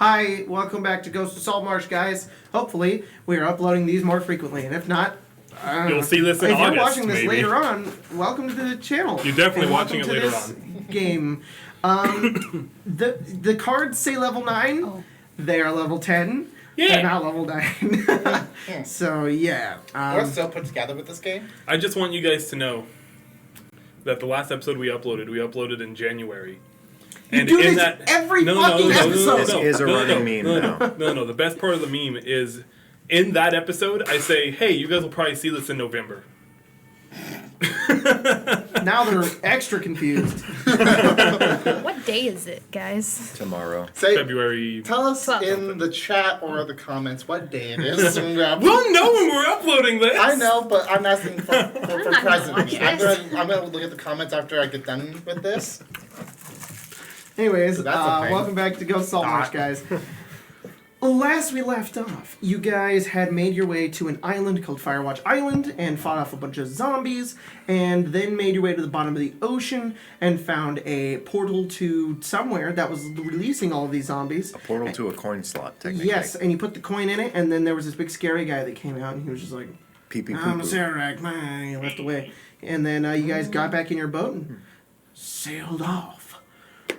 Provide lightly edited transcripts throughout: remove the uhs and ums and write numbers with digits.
Hi, welcome back to Ghost of Saltmarsh, guys. Hopefully, we are uploading these more frequently, and if not, you'll see this in August. If you're watching this maybe. later on, welcome to the channel. You're definitely and watching it later this on. Game. The cards say level 9. Oh. They are level 10. Yeah. They're not level 9. So, yeah. We're still put together with this game? I just want you guys to know that the last episode we uploaded in January. You do this every fucking episode. This is a running meme now. No. The best part of the meme is in that episode, I say, hey, you guys will probably see this in November. Now they're extra confused. What day is it, guys? Tomorrow. February. Tell us 12th. in the chat or the comments what day it is. We'll know when we're uploading this. I know, but I'm asking for not gonna watch presently. this. I'm gonna look at the comments after I get done with this. Anyways, So that's a thing. welcome back to Ghost Saltmarsh, guys. Last we left off, you guys had made your way to an island called Firewatch Island and fought off a bunch of zombies, and then made your way to the bottom of the ocean and found a portal to somewhere that was releasing all of these zombies. A portal to a coin slot, technically. Yes, and you put the coin in it, and then there was this big scary guy that came out, and he was just like, Pee pee I'm a poo poo. Sarac, man. He left away. And then you guys got back in your boat and sailed off.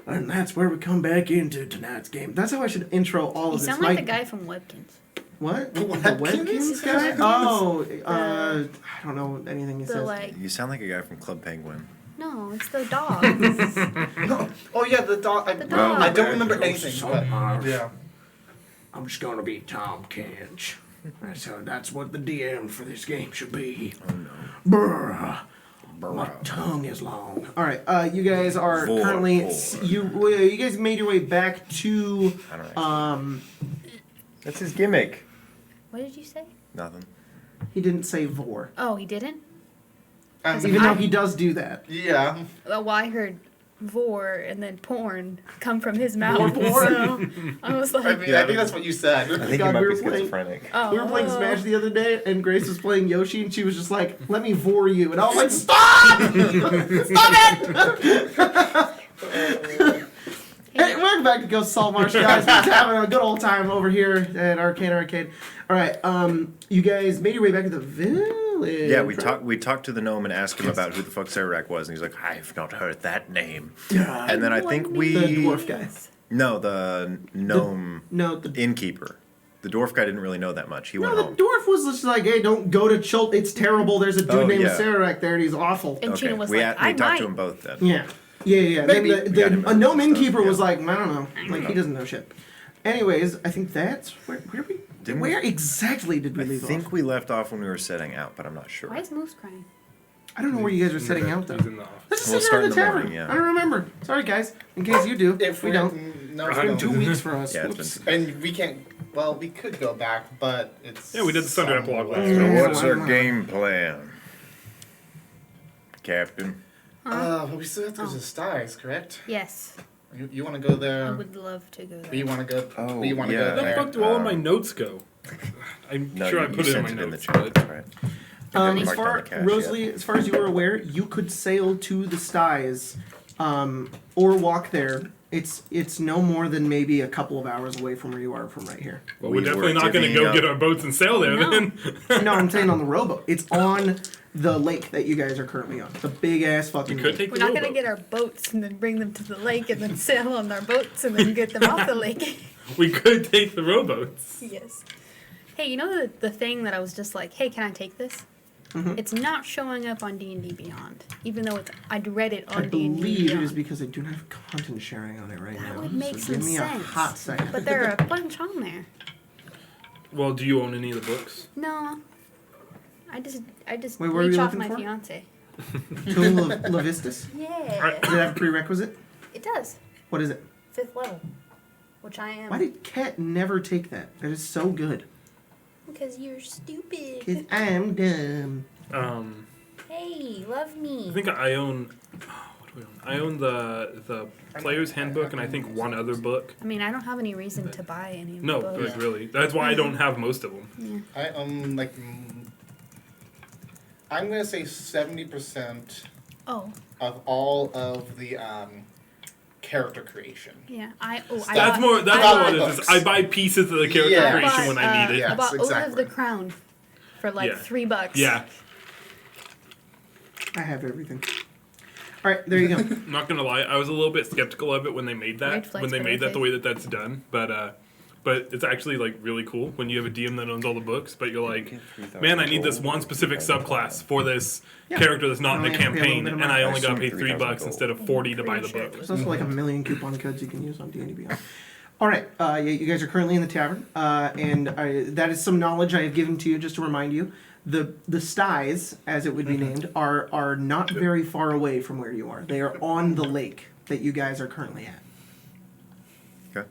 And that's where we come back into tonight's game. That's how I should intro all You of this. sound like the guy from Webkins. What? Webkins? The Webkins guy? Webkins? Oh, I don't know anything he The says. like, You sound like a guy from Club Penguin. no, it's the dog. Oh yeah, the dog. The dog. I don't remember anything. But, yeah. I'm just gonna be Tom Kench. That's what the DM for this game should be. Oh no. Brr. My tongue is long. All right, you guys are Vor. currently you guys made your way back to I don't know. That's his gimmick. What did you say? Nothing. He didn't say vor, Oh, he didn't? even though he does do that. Yeah. Well, I heard vor and then porn come from his mouth. Vor? So I was like, I mean, I think that's what you said. I think God, he might we be were playing- schizophrenic. oh. We were playing Smash the other day, and Grace was playing Yoshi, and she was just like, "Let me vor you," and I was like, "Stop! Stop it!" Hey, welcome back to Ghost Saltmarsh, guys. We're just having a good old time over here at Arcane Arcade. All right, you guys made your way back to the village. Yeah, we right? talked to the gnome and asked him about who the fuck Sarac was, and he's like, I've not heard that name. Yeah. And then I think The we... dwarf guy. No, the gnome No, the innkeeper. The dwarf guy didn't really know that much. He went No, the home. dwarf was just like, "Hey, don't go to Chult. It's terrible. There's a dude Oh, named yeah. Sarac there, and he's awful." And Gina was we like, we I talked might. to him both then. Yeah. Yeah. Maybe. Then We got him a gnome and stuff, innkeeper was yeah. like, I don't know. Like, he doesn't know shit. Anyways, I think that's where exactly did we I leave think off? we left off when we were setting out, but I'm not sure. Why is Moose crying? I don't know where you guys are setting out, though. He's in the office. Let's just We'll sit start around in the the tavern. morning, yeah. I don't remember. Sorry, guys. In case you do. If we don't. No, It's we been don't. 2 weeks for us. Yeah, Whoops. it's been... And we can't. Well, we could go back, but it's. Yeah, we did the Thunder Epilogue last Yeah. time. So what's our Wow. game plan, Captain? But we still have to go to Styes, correct? Yes, You want to go I there? would love to go We there. want to go. Oh, we want to yeah. go Where the there. fuck do all of my notes go? I'm No, sure I you put it in sent my it in the notes. chat. but- That's right. As Marked on far the cache, Rosalie, yeah. as far as you were aware, you could sail to the Styes, or walk there. It's no more than maybe a couple of hours away from where you are from right here. Well, We we're definitely were not going to divvying go up. get our boats and sail there No. then. No, I'm saying on the rowboat. It's on the lake that you guys are currently on. The big ass fucking We could lake. take We're the not going to rowboat. get our boats and then bring them to the lake and then sail on our boats and then get them off the lake. We could take the rowboats. Yes. Hey, you know the thing that I was just like, hey, can I take this? Mhm. It's not showing up on D&D Beyond, even though I'd read it I on D&D believe it Beyond. is because I do not have content sharing on it right That now. would make so some give me sense. a hot second. But there are a bunch on there. Well, do you own any of the books? No. I just Wait, what were leech you off looking my for? fiance. Tomb of Levistus? Yeah. Does it have a prerequisite? It does. What is it? 5th level. Which I am. Why did Kat never take that? That is so good. Because you're stupid. Because I'm dumb. Hey, love me. I think I own. What do I own? I own the Player's Handbook and I think one other book. I mean, I don't have any reason to buy any of No, the books. like really. That's why I don't have most of them. Yeah. I like. I'm gonna say 70% Oh. of all of the character creation. Yeah, That's bought- more. That's I more bought- what it is. I buy pieces of the character Yeah. creation when I need it. Yeah. I bought Yes, Oath of exactly. the Crown for like Yeah. $3. Yeah. I have everything. All right, there you go. I'm not gonna lie, I was a little bit skeptical of it when they made that. Red flags, When they but made that okay. the way that that's done, but it's actually like really cool when you have a DM that owns all the books. But you're like, man, I need this one specific subclass for this character that's not in the I only have to pay a little campaign, bit of and money. I only got assume paid 3,000 $3 gold. instead of 40 to buy the Pretty sure it book. was- There's also like a million coupon codes you can use on D&D Beyond. All right, you guys are currently in the tavern, and that is some knowledge I have given to you just to remind you. The Styes, as it would be named, are not very far away from where you are. They are on the lake that you guys are currently at. Okay.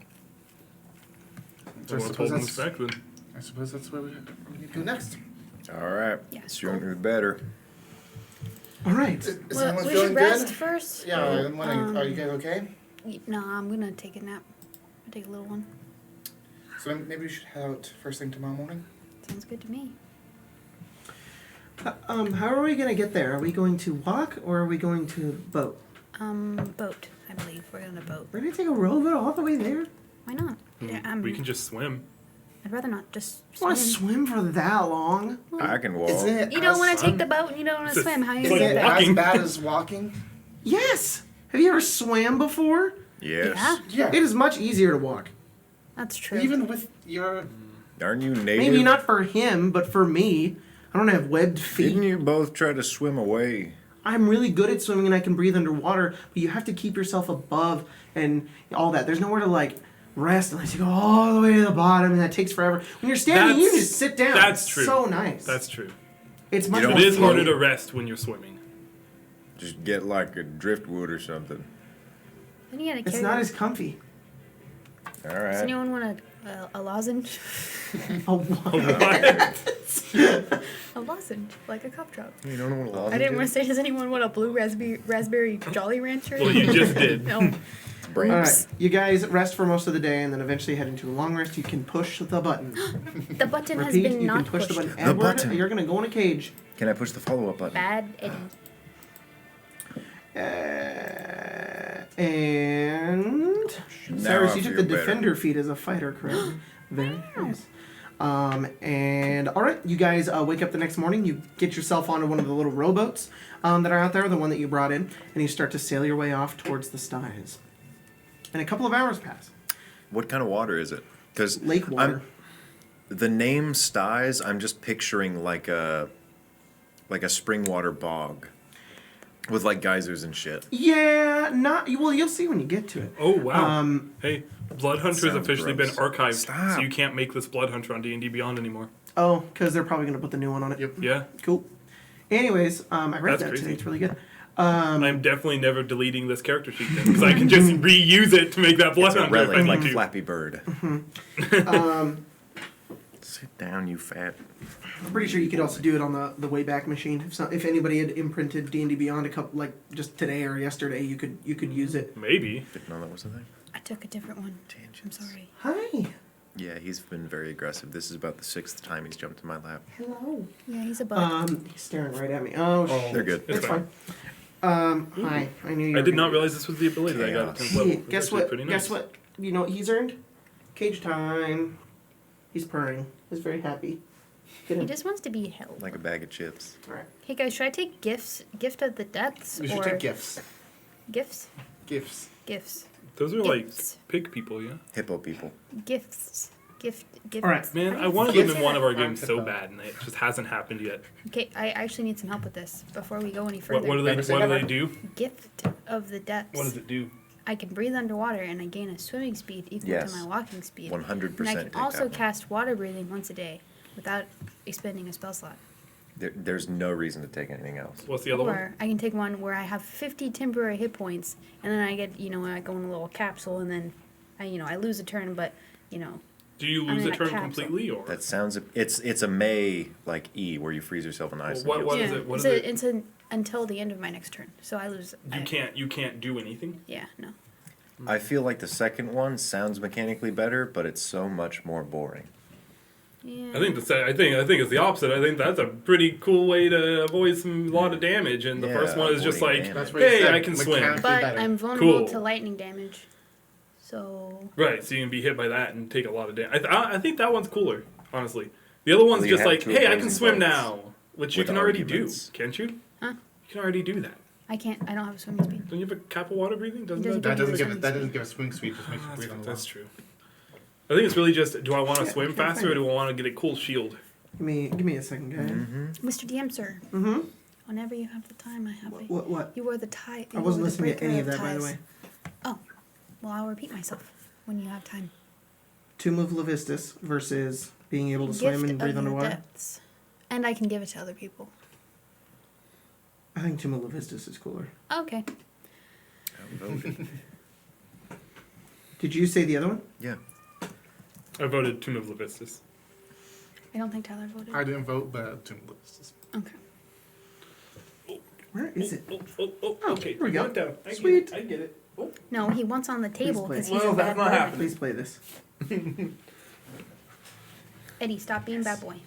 So I what's suppose holding us that's- back then? I suppose that's where we need to go next. All right. Yeah. Sooner the better. All right. Is Well, anyone we feeling should good? rest first. Yeah, are you guys okay? No, I'm gonna take a nap. I'll take a little one. So maybe we should head out first thing tomorrow morning. Sounds good to me. How are we gonna get there? Are we going to walk or are we going to boat? Boat. I believe we're on a boat. We're gonna take a rowboat all the way there. Why not? Yeah, We can just swim. I'd rather not just I want to swim. swim for that long. I can walk. Isn't it You don't as- want to take the boat and you don't want to It's swim. How you it's gonna like get Isn't there? it as walking. bad as walking? Yes. Have you ever swam before? Yes. Yeah, Yeah. It is much easier to walk. that's true. Even with your... Aren't you native? Maybe not for him, but for me. I don't have webbed feet. Didn't you both try to swim away? I'm really good at swimming and I can breathe underwater, but you have to keep yourself above and all that. There's nowhere to like rest unless you go all the way to the bottom, and that takes forever. When you're standing, you That's- just sit down. that's It's true. So nice. That's true. It's much You more It is flowy. harder to rest when you're swimming. Just get like a driftwood or something. Then you gotta It's carry. not as comfy. All Does right. anyone want a lozenge? Oh, what? A lozenge, like a cough drop. You don't know what a lozenge I didn't want is? to say, does anyone want a blue raspberry Jolly Rancher? Well, you just did. No. All right, you guys rest for most of the day, and then eventually head into a long rest. You can push the button. The button has Repeat, been you not can push pushed. the button. The Edward, button. you're gonna go in a cage. Can I push the follow-up button? Bad Eddie. And Now Cyrus, I you took feel the better. defender feat as a fighter, correct? Very nice. And all right, you guys wake up the next morning. You get yourself onto one of the little rowboats that are out there, the one that you brought in, and you start to sail your way off towards the Styes. And a couple of hours pass. What kind of water is it? Because Lake water. the name Styes, I'm just picturing like a spring water bog with like geysers and shit. Yeah, not well. You'll see when you get to it. Oh wow! Um, Hey, Blood Hunter has Sounds officially gross. been archived, Stop. so you can't make this Blood Hunter on D&D Beyond anymore. Oh, because they're probably gonna put the new one on it. Yep. Yeah, Cool. Anyways, I read That's that crazy. today. It's really good. I'm definitely never deleting this character sheet then, because I can just reuse it to make that Blood It's a Hunter if I relic, need like to. Flappy Bird. Sit down, you fat. I'm pretty sure you could also do it on the Wayback Machine. If anybody had imprinted D&D Beyond a couple like just today or yesterday, you could use it. Maybe. Didn't know that was the thing. I took a different one. I'm Tangents. sorry. Hi. Yeah, he's been very aggressive. This is about the 6th time he's jumped in my lap. Hello. Yeah, he's a bug. He's staring right at me. Oh, shit. They're good. It's It's fine. fine. Hi. I knew you. I were did not gonna- realize this was the ability that I got at 10th level. Hey, It's guess actually what? pretty nice. Guess what? You know what he's earned? Cage time. He's purring. He's very happy. Get He him. just wants to be held. Like a bag of chips. All right. Hey guys, should I take gifts? Gift of the depths We should or take gifts. gifts? Gifts. Gifts. Those are like Gifts. pig people, yeah? Hippo people. Gifts. Gifts. All right. Man, How do I you wanted say them in that? one of our games so Hippo. bad, and it just hasn't happened yet. Okay, I actually need some help with this before we go any further. What do they Never say What do never. they do? Gift of the depths. What does it do? I can breathe underwater and I gain a swimming speed equal Yes. to my walking speed. 100% And I can take also that one. cast water breathing once a day without expending a spell slot. There's no reason to take anything else. What's the other one? Or I can take one where I have 50 temporary hit points, and then I get, I go in a little capsule, and then, I lose a turn, but, Do you I'm lose in a a turn capsule. completely, or That sounds. It's a May like E where you freeze yourself in ice. Well, and what heal is yeah, it? What it's, is it? it's until the end of my next turn, so I lose. You can't do anything. Yeah, no. I feel like the second one sounds mechanically better, but it's so much more boring. Yeah. I think it's the opposite. I think that's a pretty cool way to avoid a lot of damage. And the Yeah, first one is just avoiding like, damage. That's what he hey, said, I can swim. mechanically But better. I'm vulnerable Cool. to lightning damage. So. Right, so you can be hit by that and take a lot of damage. I think that one's cooler, honestly. The other one's Well, you just have like, two hey, I can opposing swim bolts now, which you with can already arguments. do, can't you? Huh? You can already do that. I don't have a swimming speed. Don't you have a cap of water breathing? Doesn't doesn't that? That doesn't give give you it. the That swing doesn't give a swing speed. Just makes you breathe on the That's wall. true. I think it's really just, do I want to Yeah, swim okay, faster fine. or do I want to get a cool shield? Give me a second, guys. Mm-hmm. Mr. DM, sir. Mm-hmm. Whenever you have the time, I have it. What? You were the tie. I wasn't listening to any of that, by the way. Oh, well, I'll repeat myself when you have time. Tomb of Levistus versus being able to swim Gift and breathe of your underwater. depths. And I can give it to other people. I think Tomb of Levistus is cooler. Okay. Did you say the other one? Yeah. I voted Tomb of Levistus. I don't think Tyler voted. I didn't vote, but Tomb of Levistus. Okay. Where is it? Oh, Oh, okay. here we go. Went down. Sweet. I get it. Oh. No, he wants on the table play. because he's Well, a that's bad not boy. happening. Please play this. Eddie, stop being bad boy.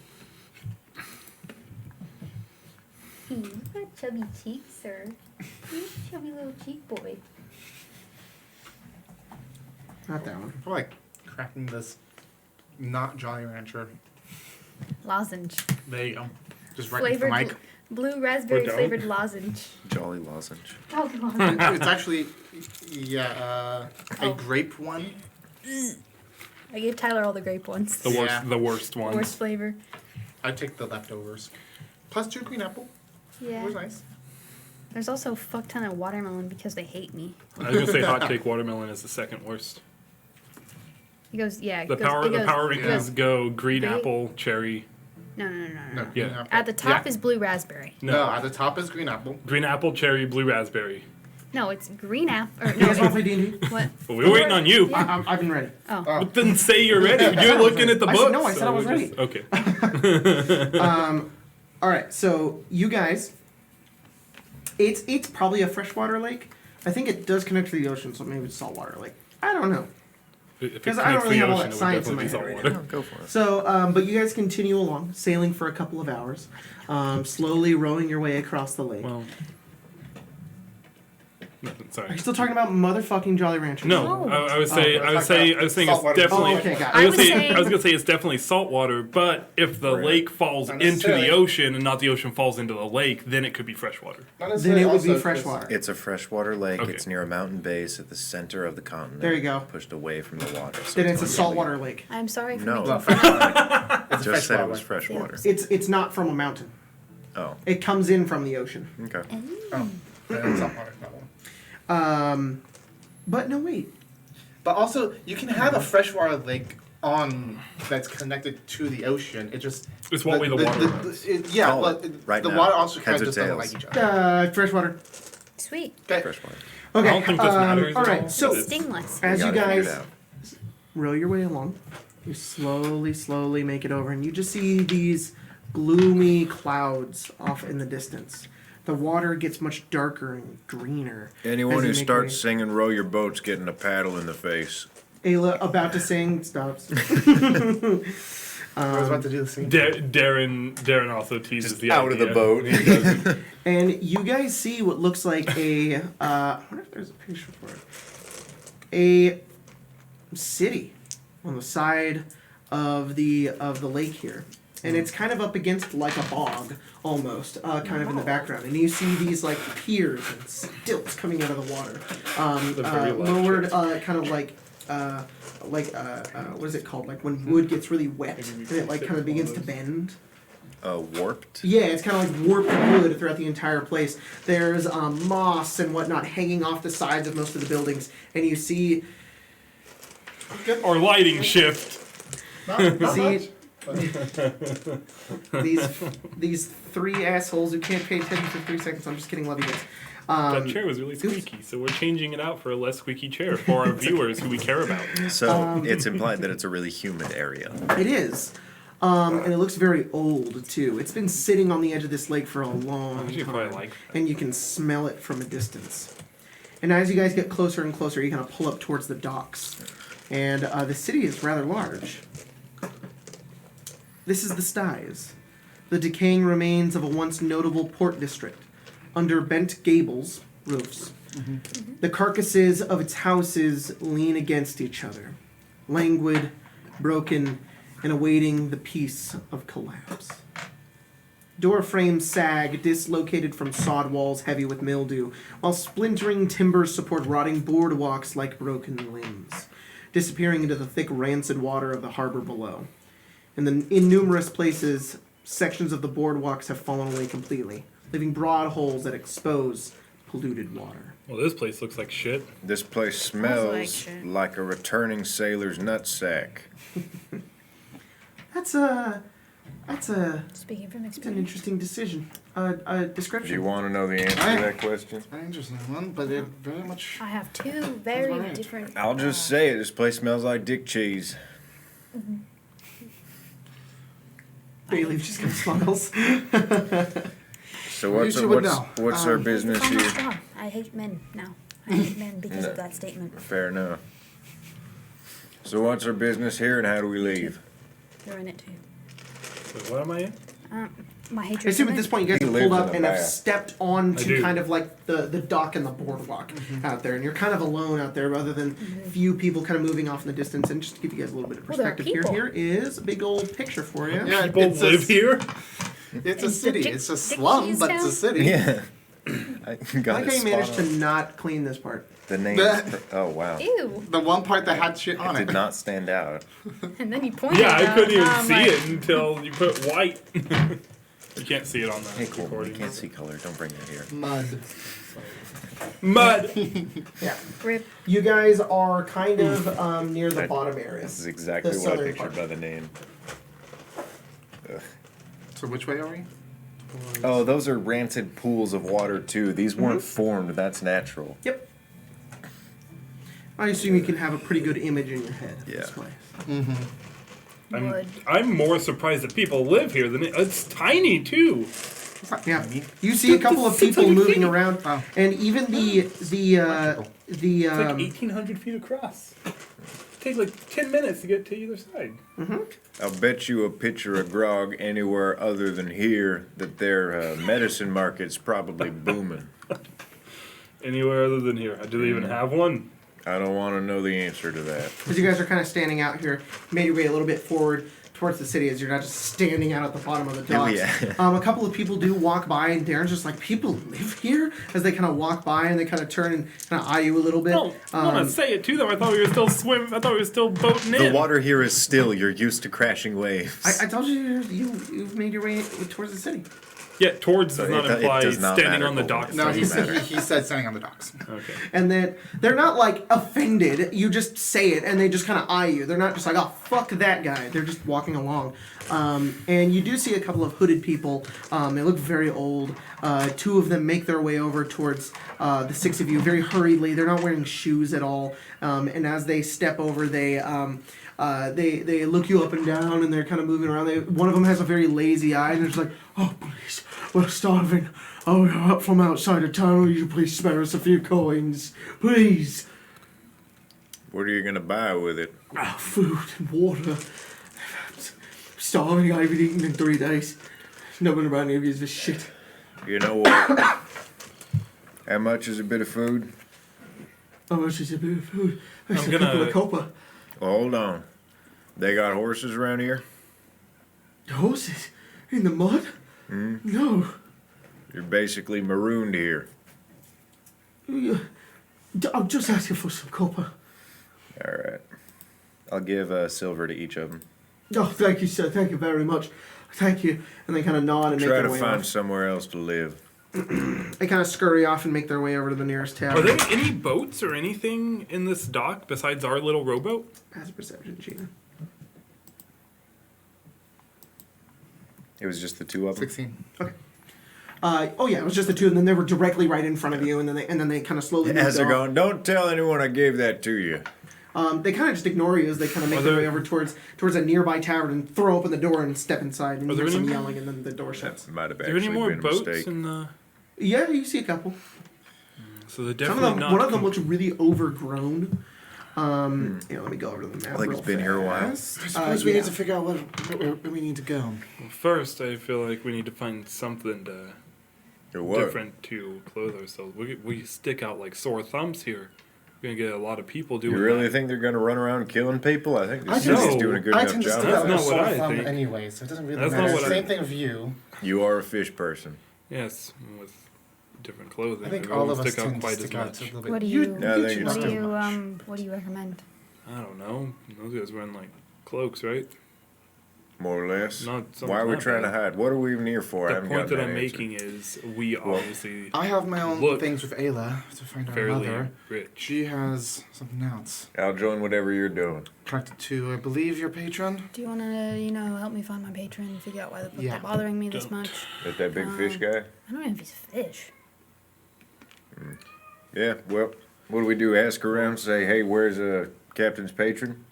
You got chubby cheeks, sir. You chubby little cheek boy. Not that one. I feel like cracking this not Jolly Rancher. Lozenge. There you go. Just right next to Flavored Mike. blue raspberry We're done? flavored lozenge. Jolly lozenge. Oh, come on. It's actually, a Oh. grape one. I gave Tyler all the grape ones. The worst, Yeah. the worst ones. Worst flavor. I take the leftovers. Plus 2 green apple. It Yeah. was nice. There's also a fuck ton of watermelon because they hate me. I was gonna say hot cake watermelon is the second worst. He goes, yeah. The power it rankings goes, go green Green- apple, cherry. No. No, green Yeah. apple. At the top Yeah. is blue raspberry. No, at the top is green apple. Green apple, cherry, blue raspberry. No, it's green apple. Or You no, guys want to play it's, D&D? what? Well, we were waiting on you. Yeah. I've been ready. Oh. But then say you're ready. You're looking at the I book. said- no, I said I was ready. Okay. All right, so you guys, it's probably a freshwater lake. I think it does connect to the ocean, so maybe it's saltwater lake. I don't know. If it 'Cause I don't connects really the have all ocean, that it would science in definitely my be head saltwater. Go for it. So, but you guys continue along, sailing for a couple of hours, slowly rowing your way across the lake. Well, nothing, Are sorry. you still talking about motherfucking Jolly Ranchers? No, No. I was Oh, saying let's talk about it's saltwater. definitely. Oh, okay, got it. I would say- I was gonna say it's definitely saltwater, but if the Right. lake falls Not into necessarily. the ocean and not the ocean falls into the lake, then it could be freshwater. Not Then necessarily it would be also 'cause- freshwater. It's a freshwater lake. Okay. It's near a mountain base at the center of the continent. There you go. Pushed away from the water. So Then it's a mostly- saltwater lake. I'm sorry for No. making Well, fun of freshwater. It's a Just said it freshwater was lake. freshwater. It's not from a mountain. Oh, It comes in from the ocean. okay. Oh, yeah, it's saltwater, not one. But no, wait. But also, you can have a freshwater lake on that's connected to the ocean. It just It's what way the water runs. yeah, Call but it right the now. water also Heads kind of or just doesn't tails? like each other. Freshwater. Sweet. Okay. Freshwater. Okay. I don't think this matters all at right. all. So It's- Stingless. as you Gotta figure it guys out. row your way along, you slowly make it over, and you just see these gloomy clouds off in the distance. The water gets much darker and greener. Anyone as you who make starts way. singing "Row Your Boat's" getting a paddle in the face. Ayla, about to sing, stops. I was about to do the same. Darren also teases Just the out of the idea. boat. He does. And you guys see what looks like a. I wonder if there's a picture for it. A city on the side of the lake here, and it's kind of up against like a bog almost, kind of in the background. And you see these like piers and stilts coming out of the water, The very left lowered, shot. kind of like. What is it called? Like when wood gets really wet and it like kind of begins to bend. Warped. Yeah, it's kind of like warped wood throughout the entire place. There's moss and whatnot hanging off the sides of most of the buildings, and you see Or lighting shift. Not See- much. these three assholes who can't pay attention for 3 seconds. I'm just kidding, love you guys. That chair was really squeaky, so we're changing it out for a less squeaky chair for our viewers who we care about. So it's implied that it's a really humid area. It is. And it looks very old too. It's been sitting on the edge of this lake for a long Actually, time, probably like that. and you can smell it from a distance. And as you guys get closer and closer, you kind of pull up towards the docks, and the city is rather large. This is the Styes, the decaying remains of a once notable port district, under bent gables, roofs. The carcasses of its houses lean against each other, languid, broken, and awaiting the peace of collapse. Door frames sag, dislocated from sod walls heavy with mildew, while splintering timbers support rotting boardwalks like broken limbs, disappearing into the thick rancid water of the harbor below. In numerous places, sections of the boardwalks have fallen away completely, leaving broad holes that expose polluted water. Well, this place looks like shit. This place like smells shit. like a returning sailor's nutsack. That's a Speaking from It's an experience. interesting decision. Description. Do you want to know the answer to that question? Very interesting one, but it very much. I have two very Alright. different. I'll just say it. This place smells like dick cheese. Bailey just kind of smiles. So what's You would what's know. our business Oh my here? God, I hate men now. I hate men because of that statement. Fair enough. So what's our business here, and how do we leave? You're in it too. So what am I in? My I hatred. assume for at this men. point you guys He have lives pulled in up the and have bath. stepped I onto do. kind of like the dock and the boardwalk out there, and you're kind of alone out there, other than few people kind of moving off in the distance. And just to give you guys a little bit of Well, there are perspective people. here is a big old picture for you. Yeah, People it's live here? It's a Is the city. Dick- It's a Dick slum, Cheese but it's a Town? city. Yeah. I I got like it how you managed spot to on. not clean this part. The name. Oh wow. Ew. The one part that had shit on It it. did not stand out. And then you pointed. Yeah, I out, couldn't even I'm see like, it until you put white. You can't see it on the Hey, Coleman, you recording. can't see color. Don't bring that here. Mud. Mud! Yeah. Rip. You guys are kind of near the That- bottom area. This is exactly The what I southern pictured part. by the name. Ugh. So which way are we? Oh, those are rancid pools of water too. These weren't formed. That's natural. Yep. I assume you can have a pretty good image in your head of this Yeah. place. Wood. I'm more surprised that people live here than it's tiny too. Yeah, you see a couple of people moving around, Oh. and even the It's like 1,800 feet across. Take like 10 minutes to get to either side. I'll bet you a pitcher of grog anywhere other than here that their medicine market's probably booming. Anywhere other than here. Do they even have one? I don't want to know the answer to that. as you guys are kind of standing out here, made your way a little bit forward towards the city as you're not just standing out at the bottom of the Oh, docks. yeah. A couple of people do walk by, and Darren's just like, people live here? As they kind of walk by and they kind of turn and kind of eye you a little bit. No, I want to say it to them. I thought we were still I thought we were still boating The in. water here is still. You're used to crashing waves. I told you you've made your way towards the city. Yeah, towards does So not it imply does not standing matter, on the Coleman. docks. No, Doesn't matter. he said standing on the docks. Okay. And then they're not like offended. You just say it, and they just kind of eye you. They're not just like, "Oh, fuck that guy." They're just walking along. And you do see a couple of hooded people. They look very old. Two of them make their way over towards the six of you very hurriedly. They're not wearing shoes at all. And as they step over, they look you up and down, and they're kind of moving around. One of them has a very lazy eye, and they're just like, "Oh, please, we're starving. Oh, we're up from outside of town. Will you please spare us a few coins, please?" What are you gonna buy with it? Food and water. Starving. I haven't eaten in 3 days. No one around here gives a shit. You know what? How much is a bit of food? How much is a bit of food? It's I'm a couple gonna- of copper. Well, hold on. They got horses around here? Horses in the mud? No. You're basically marooned here. I'm just asking for some copper. All right. I'll give silver to each of them. Oh, thank you, sir. Thank you very much. Thank you. And they kind of nod and make Try their to way find off. somewhere else to live. They kind of scurry off and make their way over to the nearest Are tavern. there any boats or anything in this dock besides our little rowboat? As a perception, Gina. It was just the two of them. 16. Oh yeah, it was just the two, and then they were directly right in front of you, and then they kind of slowly moved As they're off. going, don't tell anyone I gave that to you. They kind of just ignore you as they kind of make Are their there- way over towards a nearby tavern and throw open the door and step inside, and Are you there hear some any- yelling, and then the door shuts. That might have Are there actually any more been a boats mistake. in the... Yeah, you see a couple. So they're Some definitely of them, not... one of them looks really overgrown. Here, let me go over to the map. Like real it's been here a while. fast. I suppose we yeah. need to figure out where we need to go. Well, first, I feel like we need to find something different to clothe ourselves. We stick out like sore thumbs here. We're gonna get a lot of people doing You really that. think they're going to run around killing people? I think I this city's know. doing a good I enough tend to job. stick out That's with not a what sore I thumb think. anyway, so it doesn't really That's not matter. what I- Same thing with you. You are a fish person. Yes, with different clothing. I think We all won't of us stick out tend to quite stick as out much. a little bit. What do you- Yeah, I think it's What do too you what do you recommend? I don't know. Those guys wearing like cloaks, right? More or less. Not something Why are we not trying to bad. hide? What are we even here for? I The haven't point gotten that I'm answer. making is we obviously I have my own Look things with Ayla to find our fairly mother. rich. She has something else. I'll join whatever you're doing. Connected to, I believe, your patron. Do you want to, help me find my patron and figure out why they're Yeah. bothering me this Don't. much? Is that big fish guy? I don't know if he's a fish. Yeah, well, what do we do? Ask around, say, hey, where's Captain's patron?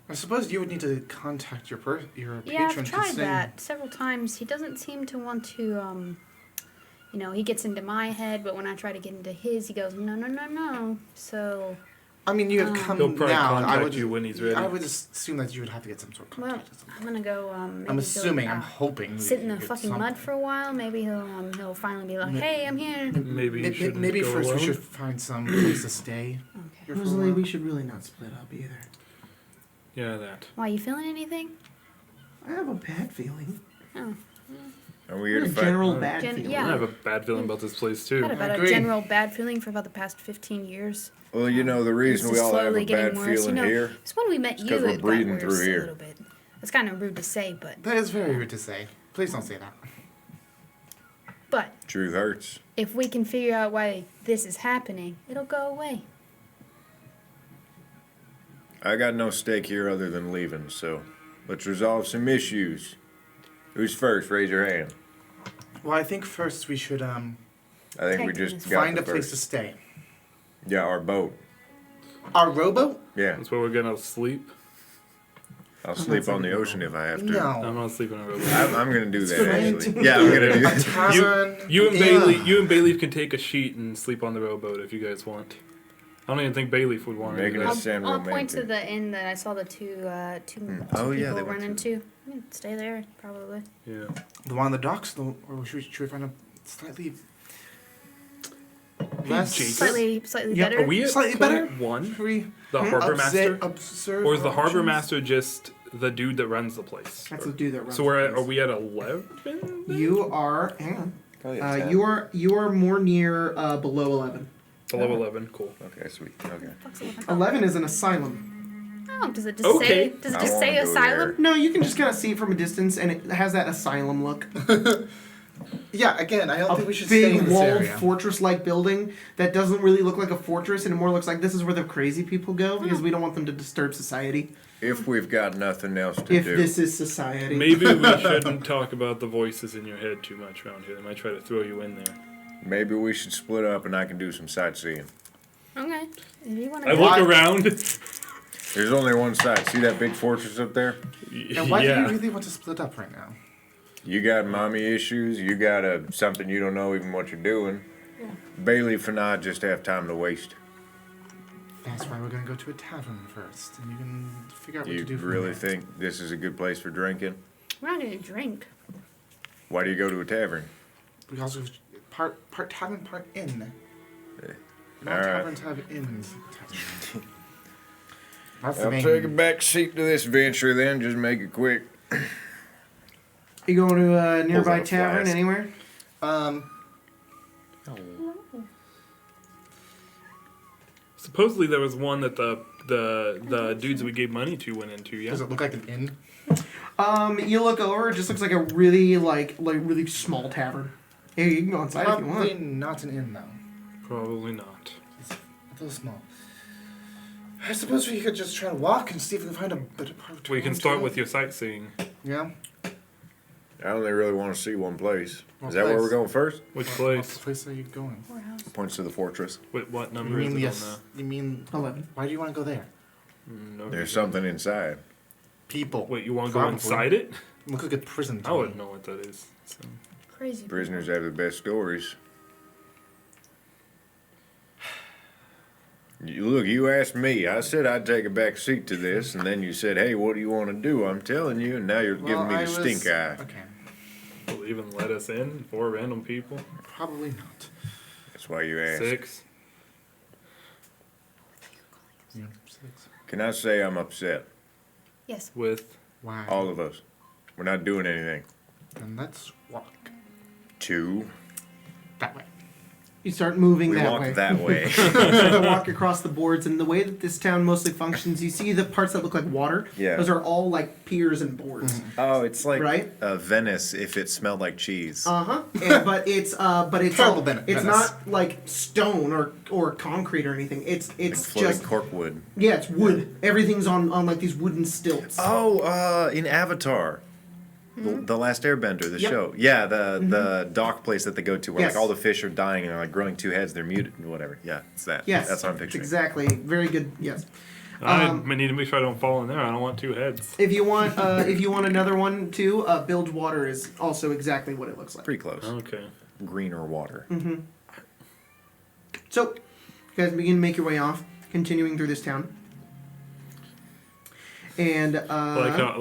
I suppose you would need to contact your Yeah, patron I've to tried say. that several times. He doesn't seem to want to, he gets into my head, but when I try to get into his, he goes, no, no, no, no. So, I mean, you have come He'll probably now. contact I would you when he's ready. I would assume that you would have to get some sort of well, contact. or something. I'm gonna go, maybe I'm go, assuming. I'm hoping. sit in we the get fucking mud something. for a while. Maybe he'll finally be like, hey, I'm here. Maybe you should Maybe go first alone. we should find some place to stay. Okay. Here for a Rosalie, while. we should really not split up either. Yeah, that. Why, you feeling anything? I have a bad feeling. Oh, Are we here to A fight? general bad Gen- feeling. yeah. I have a bad feeling about this place I too. had about a agree. general bad feeling for about the past 15 years. Well, you know, the reason It's we just all have a slowly getting bad worse. feeling here. It's when we met It's you 'cause we're it got breathing worse through a here. little bit. It's kind of rude to say, but That is very rude to say. Please don't say that. Truth hurts. if we can figure out why this is happening, it'll go away. I got no stake here other than leaving, so let's resolve some issues. Who's first? Raise your hand. Well, I think first we should I think we Take just this. got find the a place to first. stay. Yeah, our boat. Our rowboat? Yeah, That's where we're gonna sleep. I'll sleep on the ocean if I have to. I'm No. not sleeping on a rowboat. I'm gonna do that Right. actually. Yeah, I'm gonna do A that. tavern. You and yeah. Bailey, you and Bayleaf can take a sheet and sleep on the rowboat if you guys want. I don't even think Bayleaf would want to Making do it that. sound I'll point to romantic. the inn that I saw the two Oh, people yeah, they went run to- into. Yeah, stay there, probably. Yeah. The one on the docks? Or should we find a slightly less? Jacob. Slightly Yeah, better. Are we at Slightly point better? one? Should we The harbor master, observe or is the our harbor options? master just the dude that runs the place? That's the dude that runs. So we're the at, are place. we at 11? You are. Hang on. Probably a 10. You are more near below 11. Below 11. Cool. Okay, sweet. Okay. Fuck's 11? 11 is an asylum. Oh, does it just Okay. say? Does it I just say wanna go asylum? there. No, you can just kind of see it from a distance, and it has that asylum look. Yeah, again, I don't A think we should stay big in this walled area. fortress-like building that doesn't really look like a fortress, and it more looks like this is where the crazy people go because we don't want them to disturb society. If we've got nothing else to If do. this is society, Maybe we shouldn't talk about the voices in your head too much around here. They might try to throw you in there. Maybe we should split up and I can do some sightseeing. Okay. If you want I to look go. around. There's only one side. See that big fortress up there? And why do yeah. you really want to split up right now? You got mommy issues. You got something you don't know even what you're doing. Yeah. Bailey and I just have time to waste. That's why we're gonna go to a tavern first, and you can figure out what You to do. from really there. think this is a good place for drinking? We're not gonna drink. Why do you go to a tavern? We also part tavern, part inn. Not All right. taverns have inns. That's the I'll main. take a back seat to this venture then. Just make it quick. you going to a nearby out a tavern flask. anywhere? Supposedly there was one that the dudes we gave money to went into. Yeah. Does it look like an inn? You look over, it just looks like a really really small tavern. Hey, you can go inside if you Probably want. not an inn though. Probably not. It's a little small. I suppose we could just try to walk and see if we can find a better part of We can town start to- with your sightseeing. Yeah. I only really want to see one place. What Is that where place? we're going first? Which What place? place are you going? Warehouse. Points to the fortress. Wait, what You number is mean it yes? You mean 11. why do you want to go there? on the? No There's reason. something inside. People. Wait, you want to go Probably. inside it? Looks like a prison. to I me. wouldn't know what that is. So. Crazy. Prisoners have the best stories. You asked me. I said I'd take a back seat to this, and then you said, hey, what do you want to do? I'm telling you, and now you're giving me the stink eye. Okay. Will even let us in? 4 random people? Probably not. That's why you asked. 6? Yeah, 6. Can I say I'm upset? Yes. With? Wow. All of us. We're not doing anything. Then let's walk 2. that way. You start moving We that walk way. that way. You walk across the boards, and the way that this town mostly functions, you see the parts that look like water. Yeah. Those are all like piers and boards. Oh, it's like Right? Venice if it smelled like cheese. But it's Terrible it's Venice. not like stone or concrete or anything. It's Like floating just corkwood. yeah, it's wood. Everything's on like these wooden stilts. Oh, in Avatar. The Last Airbender, the Yep. show. Yeah, the dock place that they go to where Yes. like all the fish are dying and they're like growing 2 heads, they're muted and whatever. Yeah, it's that. Yes, That's what I'm picturing. Exactly. Very good. Yes. I need to make sure I don't fall in there. I don't want 2 heads. If you want another one too, bilge water is also exactly what it looks like. Pretty close. Okay. Greener water. So, you guys begin to make your way off, continuing through this town. And Like how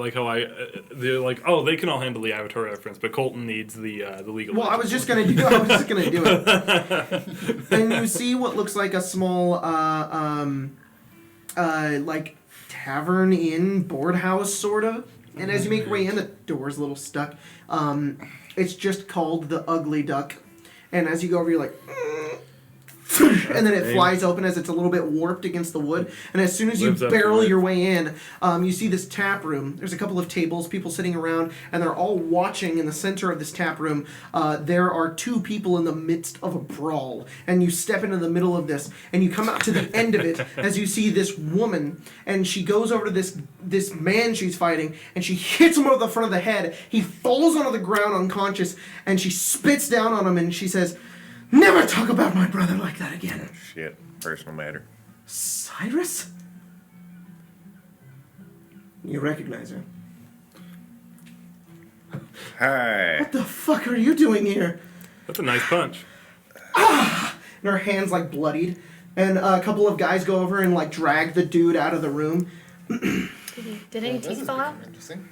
they're like, oh, they can all handle the Avatar reference, but Colton needs the legal. well, I was just gonna do it. And you see what looks like a small like tavern inn board house sort of. And as you make your way in, the door's a little stuck. It's just called the Ugly Duck. And as you go over, you're like, and then it flies open as it's a little bit warped against the wood. And as soon as you Lives up barrel to it. your way in, you see this tap room. There's a couple of tables, people sitting around, and they're all watching in the center of this tap room. There are 2 people in the midst of a brawl. And you step into the middle of this, and you come out to the end of it as you see this woman, and she goes over to this man she's fighting, and she hits him over the front of the head. He falls onto the ground unconscious, and she spits down on him, and she says, "Never talk about my brother like that again." Shit. Personal matter. Cyrus? You recognize her. Hi. What the fuck are you doing here? That's a nice punch. And her hand's like bloodied. And a couple of guys go over and like drag the dude out of the room. Did any teeth fall out? Interesting.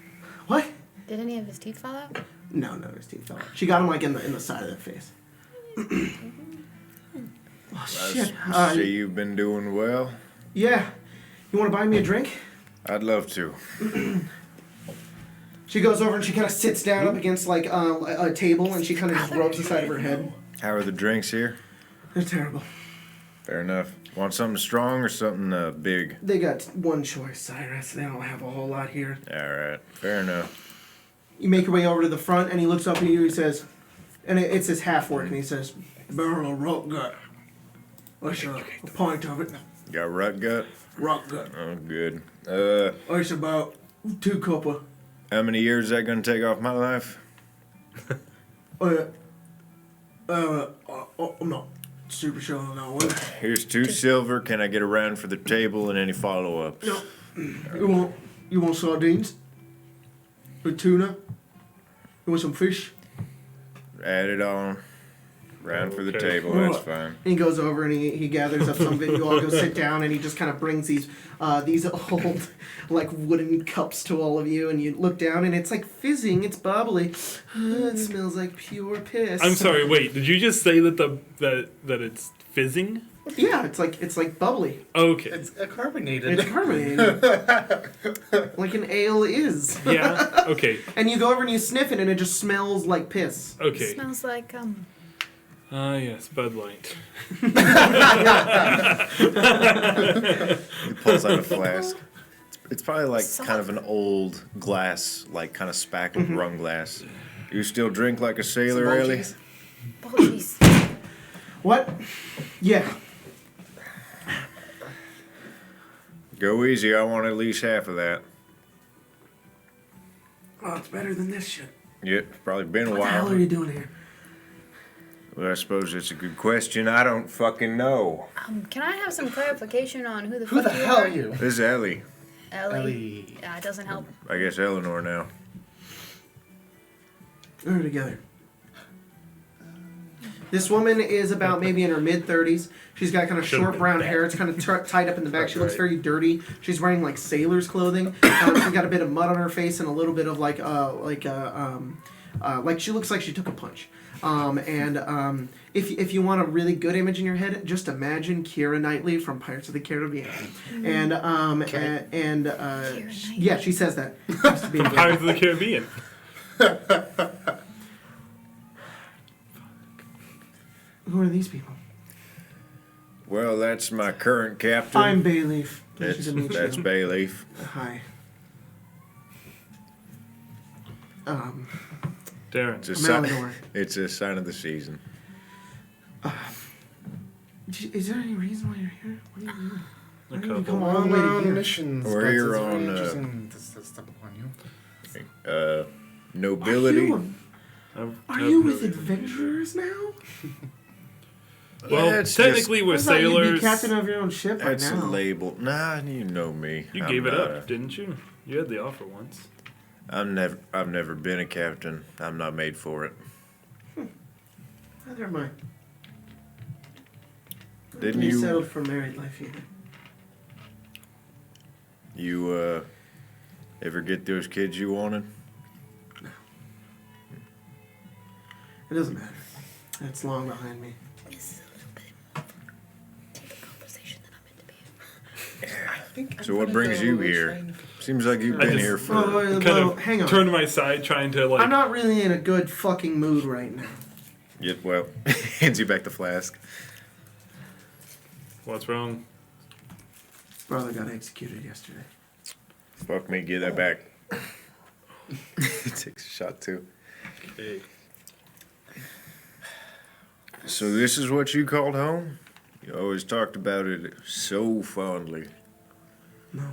What? Did any of his teeth fall out? No, his teeth fell out. She got him like in the side of the face. Oh shit. See, you've been doing well. Yeah. You want to buy me a drink? I'd love to. She goes over and she kind of sits down up against like a table and she kind of just rubs the side of her head. How are the drinks here? They're terrible. Fair enough. Want something strong or something big? They got one choice, Cyrus. They don't have a whole lot here. All right. Fair enough. You make your way over to the front and he looks up at you. He says, and it's his half orc, and he says, "Barrel of rock gut. What's a pint of it? Got rut gut? Rock gut. Oh, good. It's about 2 copper. How many years is that gonna take off my life? I'm not super sure on that one. Here's 2 silver. Can I get a round for the table and any follow-ups? No. You want sardines? With tuna? You want some fish? Add it on. Round for the Okay. table. That's fine. And he goes over and he gathers up some of it. You all go sit down, and he just kind of brings these old like wooden cups to all of you, and you look down, and it's like fizzing. It's bubbly. It smells like pure piss. I'm sorry. Wait, did you just say that that it's fizzing? Yeah, it's like bubbly. Okay. It's carbonated. It's carbonated, like an ale is. Yeah. Okay. And you go over and you sniff it, and it just smells like piss. Okay. Smells like Ah, yes, Bud Light. He pulls out a flask. It's probably like kind of an old glass, like kind of spackled rum glass. You still drink like a sailor, Some Ellie? Bolgies. Bolgies. What? Yeah. Go easy. I want at least half of that. Oh, it's better than this shit. Yep, it's probably been a What the hell while. are you doing here? Well, I suppose it's a good question. I don't fucking know. Can I have some clarification on who the Who fuck the you hell are? are you? This is Ellie. Ellie. Yeah, it doesn't help. I guess Eleanor now. We're together. This woman is about maybe in her mid-30s. She's got kind of Should've short been brown bad. hair. It's kind of tied up in the back. She looks Right. very dirty. She's wearing like sailor's clothing. She's got a bit of mud on her face and a little bit of like she looks like she took a punch. If you want a really good image in your head, just imagine Keira Knightley from Pirates of the Caribbean. And yeah, she says that. Has to be From Pirates of the Caribbean. Who are these people? Well, that's my current captain. I'm Bayleaf. Pleasure That's, to meet that's you. Bayleaf. Hi. Darren. It's a, sign, Malagor. it's a sign of the season. Is there any reason why you're here? What are you doing? A Why did you couple. come all the way to on here? missions. We're but here it's very on, interesting to step upon you. Nobility. Are you with adventurers now? Well, Yeah, it's technically we're I thought you'd be sailors. captain of your own ship by That's a now. label. Nah, you know me. You I'm gave it not up, didn't you? You had the offer once. I've never been a captain. I'm not made for it. Neither am I. Didn't You you? settled for married life either. You ever get those kids you wanted? It doesn't matter. It's long behind me. This is a little bit to the conversation that I'm meant to be in. I think So what brings you here? Seems like you've I been just- here for. Oh, Kind well, of hang on. turn to my side, trying to like. I'm not really in a good fucking mood right now. Well, hands you back the flask. What's wrong? Brother got executed yesterday. Fuck me, get that back. Takes a shot too. Hey. So this is what you called home? You always talked about it so fondly. No.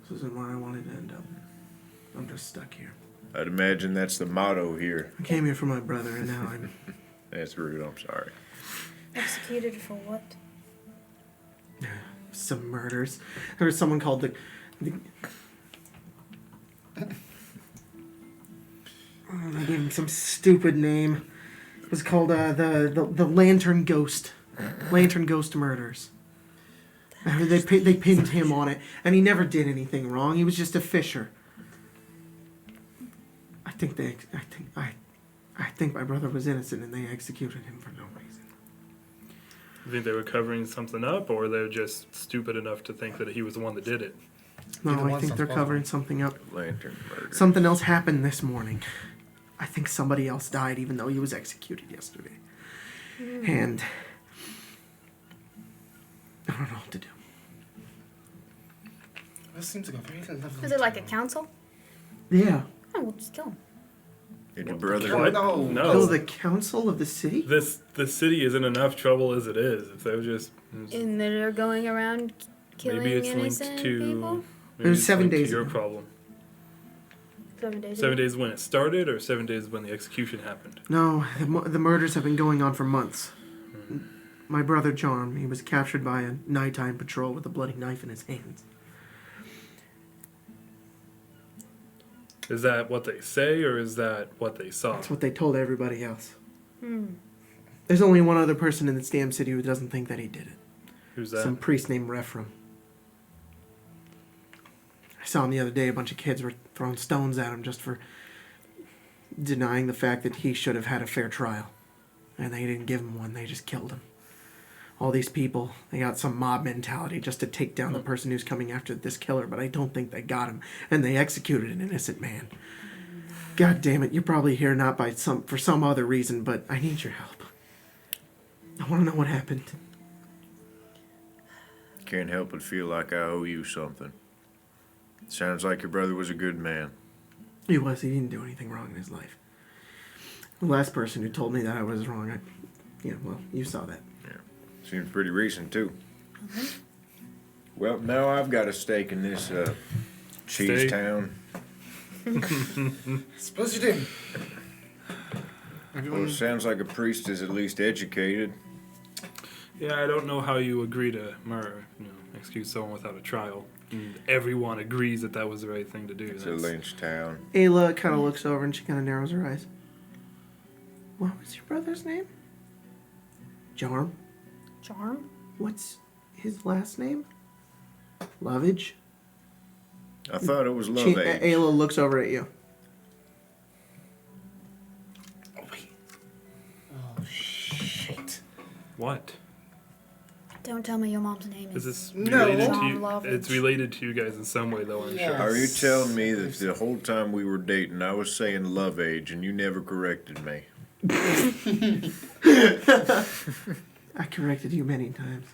This isn't where I wanted to end up. I'm just stuck here. I'd imagine that's the motto here. I came here for my brother and now I'm... That's rude, I'm sorry. Executed for what? some murders. There was someone called the I gave him some stupid name. It was called the Lantern Ghost. Lantern Ghost Murders. They pinned him on it, and he never did anything wrong. He was just a fisher. I think my brother was innocent, and they executed him for no reason. You think they were covering something up, or they're just stupid enough to think that he was the one that did it? No, Either I one think sounds they're plausible. covering something up. Lantern murder. Something else happened this morning. I think somebody else died, even though he was executed yesterday. And I don't know what to do. This seems like a very lovely. Is it like a council? Yeah. Oh, we'll just kill him. Did your brother? What? No. Oh, No. the council of the city? The city is in enough trouble as it is. If they were just And they're going around killing maybe it's linked innocent to people? maybe It was it's 7 linked days to your ago. problem. 7 days 7 ago? days when it started, or 7 days when the execution happened. No, the murders have been going on for months. My brother John, he was captured by a nighttime patrol with a bloody knife in his hands. Is that what they say, or is that what they saw? That's what they told everybody else. Hmm. There's only one other person in this damn city who doesn't think that he did it. Who's that? Some priest named Rephraim. I saw him the other day. A bunch of kids were throwing stones at him just for denying the fact that he should have had a fair trial. And they didn't give him one. They just killed him. All these people, they got some mob mentality just to take down the person who's coming after this killer, but I don't think they got him. And they executed an innocent man. God damn it, you're probably here not for some other reason, but I need your help. I want to know what happened. Can't help but feel like I owe you something. Sounds like your brother was a good man. He was. He didn't do anything wrong in his life. The last person who told me that I was wrong, well, you saw that. Seems pretty recent too. Well, now I've got a stake in this cheese Steak? town. Suppose you did. Well, it sounds like a priest is at least educated. Yeah, I don't know how you agree to murder, execute someone without a trial. And everyone agrees that that was the right thing to do. It's a That's- lynch town. Ayla kind of looks over and she kind of narrows her eyes. What was your brother's name? Charm? Charm? What's his last name? Lovage? I thought it was love age. Ayla looks over at you. Oh, wait. Oh, shit. What? Don't tell me your mom's name Is is. this No. related to Tom you? Lovage. It's related to you guys in some way, though, I'm Yeah. sure. Are you telling me that the whole time we were dating, I was saying love age and you never corrected me? I corrected you many times.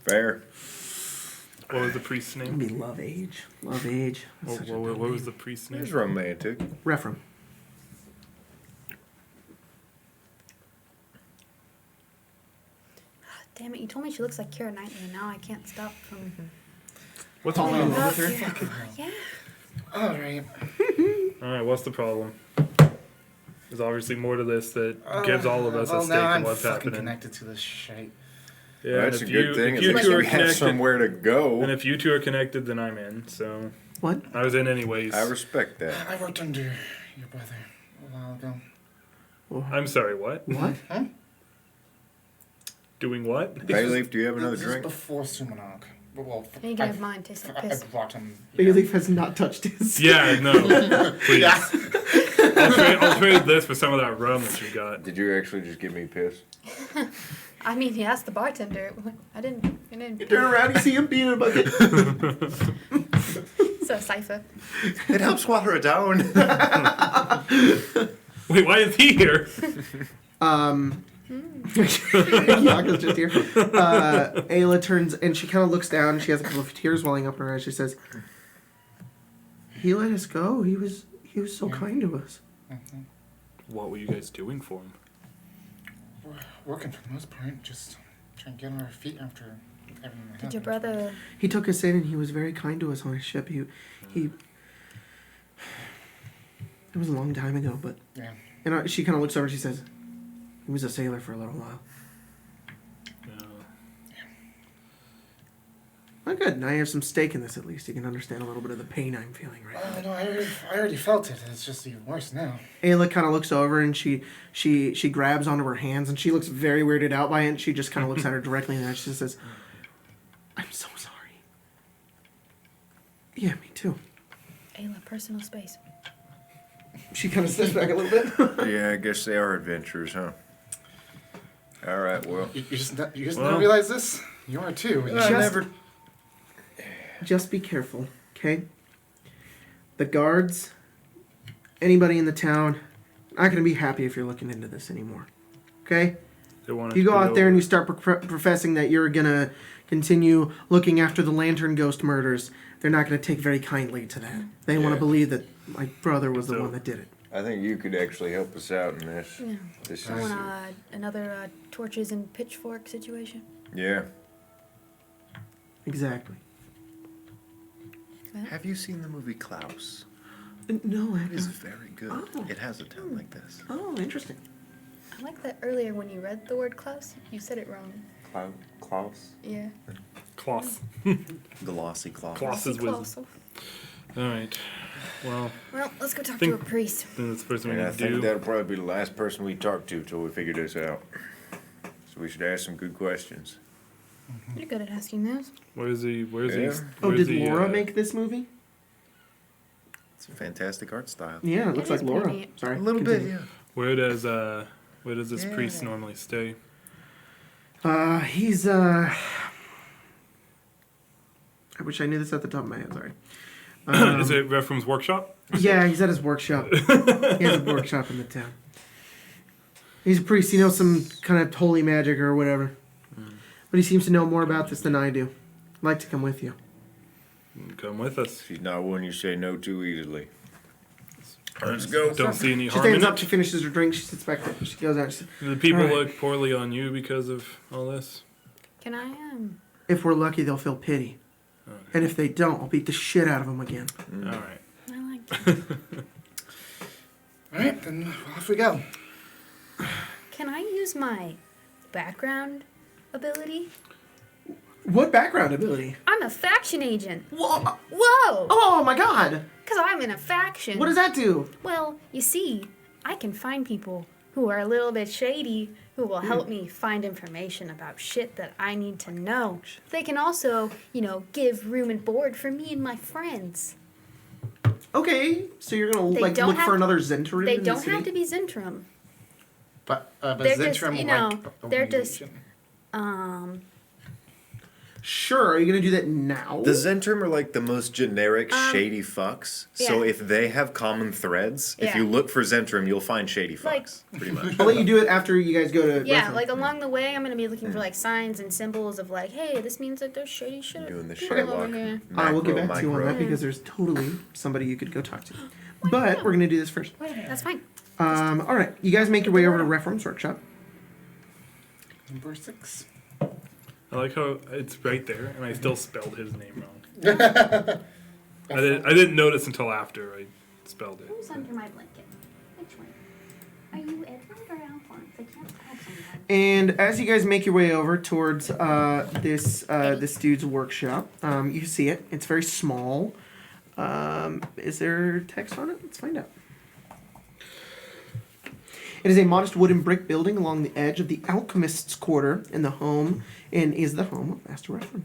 Fair. What was the priest's I name? mean, love age. Love age. That's What, such a what, dumb what was name. the priest's It's name? romantic. Rephraim. Damn it! You told me she looks like Keira Knightley, and now I can't stop from. What's Falling in wrong? love with her. Yeah. Alright. Alright, what's the problem? There's obviously more to this that gives all of us well, a stake now in I'm what's fucking happening. connected to this shit. Yeah, Well, and that's a if good thing. If At you least two are we have connected, somewhere to go. and if you two are connected, then I'm in. So What? I was in anyways. I respect that. I worked under your brother a while ago. I'm sorry. What? What? Doing what? Bayleaf, do you have another This drink? is before Sumonok. Well, You can have mine. Tastes like I piss. brought him. Bayleaf has not touched his. Yeah, no. Please. Yeah. I'll trade this for some of that rum that you got. Did you actually just give me piss? I mean, he asked the bartender. I didn't. You turn around, you see him peeing in a bucket. So cipher. It helps water it down. Wait, why is he here? Yaka's just here. Ayla turns and she kind of looks down. And she has a couple of tears welling up in her eyes. She says, "He let us go. He was so kind to us." What were you guys doing for him? We're working for the most part, just trying to get on our feet after everything that Did your happened. brother? He took us in and he was very kind to us on his ship. He. It was a long time ago, but. Yeah. And she kind of looks over and she says, "He was a sailor for a little while." Oh, good. Now you have some stake in this at least. You can understand a little bit of the pain I'm feeling right now. No, I already felt it. It's just even worse now. Ayla kind of looks over and she grabs onto her hands and she looks very weirded out by it. And she just kind of looks at her directly and she says, "I'm so sorry." Yeah, me too. Ayla, personal space. She kind of steps back a little bit. Yeah, I guess they are adventurers, huh? All right, well. You just Well- didn't realize this? You are too. Just be careful, okay? The guards, anybody in the town, not going to be happy if you're looking into this anymore, okay? They want If you it to go be out there and over. you start professing that you're going to continue looking after the Lantern Ghost murders, they're not going to take very kindly to that. They want Yeah. to believe that my brother was the So- one that did it. I think you could actually help us out in this. Yeah. This I is, want another torches and pitchfork situation. yeah. Exactly. Have you seen the movie Klaus? No, I It is haven't. very good. Oh. It has a town like this. Oh, interesting. I like that earlier when you read the word Klaus, you said it wrong. Klaus? Yeah. Cloth. Glossy Klaus. Klaus is Klaus. wisdom. Alright. Well, Well, let's go talk Think- to a priest. then that's the first thing And we I need to think do. that'll probably be the last person we talk to till we figure this out. So we should ask some good questions. You're good at asking those. Where's he? Where's Yeah. he? Oh, where's did he, Laura make this movie? It's a fantastic art style. Yeah, it looks It like is Laura. pretty. Sorry. A little continue. bit, yeah. Where does this priest normally stay? He's I wish I knew this at the top of my head. Sorry. Is it Rephraim's workshop? Yeah, he's at his workshop. He has a workshop in the town. He's a priest. He knows some kind of holy magic or whatever. But he seems to know more about this than I do. I'd like to come with you. Come with us. She's not one you say no to easily. Let's go. Don't see any She harm in stands up, it. she finishes her drink, she sits back there. She goes out. She says, Do the people Alright. look poorly on you because of all this? Can I if we're lucky, they'll feel pity. And if they don't, I'll beat the shit out of them again. All right. I like that. Alright, then off we go. Can I use my background ability? What background ability? I'm a faction agent. Whoa! Whoa! Oh my god! Because I'm in a faction. What does that do? Well, you see, I can find people who are a little bit shady, who will help me find information about shit that I need to know. They can also, give room and board for me and my friends. Okay, so you're gonna They like don't look have for to- another Zentrum They in the don't city? have to be Zentrum. But They're just, Zentrum they're just- organization. Sure, are you gonna do that now? The Zentrum are like the most generic shady fucks. So yeah. if they have common threads, if Yeah. you look for Zentrum, you'll find shady fucks. Like- pretty much. I'll let you do it after you guys go to. Yeah, Redfern. like along the way, I'm gonna be looking for like signs and symbols of like, hey, this means that there's shady shit. Doing the people Sherlock. over here. I will get macro, back to you on micro. that because there's totally somebody you could go talk to. But we're gonna do this first. That's fine. All right, you guys make your way over to Reform's workshop. Number 6. I like how it's right there, and I still spelled his name wrong. I didn't notice until after I spelled it. Who's under my blanket? Which one? Are you Edward or Alphonse? I can't tell sometimes. And as you guys make your way over towards this dude's workshop, you see it. It's very small. Is there text on it? Let's find out. It is a modest wooden brick building along the edge of the alchemist's quarter in the home, and is the home of Master Referent.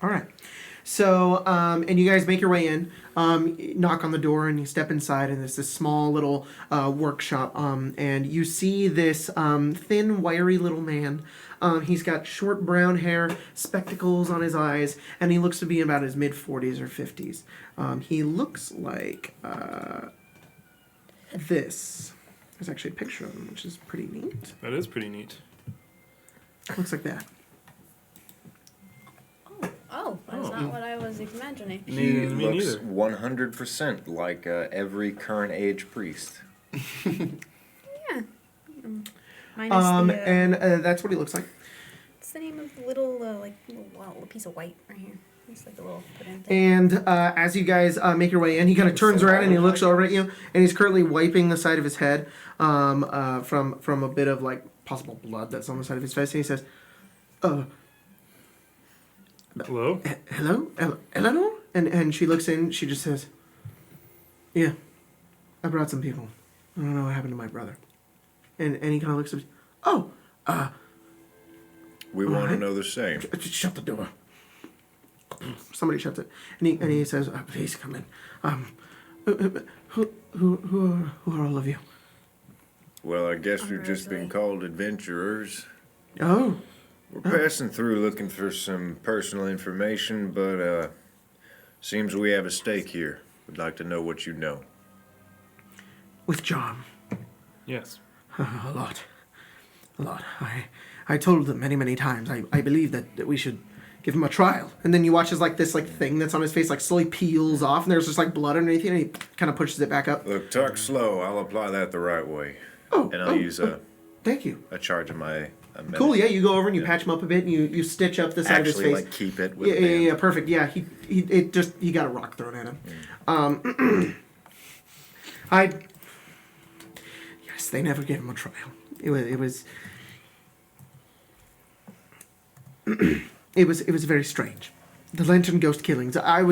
All right. So, and you guys make your way in, knock on the door, and you step inside, and there's this small little workshop, and you see this thin, wiry little man. He's got short brown hair, spectacles on his eyes, and he looks to be about his mid-40s or 50s. He looks like this. There's actually a picture of him, which is pretty neat. That is pretty neat. Looks like that. Oh, that's not what I was imagining. He Me looks neither. 100% like every current age priest. Yeah. Minus And that's what he looks like. what's the name of the little little piece of white right here? It's like a little put in thing. And as you guys make your way in, he kind of turns around and he looks over at you, and he's currently wiping the side of his head from a bit of like possible blood that's on the side of his face. And he says, Hello? "Hello, Eleanor?" And she looks in. She just says, "Yeah, I brought some people. I don't know what happened to my brother." And he kind of looks at me. "Oh, We want to Alright. know the same. shut the door." Somebody shuts it, and he says, "Please come in. Who are all of you?" Well, I guess we've just been called adventurers. Oh, We're passing through looking for some personal information, but seems we have a stake here. We'd like to know what you know. with John. Yes. A lot. I told them many times. I believe that we should give him a trial. And then you watch as this thing that's on his face slowly peels off, and there's just blood underneath it, and he kind of pushes it back up. Look, talk slow. I'll apply that the right way. Oh, And I'll use thank you. a charge of my Cool. Yeah, you go over and you patch him up a bit, and you stitch up the side Actually, of his face. keep it with Yeah, a band. yeah, perfect. Yeah, he got a rock thrown at him. Yes, they never gave him a trial. It was very strange. The Lantern Ghost killings. I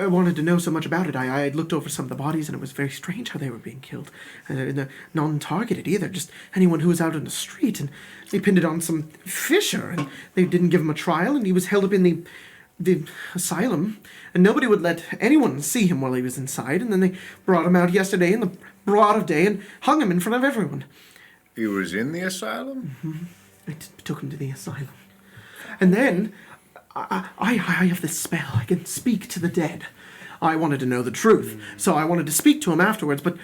wanted to know so much about it. I had looked over some of the bodies, and it was very strange how they were being killed. And they're non-targeted either, just anyone who was out in the street. And they pinned it on some fisher, and they didn't give him a trial, and he was held up in the asylum, and nobody would let anyone see him while he was inside. And then they brought him out yesterday in the broad of day and hung him in front of everyone. He was in the asylum? I took him to the asylum. And then I have this spell. I can speak to the dead. I wanted to know the truth, so I wanted to speak to him afterwards, but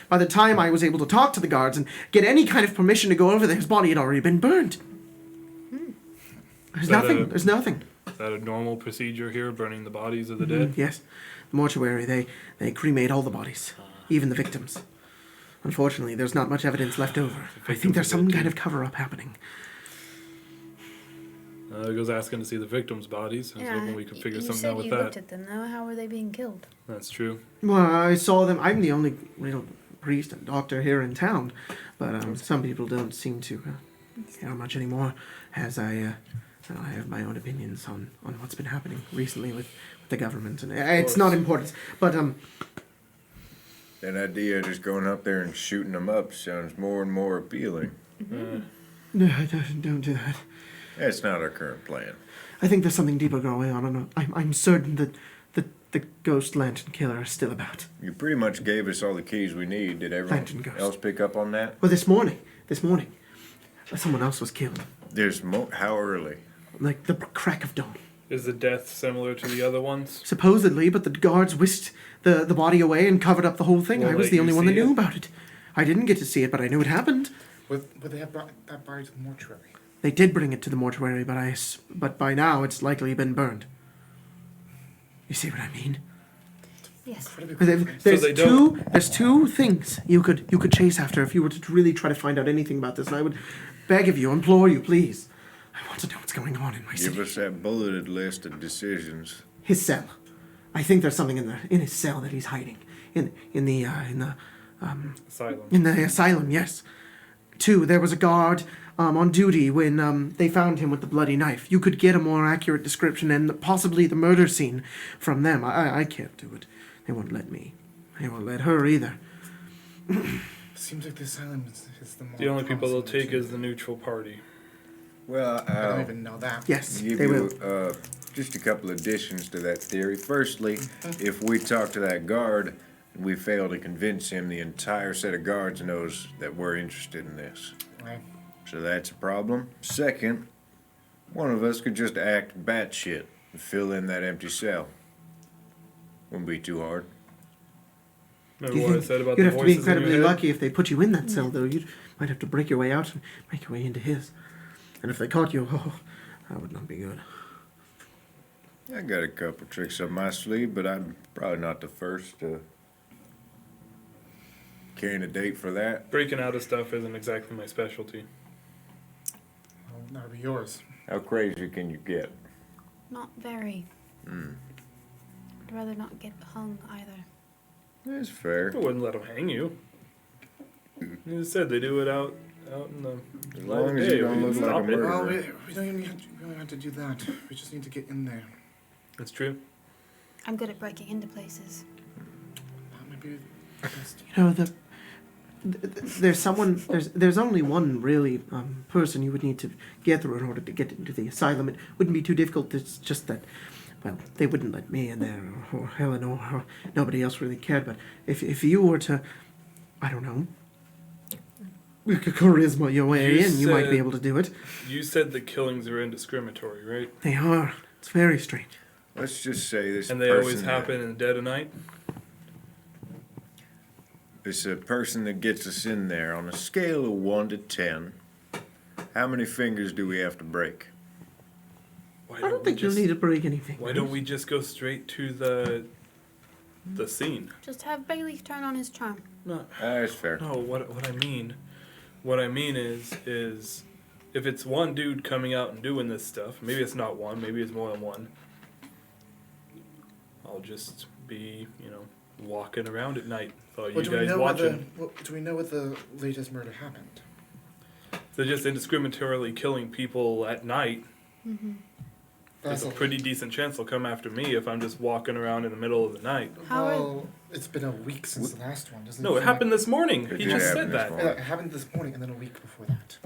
by the time I was able to talk to the guards and get any kind of permission to go over there, his body had already been burned. There's nothing. There's nothing. Is that a normal procedure here, burning the bodies of the dead? Yes. The mortuary, they cremate all the bodies, even the victims. Unfortunately, there's not much evidence left over. I think there's some kind of cover-up happening. It goes asking to see the victims' bodies. I was hoping we could figure something out with You said you looked that. at them, though. How were they being killed? That's true. Well, I saw them. I'm the only real priest and doctor here in town, but some people don't seem to care much anymore, as I Well, I have my own opinions on what's been happening recently with the government, and it's not important. But That idea of just going up there and shooting them up sounds more and more appealing. no, don't do that. That's not our current plan. I think there's something deeper going on, and I'm certain that the ghost lantern killer is still about. You pretty much gave us all the keys we need. Did everyone Lantern ghost. else pick up on that? Well, this morning, someone else was killed, There's how early? like the crack of dawn. Is the death similar to the other ones? Supposedly, but the guards whisked the body away and covered up the whole thing. Well, I was let the you only one that see knew it? about it. I didn't get to see it, but I knew it happened. Would they have brought that body to the mortuary? They did bring it to the mortuary, but by now it's likely been burned. You see what I mean? Yes. There's they don't- there's two things you could chase after if you were to really try to find out anything about this, and I would beg of you, implore you, please. I want to know what's going on in my Give city. us that bulleted list of decisions. His cell. I think there's something in his cell that he's hiding in the Asylum. asylum. Yes. 2, there was a guard on duty when they found him with the bloody knife. You could get a more accurate description and possibly the murder scene from them. I can't do it. They won't let me. They won't let her either. Seems like the asylum is the more The only people they'll promising take is the neutral party. Well, I don't even know that. Yes, give they you will. just a couple additions to that theory. Firstly, if we talk to that guard and we fail to convince him, the entire set of guards knows that we're interested in this. Right. So that's a problem. Second, one of us could just act batshit and fill in that empty cell. Wouldn't be too hard. Remember You what I think said about you'd the have to be voices in your incredibly head? lucky if they put you in that cell, though. You might have to break your way out and make your way into his. And if they caught you, that would not be good. I got a couple tricks up my sleeve, but I'm probably not the first candidate for that. Breaking out of stuff isn't exactly my specialty. Well, that'll be yours. How crazy can you get? Not very. I'd rather not get hung either. That's fair. I wouldn't let them hang you. You said they do it out in the As light of long as day. you don't We look can like a stop it. murderer. Well, we don't even have to do that. We just need to get in there. That's true. I'm good at breaking into places. That might be the best. You know, there's only one really person you would need to get through in order to get into the asylum. It wouldn't be too difficult. It's just that, well, they wouldn't let me in there, or Helen, or nobody else really cared. But if you were to, I don't know, charisma your way in, you might be able to do it. You said the killings are indiscriminatory, right? They are. It's very strange. Let's just say this And they person always happen in the dead of night? It's a person that gets us in there on a scale of 1 to 10. How many fingers do we have to break? Why I don't we think you'll just- need to break anything. Why don't we just go straight to the scene? Just have Bailey turn on his charm. No, That's fair. no. What I mean is if it's one dude coming out and doing this stuff, maybe it's not one, maybe it's more than one. I'll just be, walking around at night. While you guys watching. Do we know what the latest murder happened? They're just indiscriminatorily killing people at night. There's a pretty decent chance they'll come after me if I'm just walking around in the middle of the night. How are- Well, it's been a week since the last one, doesn't it? No, it seem happened like- this morning. It He did just happen said this that. morning. It happened this morning and then a week before that.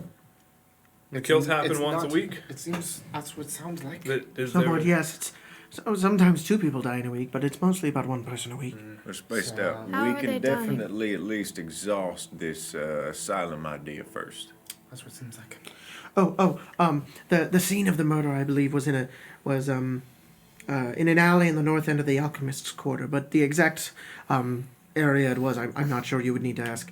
The kills happen It's once a not- week. It seems that's what it sounds like. Is Somewhat, there, yes. Sometimes 2 people die in a week, but it's mostly about 1 person a week. We're spaced So, out. How We are can they dying? definitely at least exhaust this asylum idea first. That's what it seems like. The scene of the murder, I believe, was in an alley in the north end of the Alchemist's Quarter, but the exact area it was, I'm not sure. You would need to ask.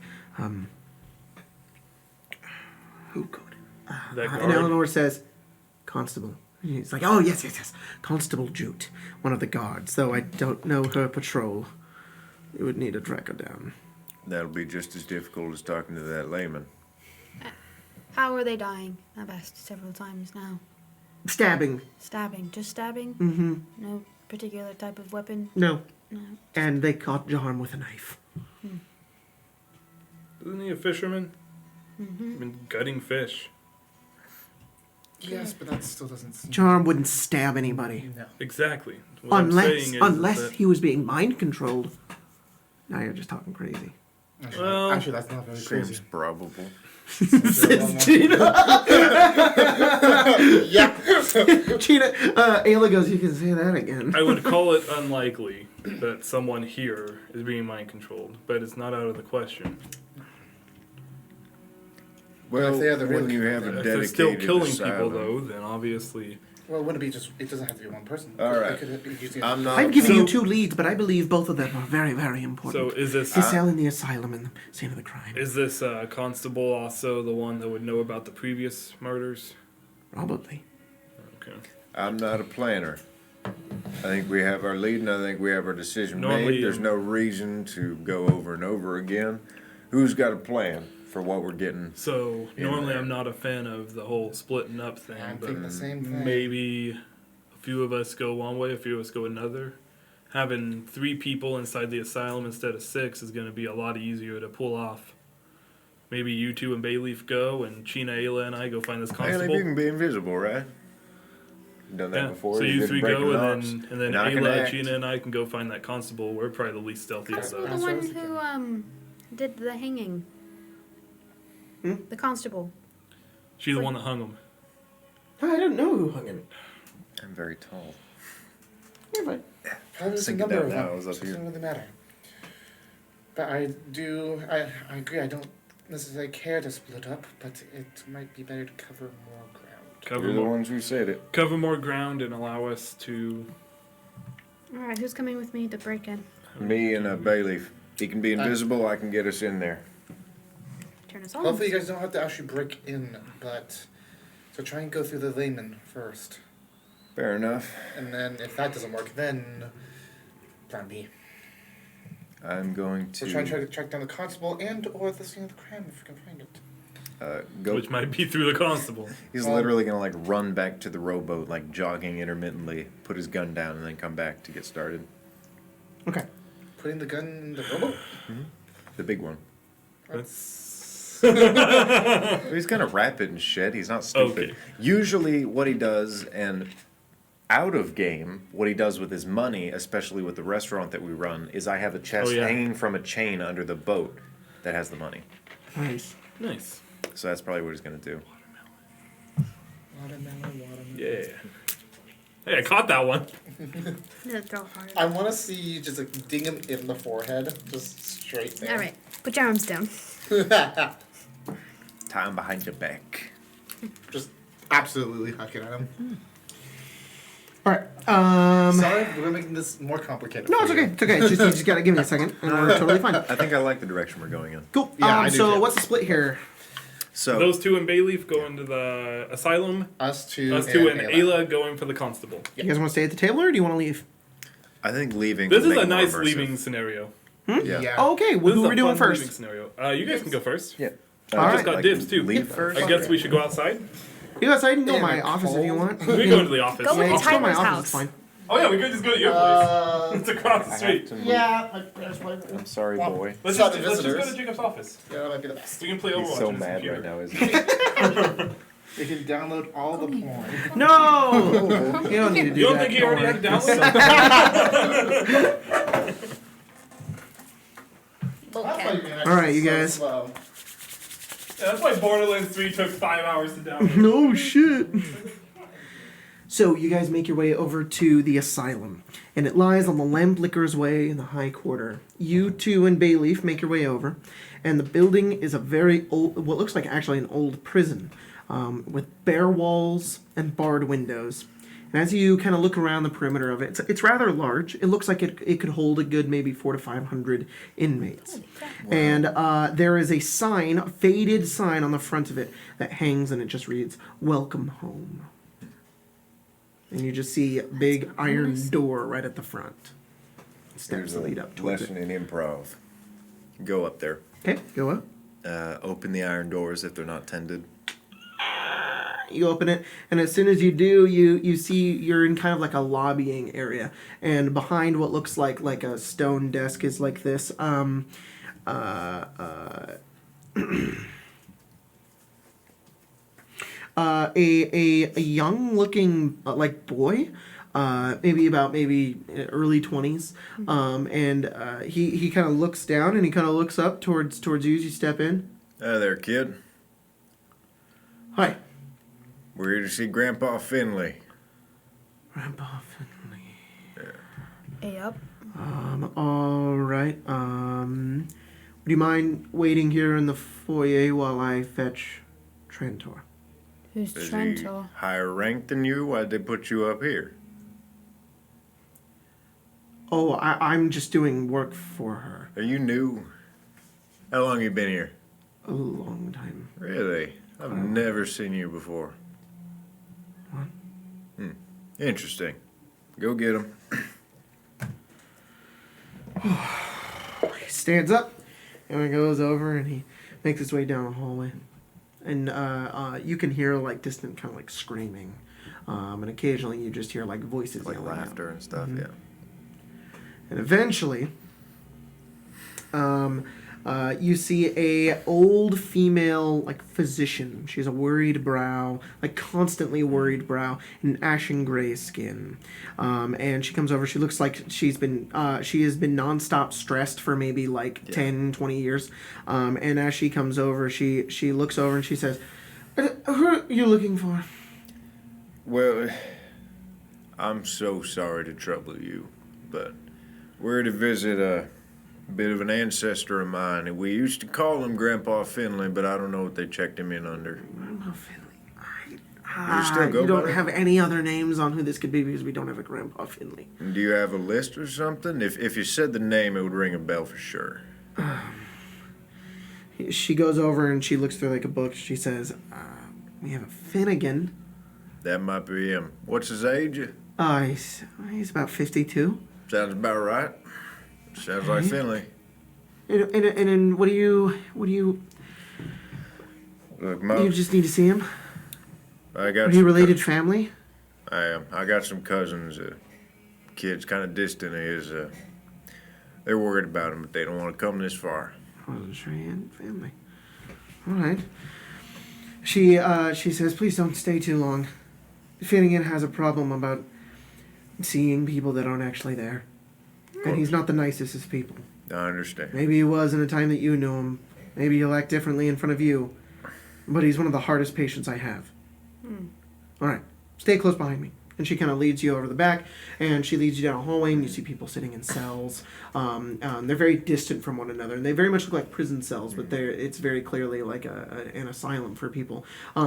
Who could? that And guard? Eleanor says, Constable. He's like, oh yes, Constable Jute, one of the guards. Though I don't know her patrol. You would need to track her down. That'll be just as difficult as talking to that layman. How are they dying? I've asked several times now. Stabbing. Stabbing. Just stabbing? Mm-hmm. No particular type of weapon? No. No. And they caught Jarm with a knife. Isn't he a fisherman? Mm-hmm. I've been gutting fish. Yes, but that still doesn't seem. Charm wouldn't stab anybody. No. Exactly. What I'm Unless saying is unless that- he was being mind controlled. Now you're just talking crazy. Well- Actually, that's not very Seems crazy. probable. Says Gina. Yeah. Gina, Ayla goes, you can say that again. I would call it unlikely that someone here is being mind controlled, but it's not out of the question. Well, if they are the real when you have a people, If dedicated they're still killing people, asylum, though, then obviously. Well, it wouldn't be just. It doesn't have to be one person. All They right. could be using I'm not. I'm giving So- you 2 leads, but I believe both of them are very, very So important. is this His cell in the asylum and the scene of the crime. constable also the one that would know about the previous murders? Probably. Okay. I'm not a planner. I think we have our lead, and I think we have our decision Normally, made. There's no reason to go over and over again. Who's got a plan for what we're getting? So In normally there. I'm not a fan of the whole splitting up thing, I'm but thinking the same thing. maybe a few of us go one way, a few of us go another. Having 3 people inside the asylum instead of 6 is going to be a lot easier to pull off. Maybe you 2 and Bayleaf go, and China, Ayla, and I go find this Hey, constable. you can be invisible, right? Done that Yeah. before. So you didn't 3 break go, the and knobs. then And I can Ayla, act. China, and I can go find that constable. We're probably the least stealthy of Constable, those. the That's what I one was who did the hanging. Hmm? The constable. She's the one that hung him. I don't know who hung him. I'm very tall. You're fine. Probably just a Thinking number that of now, them. I was up It here. doesn't really matter. But I do. I agree. I don't necessarily care to split up, but it might be better to cover more ground. Cover You're the more, ones who said it. cover more ground and allow us to. Alright, who's coming with me to break in? Me and a Bayleaf. He can be invisible. I can get us in there. Turn us on. Hopefully, you guys don't have to actually break in, but so try and go through the layman first, Fair enough. and then if that doesn't work, then plan B. I'm going We're trying to to track down the constable and/or the scene of the crime if we can find it. go. Which might be through the constable. He's literally gonna like run back to the rowboat, like jogging intermittently, put his gun down, and then come back to get started. Okay. Putting the gun in the rowboat. The big one. That's He's gonna wrap it in shit. He's not stupid. Okay. Usually, what he does, and out of game, what he does with his money, especially with the restaurant that we run, is I have a chest Oh, yeah. hanging from a chain under the boat that has the money. Nice. Nice. So that's probably what he's gonna do. watermelon. Yeah. Hey, I caught that one. No, throw it harder. I want to see you just like ding him in the forehead, just straight there. Alright, put your arms down. Time behind your back. Just absolutely hucking at him. All right. Sorry, we're making this more complicated. No, for it's you. okay. It's okay. You just gotta give me a second, and we're totally fine. I think I like the direction we're going in. Cool. Yeah, I do So too. what's the split here? So Those 2 and Bayleaf go into the asylum. Us two. Us 2 and Ayla. Ayla going for the constable. You guys want to stay at the table, or do you want to leave? I think leaving. This would is make a it more nice immersive. leaving scenario. Yeah. Yeah. Oh, okay. Well, This who is are a we doing fun leaving first? scenario. You guys can go first. Yeah. I just right. got dibs too. Leave first. I guess we should go outside. You guys, I can go to In my a office if you cold- want. We can go to the office. Go with Yeah, the let's go to my Tyler's office. house. It's fine. Oh yeah, we could just go to your place. It's across the street. Yeah. I'm sorry, Well, boy. Let's Not just, the let's just go visitors. to Jacob's office. Yeah, that might be the best. We can play Overwatch. He's so on his mad computer. right now, isn't he? You can download all the porn. No. You don't need to do You don't that. think he already worry. had to download it? Okay. All right, you guys. Yeah, that's why Borderlands 3 took 5 hours to download. No shit. So you guys make your way over to the asylum, and it lies on the Lamblicker's Way in the High Quarter. You 2 and Bayleaf make your way over, and the building is a very old, what looks like actually an old prison, with bare walls and barred windows. And as you kind of look around the perimeter of it, it's rather large. It looks like it could hold a good maybe 400 to 500 inmates. And there is a sign, a faded sign on the front of it that hangs, and it just reads, "Welcome home." And you just see a big iron door right at the front. Steps Here's a lead up towards lesson it. in improv. Go up there. Okay, go up. Open the iron doors if they're not tended. You open it, and as soon as you do, you see you're in kind of like a lobbying area, and behind what looks like a stone desk is like this a young-looking boy, maybe early 20s, and he kind of looks down and he kind of looks up towards you as you step in. Hi there, kid. Hi, We're here to see Grandpa Finley. Grandpa Finley. Yep. All right. Would you mind waiting here in the foyer while I fetch Trantor? Who's Is he Trento? higher ranked than you? Why'd they put you up here? Oh, I'm just doing work for her. Are you new? How long you been here? A long time. Really? I've never seen you before. What? Interesting. Go get him. He stands up and he goes over and he makes his way down the hallway. And you can hear like distant kind of like screaming. And occasionally you just hear like voices Like yelling out. laughter and stuff, Mhm. yeah. And eventually, you see a old female like physician. She's a worried brow, like constantly worried brow, and ashen gray skin. And she comes over. She looks like she has been nonstop stressed for maybe like 10, 20 years. And as she comes over, she looks over and she says, "Who are you looking for?" Well, I'm so sorry to trouble you, but we're to visit a bit of an ancestor of mine, and we used to call him Grandpa Finley, but I don't know what they checked him in under. Grandpa Finley. You still go You don't by have any other names on who this could be because we don't have a Grandpa Finley. Do you have a list or something? If you said the name, it would ring a bell for sure. She goes over and she looks through like a book. She says, "We have a Finnegan. That might be him. What's his age? He's about 52. Sounds about right. Sounds like Okay. Finley. And what do you? Look, You just need to see him. I got Are you some related family? I am. I got some cousins. Kids kind of distant. They're worried about him, but they don't want to come this far. I wasn't sure you had family. All right. She says, "Please don't stay too long. Finnegan has a problem about seeing people that aren't actually there. And he's not the nicest of people. I understand. Maybe he was in a time that you knew him. Maybe he'll act differently in front of you. But he's one of the hardest patients I have. All right, stay close behind me." And she kind of leads you over the back, and she leads you down a hallway, and you see people sitting in cells. They're very distant from one another, and they very much look like prison cells, but it's very clearly like an asylum for people.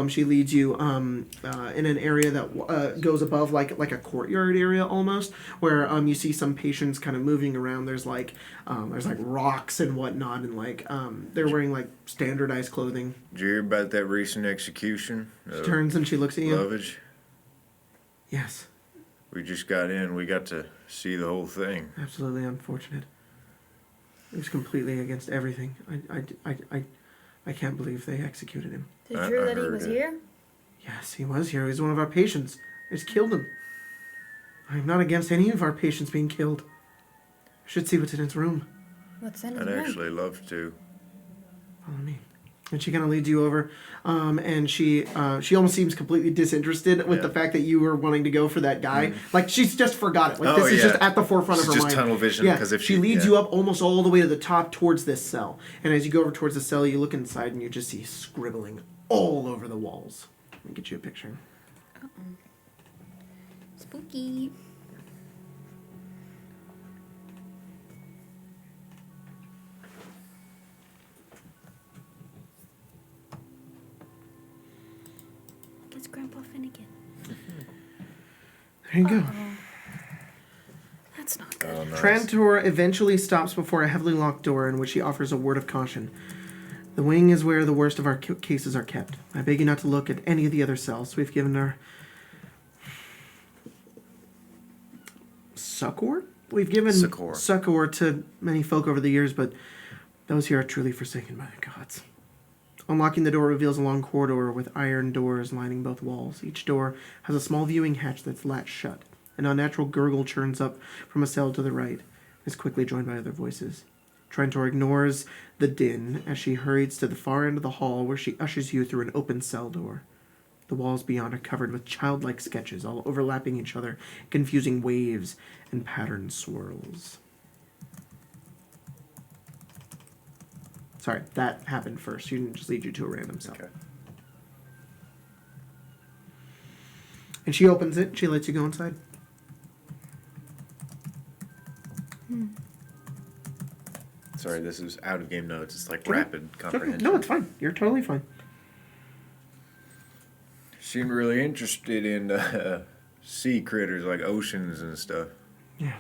She leads you in an area that goes above like a courtyard area almost, where you see some patients kind of moving around. There's like rocks and whatnot, and they're wearing like standardized clothing. Did you hear about that recent execution? She turns and she looks at you. Lovage? Yes. We just got in. We got to see the whole thing. Absolutely unfortunate. It was completely against everything. I can't believe they executed him. Is I it true that he heard was it. here? Yes, he was here. He was one of our patients. They just killed him. I'm not against any of our patients being killed. I should see what's in his room. What's in his I'd room? actually love to. Follow me. And she kind of leads you over, and she almost seems completely disinterested with Yeah. the fact that you were wanting to go for that guy. Like she's just forgot it. Like Oh, this is yeah. just at the forefront It's of her just mind. tunnel vision, Yeah, 'cause if she she- leads yeah. you up almost all the way to the top towards this cell, and as you go over towards the cell, you look inside and you just see scribbling all over the walls. Let me get you a picture. Spooky. It's Grandpa Finnegan. There you go. Uh-oh. That's not good. Oh, nice. Trantor eventually stops before a heavily locked door in which he offers a word of caution. "The wing is where the worst of our cases are kept. I beg you not to look at any of the other cells. We've given our succor? We've given succor to many folk over the years, but those here are truly forsaken by the gods." Unlocking the door reveals a long corridor with iron doors lining both walls. Each door has a small viewing hatch that's latched shut. An unnatural gurgle churns up from a cell to the right. It's quickly joined by other voices. Trantor ignores the din as she hurries to the far end of the hall where she ushers you through an open cell door. The walls beyond are covered with childlike sketches, all overlapping each other, confusing waves and patterned swirls. Sorry, that happened first. She didn't just lead you to a random cell. Okay. And she opens it. She lets you go inside. Sorry, this is out of game notes. It's like Okay. rapid It's okay. comprehension. No, it's fine. You're totally fine. Seemed really interested in sea critters like oceans and stuff. Yeah.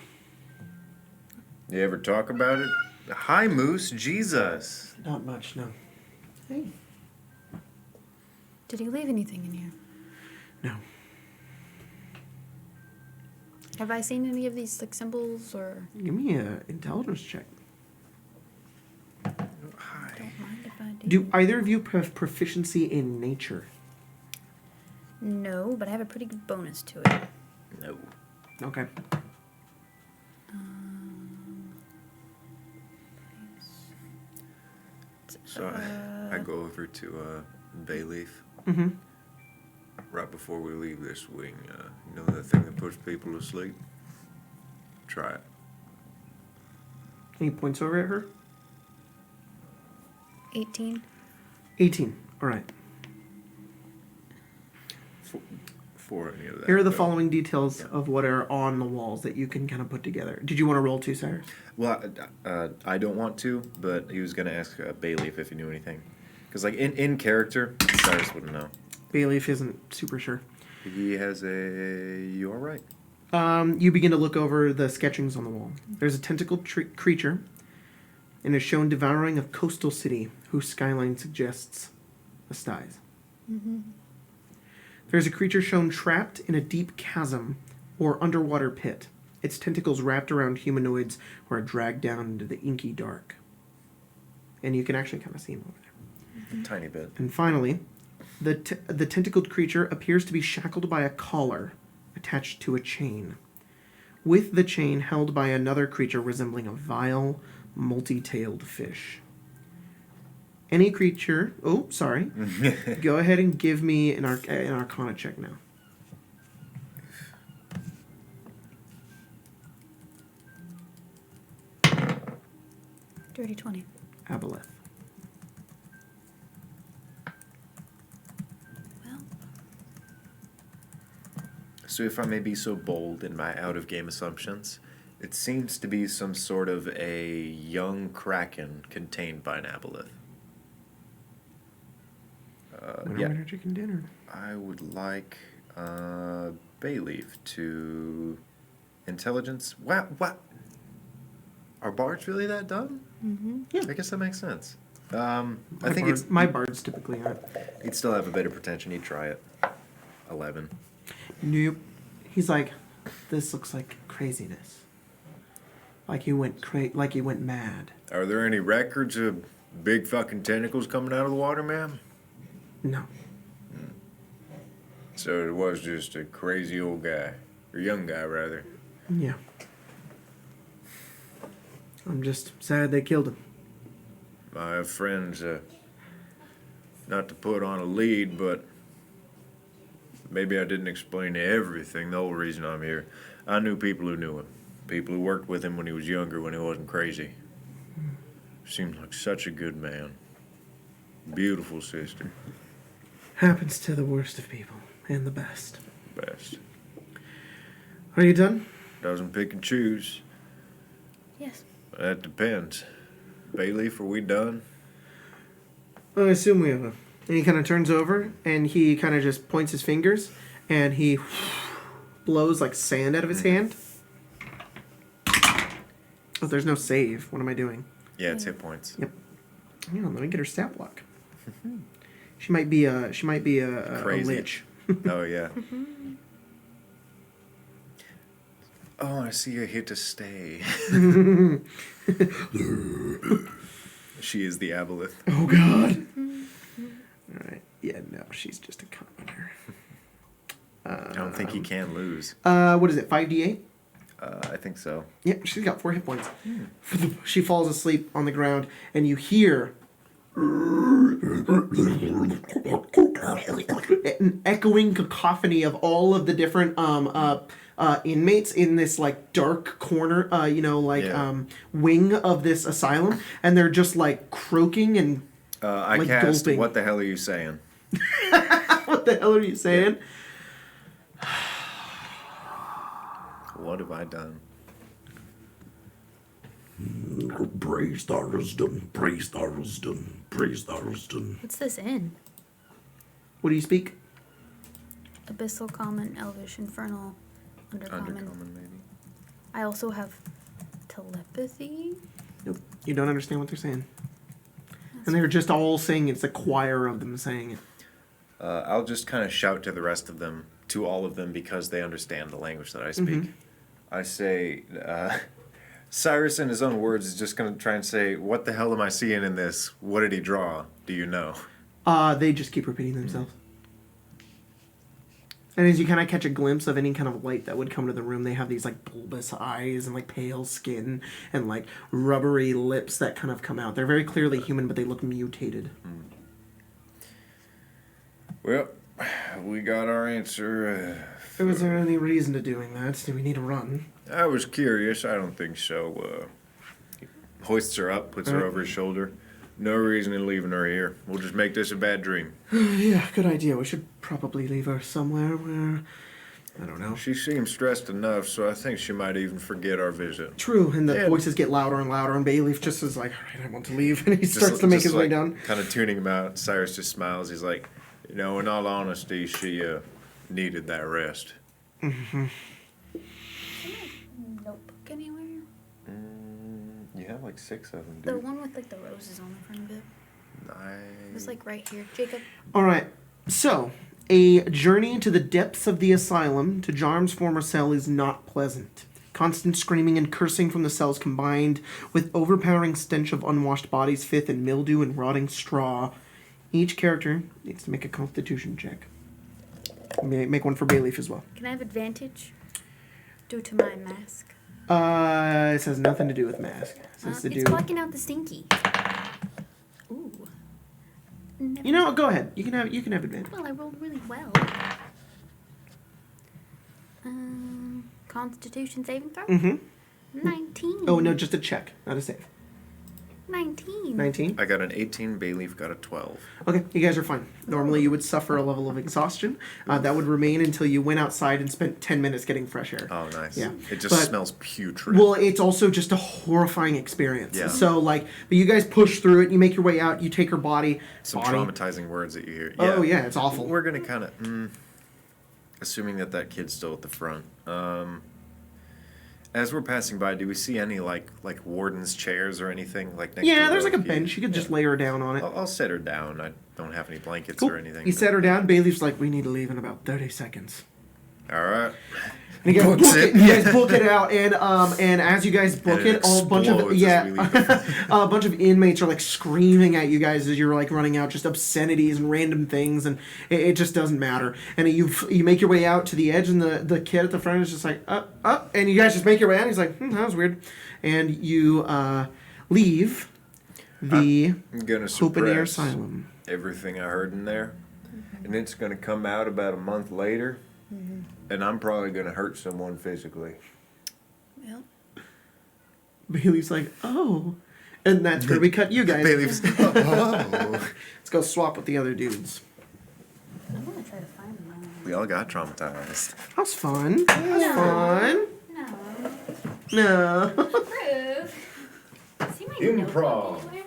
You ever talk about it? Hi, Moose. Jesus. Not much, no. Hey. Did he leave anything in here? No. Have I seen any of these like symbols or? Give me an intelligence check. Hi. Don't mind if I do. Do either of you have proficiency in nature? No, but I have a pretty good bonus to it. No. Okay. So I go over to Bayleaf Mm-hmm. right before we leave this wing. You know that thing that puts people to sleep? Try it. He points over at her. 18. 18. All right. For any of that. Here are the though. following details Yeah. of what are on the walls that you can kind of put together. Did you want to roll too, Cyrus? Well, I don't want to, but he was going to ask Bayleaf if he knew anything. Because, like, in character, Cyrus wouldn't know. Bayleaf isn't super sure. He has a... You all right? You begin to look over the sketchings on the wall. There's a tentacled creature, and is shown devouring a coastal city whose skyline suggests the Styes. Mm-hmm. There's a creature shown trapped in a deep chasm or underwater pit. Its tentacles wrapped around humanoids who are dragged down into the inky dark. And you can actually kind of see him over there. A tiny bit. And finally, the tentacled creature appears to be shackled by a collar attached to a chain, with the chain held by another creature resembling a vile, multi-tailed fish. Any creature... Oh, sorry. Go ahead and give me an Arcana check now. Dirty 20. Aboleth. Well, So if I may be so bold in my out-of-game assumptions, it seems to be some sort of a young kraken contained by an aboleth. Winner, Yeah. winner, chicken dinner. I would like Bayleaf to intelligence. What? Are bards really that dumb? mm-hmm. Yeah. I guess that makes sense. I think it's my bards typically aren't. he'd still have a bit of pretension. He'd try it. 11. Nope. He's like, this looks like craziness. Like he went mad. Are there any records of big fucking tentacles coming out of the water, ma'am? No. So it was just a crazy old guy, or young guy rather. Yeah. I'm just sad they killed him. I have friends, not to put on a lead, but maybe I didn't explain everything. The whole reason I'm here, I knew people who knew him, people who worked with him when he was younger, when he wasn't crazy. Seemed like such a good man. Beautiful sister. Happens to the worst of people and the best. Best. Are you done? Doesn't pick and choose. Yes. That depends. Bayleaf, are we done? I assume we have a. And he kind of turns over and he kind of just points his fingers and he blows like sand out of his hand. Oh, there's no save. What am I doing? Yeah, it's hit points. Yep. Hang on, let me get her stat block. She might be a Crazy. lich. Oh, yeah. Oh, I see a hit to stay. She is the aboleth. Oh God. All right. Yeah, no, she's just a commoner. I don't think he can lose. What is it? 5d8. I think so. Yep, she's got 4 hit points. She falls asleep on the ground, and you hear an echoing cacophony of all of the different inmates in this like dark corner, wing of this asylum, and they're just like croaking and I like cast. gulping. What the hell are you saying? What the hell are you saying? What have I done? Praise the wisdom, praise the wisdom, praise the wisdom. What's this in? What do you speak? Abyssal, Common, Elvish, Infernal, Undercommon. Undercommon, maybe. I also have telepathy. Nope. You don't understand what they're saying. And they're just all saying it's a choir of them saying it. I'll just kind of shout to the rest of them, to all of them, because they understand the language that I speak. I say, Cyrus, in his own words, is just going to try and say, what the hell am I seeing in this? What did he draw? Do you know? They just keep repeating themselves. And as you kind of catch a glimpse of any kind of light that would come to the room, they have these like bulbous eyes and like pale skin and like rubbery lips that kind of come out. They're very clearly human, but they look mutated. Well, we got our answer. Was there any reason to doing that? Do we need to run? I was curious. I don't think so. He hoists her up, puts her over his shoulder. No reason in leaving her here. We'll just make this a bad dream. Yeah, good idea. We should probably leave her somewhere where... I don't know. She seems stressed enough, so I think she might even forget our visit. True, and the Yeah. voices get louder and louder, and Bayleaf just is like, all right, I want to leave, and he starts to make his way down. Kind of tuning him out. Cyrus just smiles. He's like, in all honesty, she needed that rest. Mm-hmm. Notebook anywhere? You have like 6 of them, The dude. one with like the roses on the front of it. It was like right here. Jacob. All right, so a journey to the depths of the asylum to Jarm's former cell is not pleasant. Constant screaming and cursing from the cells combined with overpowering stench of unwashed bodies, filth, and mildew and rotting straw. Each character needs to make a constitution check. Make one for Bayleaf as well. Can I have advantage due to my mask? It has nothing to do with mask. It has to It's do... blocking out the stinky. Ooh. Never. You know what? Go ahead. You can have advantage. Well, I rolled really well. Constitution saving throw? Mm-hmm. 19. Oh, no, just a check, not a save. 19. 19? I got an 18. Bayleaf got a 12. Okay, you guys are fine. Normally you would suffer a level of exhaustion. That would remain until you went outside and spent 10 minutes getting fresh air. Oh, nice. Yeah. It just But- smells putrid. Well, it's also just a horrifying experience. Yeah. So, but you guys push through it, you make your way out, you take her body. Some body. traumatizing words that you hear. Oh, yeah, it's awful. We're going to kind of... assuming that kid's still at the front. As we're passing by, do we see any, like warden's chairs or anything? Like next to Yeah, the there's like a road? bench. You could just lay her down on it. I'll set her down. I don't have any blankets Cool. or anything. You set her down. Bayleaf's like, we need to leave in about 30 seconds. All right. And you guys Books book it. it. You guys book it out, and as you guys book And it it, a bunch of explodes as we leave a bunch of inmates are like screaming at you guys as you're like running out, just obscenities and random things, and it just doesn't matter. And you make your way out to the edge, and the kid at the front is just like up, and you guys just make your way out. He's like, that was weird, and you leave the I'm going to open air suppress asylum. everything I heard in there, and it's going to come out about a month later, and I'm probably going to hurt someone physically. Well, Bayleaf's like, oh, and that's where we cut you guys. Bayleaf's, oh. Let's go swap with the other dudes. I'm gonna try to find them. We all got traumatized. That was fun. That was fun. No. No. Proof. See my Improv. notebook anywhere?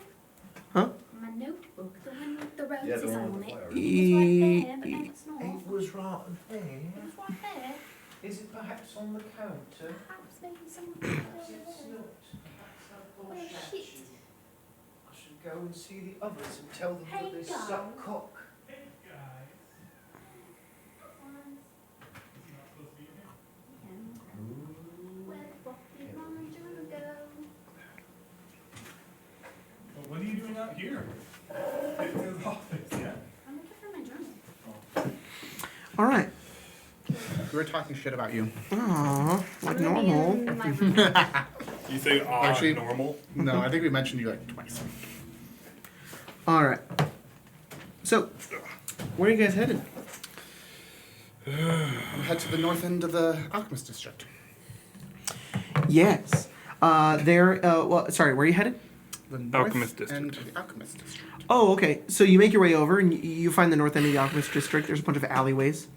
Huh? My notebook, the one with the roses Yeah, the one on with it. the It was right there, but now it's not. It was right there. It was right there. Is it perhaps on the counter? Perhaps maybe someone. It's not. Oh, shit. I should go and see the others and tell them Hey, that they guys. suck cock. Where the fuck did my journal go? Well, what are you doing out here? Get to the office, yeah. I'm looking for my journal. All right. We were talking shit about you. Aw, like I'm gonna be normal. in my room. You say Actually- normal? No, I think we mentioned you like twice. All right. So, where are you guys headed? We'll head to the north end of the Alchemist District. Yes. Sorry, where are you headed? The north Alchemist District. end of the Alchemist District. Oh, okay. So you make your way over, and you find the north end of the Alchemist District. There's a bunch of alleyways.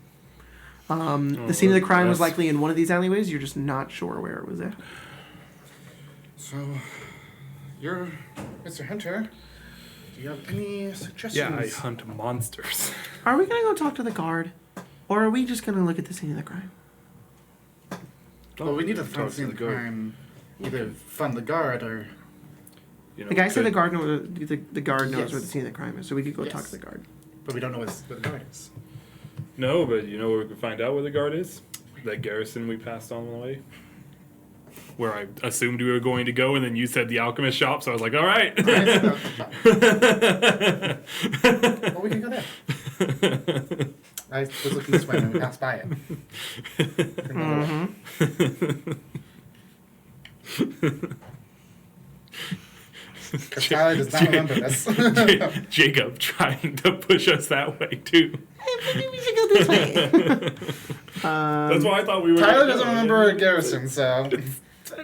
The scene of the crime was yes. likely in one of these alleyways. You're just not sure where it was at. So, you're Mr. Hunter. Do you have any suggestions? Yeah, I hunt monsters. Are we gonna go talk to the guard, or are we just gonna look at the scene of the crime? Well, we need to Talk find to the the guard. crime. Either fund the guard or... You know, The guy we said the could- guard knows. The guard knows Yes. where the scene of the crime is, so we could go Yes. talk to the guard. But we don't know where the guard is. No, but you know where we can find out where the guard is? That garrison we passed on the way. Where I assumed we were going to go, and then you said the alchemist shop, so I was like, all right. Well, we can go there. I was looking this way when we passed by it. Because Tyler does not remember this. Jacob trying to push us that way, too. Maybe we should go this way. That's why I thought we were. Tyler doesn't remember a garrison, so...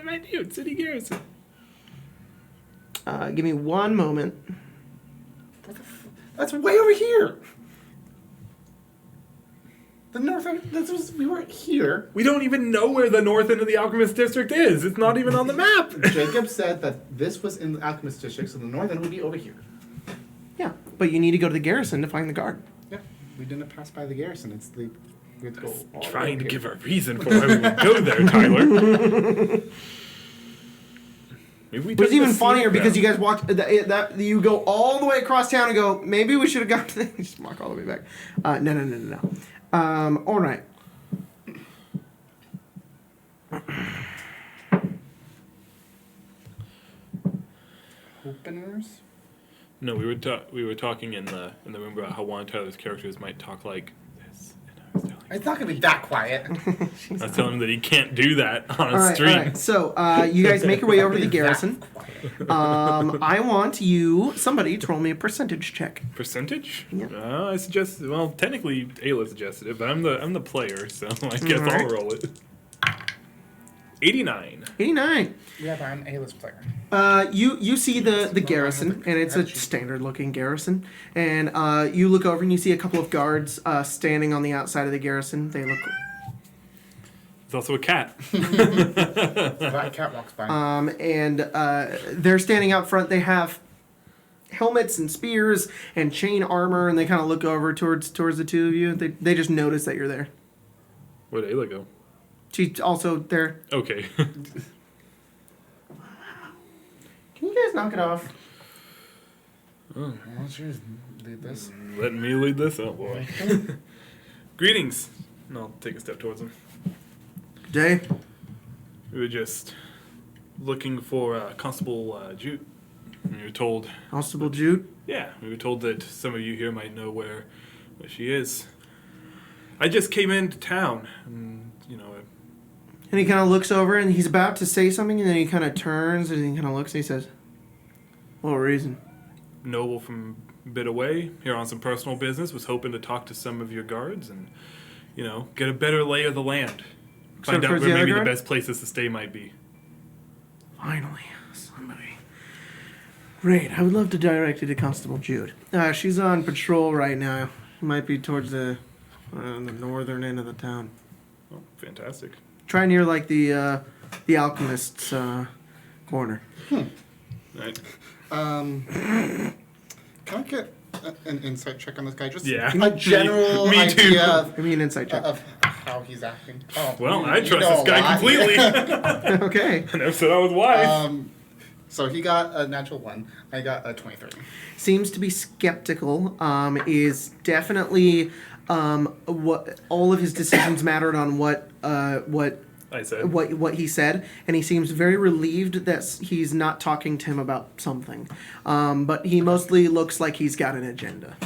I do. It's City Garrison. Give me one moment. That's way over here. The north end, we weren't here. We don't even know where the north end of the Alchemist District is. It's not even on the map. Jacob said that this was in the Alchemist District, so the north end would be over here. Yeah, but you need to go to the garrison to find the guard. Yeah, we didn't pass by the garrison. It's the... We have to go all the way Trying to over give here. a reason for why we would go there, Tyler. Maybe we But it's took even the funnier scenic because you route. guys walked. You go all the way across town and go. Maybe we should have gone. To just walk all the way back. No. All right. Openers? No, we were talking in the room about how one of Tyler's characters might talk like this, and I was telling him, It's not gonna be that quiet. I was telling him that he can't do that on All a right. stream. All right. So you guys make your way over to the garrison. I want somebody to roll me a percentage check. Percentage? Yeah. I suggest. Well, technically, Ayla suggested it, but I'm the player, so I guess I'll Alright. roll it. 89. 89. Yeah, but I'm A-list player. You see the garrison, and it's a standard-looking garrison. And you look over and you see a couple of guards standing on the outside of the garrison. They look. There's also a cat. That cat walks by. And they're standing out front. They have helmets and spears and chain armor, and they kind of look over towards the two of you. They just notice that you're there. Where'd Ayla go? She's also there. Okay. Can you guys knock it off? Why don't you lead this? Letting me lead this? Oh, boy. Greetings. And I'll take a step towards him. Good day. We were just looking for Constable Jute. And we were told... Constable Jude. Yeah, we were told that some of you here might know where she is. I just came into town, and, you know... And he kind of looks over, and he's about to say something, and then he kind of turns, and he kind of looks, and he says, "What reason?" Noble from a bit away, here on some personal business, was hoping to talk to some of your guards and, you know, get a better lay of the land. Find out towards where the other maybe the guard? best places to stay might be. Finally, somebody. Great. I would love to direct you to Constable Jude. She's on patrol right now. Might be towards the northern end of the town. Oh, fantastic. Try near like the alchemist's corner. Right. Can I get an insight check on this guy? Just Yeah. a general Me too. idea of, Give me an insight check. of how he's acting. Oh, Well, I you trust know this guy a lot. completely. Okay. I never said I was wise. So he got a natural 1. I got a 23. Seems to be skeptical. Is definitely what all of his decisions mattered on what I said. what he said, and he seems very relieved that he's not talking to him about something. But he mostly looks like he's got an agenda.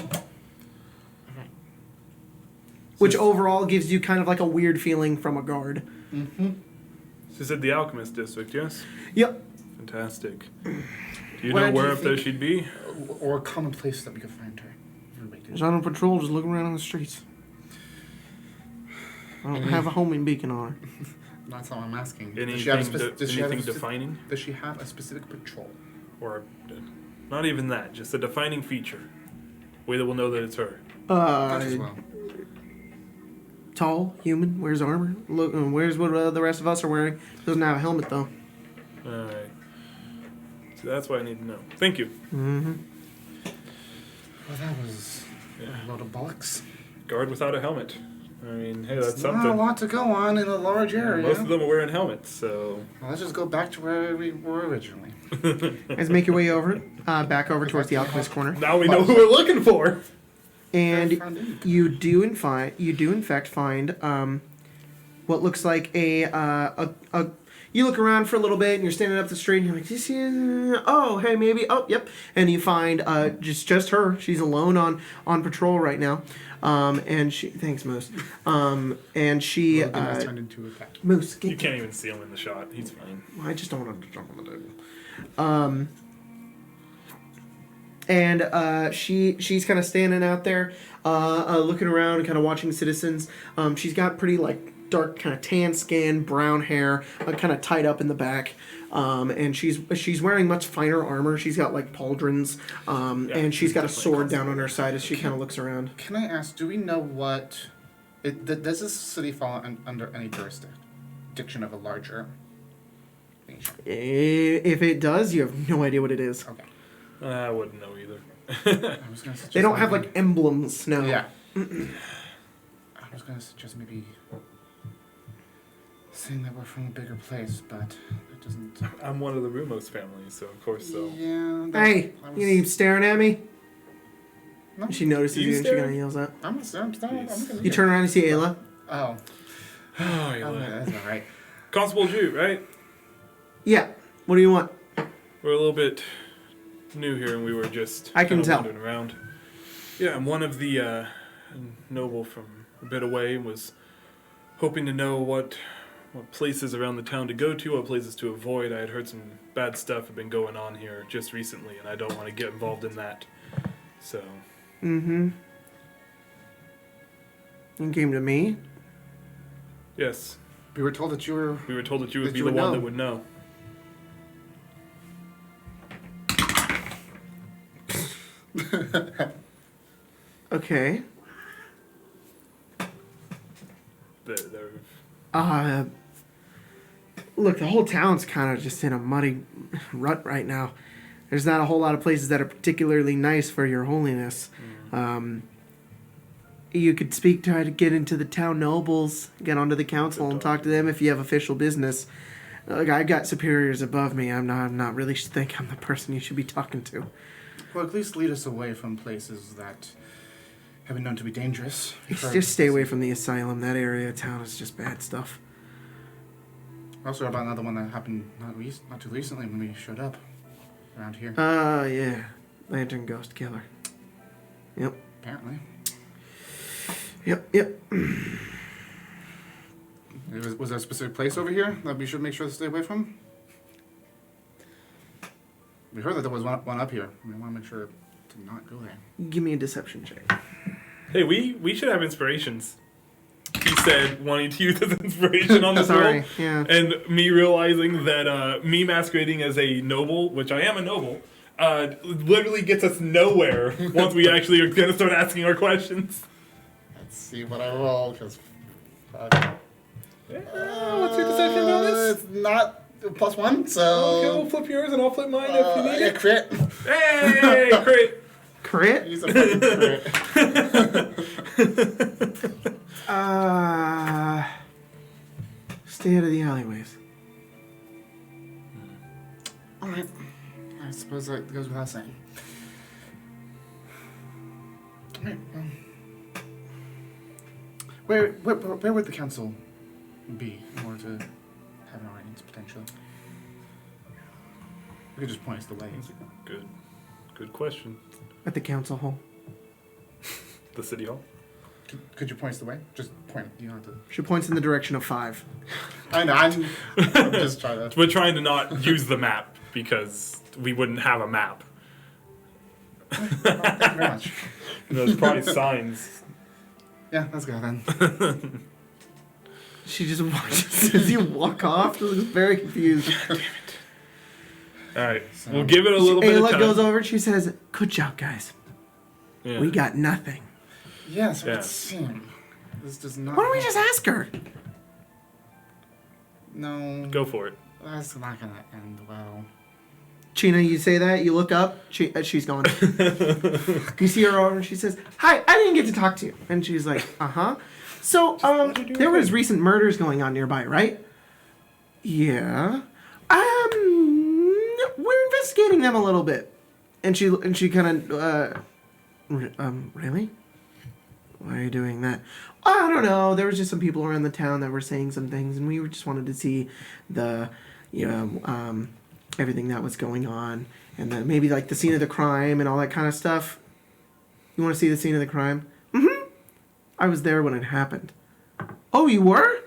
Which overall gives you kind of like a weird feeling from a guard. She said the Alchemist District, yes? Yep. Fantastic. Do you Where know do where you up there think- she'd be? Or a common place that we could find her. She's on patrol, just looking around on the streets. I don't have a homing beacon on her. That's all I'm asking. Anything defining? Does she have a specific patrol? Or not even that, just a defining feature. Way that we'll know that it's her. That as well. Tall, human, wears armor. Look, wears what the rest of us are wearing. Doesn't have a helmet though. Alright. So that's what I need to know. Thank you. Mm-hmm. Well, that was a load of bollocks. Guard without a helmet. I mean, hey, that's It's not a something. lot to go on in a large area. Most of them are wearing helmets, so. Well, let's just go back to where we were originally. Guys, make your way over, back over towards the alchemist corner, Now we know who we're looking for. and you do in fact find what looks like a. You look around for a little bit, and you're standing up the street, and you're like, "This is oh, hey, maybe, oh, yep," and you find just her. She's alone on patrol right now, and she thanks Moose, and she turned into a cat. Moose. Get You can't even see him in the shot. He's fine. I just don't want him to jump on the table. And she's kind of standing out there, looking around, kind of watching citizens. She's got pretty like dark, kind of tan skin, brown hair, kind of tied up in the back. And she's wearing much finer armor. She's got like pauldrons, and she's got a sword down on her side as she kind of looks around. Can I ask, do we know what... does this city fall under any jurisdiction of a larger nation? If it does, you have no idea what it is. Okay. I wouldn't know either. I was gonna suggest They don't have maybe- like emblems, no. Yeah. I was going to suggest maybe saying that we're from a bigger place, but it doesn't... I'm one of the Rumos family, so of course so. Yeah. Hey, you keep staring at me? No. She notices You you and she staring? kind of yells out. I'm looking You turn around and see Ayla. Oh. Oh, you're Oh, like, that's all right. Constable Jew, right? Yeah. What do you want? We're a little bit new here, and we were just I can kinda tell. wandering around. Yeah, I'm one of the noble from a bit away, and was hoping to know what places around the town to go to, what places to avoid. I had heard some bad stuff had been going on here just recently, and I don't want to get involved in that. So, Mm-hmm. You came to me? yes, We were told that you were... we were told that you would That be you the would one know. that would know. Okay. They're Look, the whole town's kind of just in a muddy rut right now. There's not a whole lot of places that are particularly nice for your holiness. You could try to get into the town nobles, get onto the council and talk to them if you have official business. Look, I've got superiors above me. I'm not really think I'm the person you should be talking to. Well, at least lead us away from places that have been known to be dangerous. Just stay away from the asylum. That area of town is just bad stuff. Also about another one that happened not too recently when we showed up around here. Yeah. Lantern Ghost Killer. Yep. Apparently. Yep. Was there a specific place over here that we should make sure to stay away from? We heard that there was one up here. We want to make sure to not go there. Give me a deception check. Hey, we should have inspirations. He said, wanting to use as inspiration on this Sorry, roll. yeah. And me realizing that me masquerading as a noble, which I am a noble, literally gets us nowhere once we actually are going to start asking our questions. Let's see what I roll, because... What's your deception bonus? It's not +1, so... Okay, we'll flip yours and I'll flip mine if you need yeah, it. crit. Hey, crit! Crit? He's a fucking crit. Stay out of the alleyways. Alright. I suppose that goes without saying. Alright, where would the council be in order to have an audience, potentially? You could just point us the way. Good question. At the council hall. The city hall? Could you point us the way? Just point. You don't have to. She points in the direction of 5. I know. I'm just trying to. We're trying to not use the map because we wouldn't have a map. Thank you very much. There's probably signs. Yeah, let's go then. She just watches as you walk off. She looks very confused. All right, So- we'll give it a little bit of Ayla time. goes over and she says, "Good job, guys. Yeah. We got nothing. Yeah, so Yeah. it seems. This does not. Why don't we just ask her?" No. Go for it. That's not gonna end well. China, you say that, you look up, she's gone. You see her over and she says, "Hi, I didn't get to talk to you." And she's like, "Uh-huh. So, there was recent murders going on nearby, right?" "Yeah. We're investigating them a little bit." And she kind of, really? Why are you doing that? "I don't know. There was just some people around the town that were saying some things, and we just wanted to see the, everything that was going on, and then maybe like the scene of the crime and all that kind of stuff." "You want to see the scene of the crime?" "Mm-hmm. I was there when it happened." "Oh, you were?"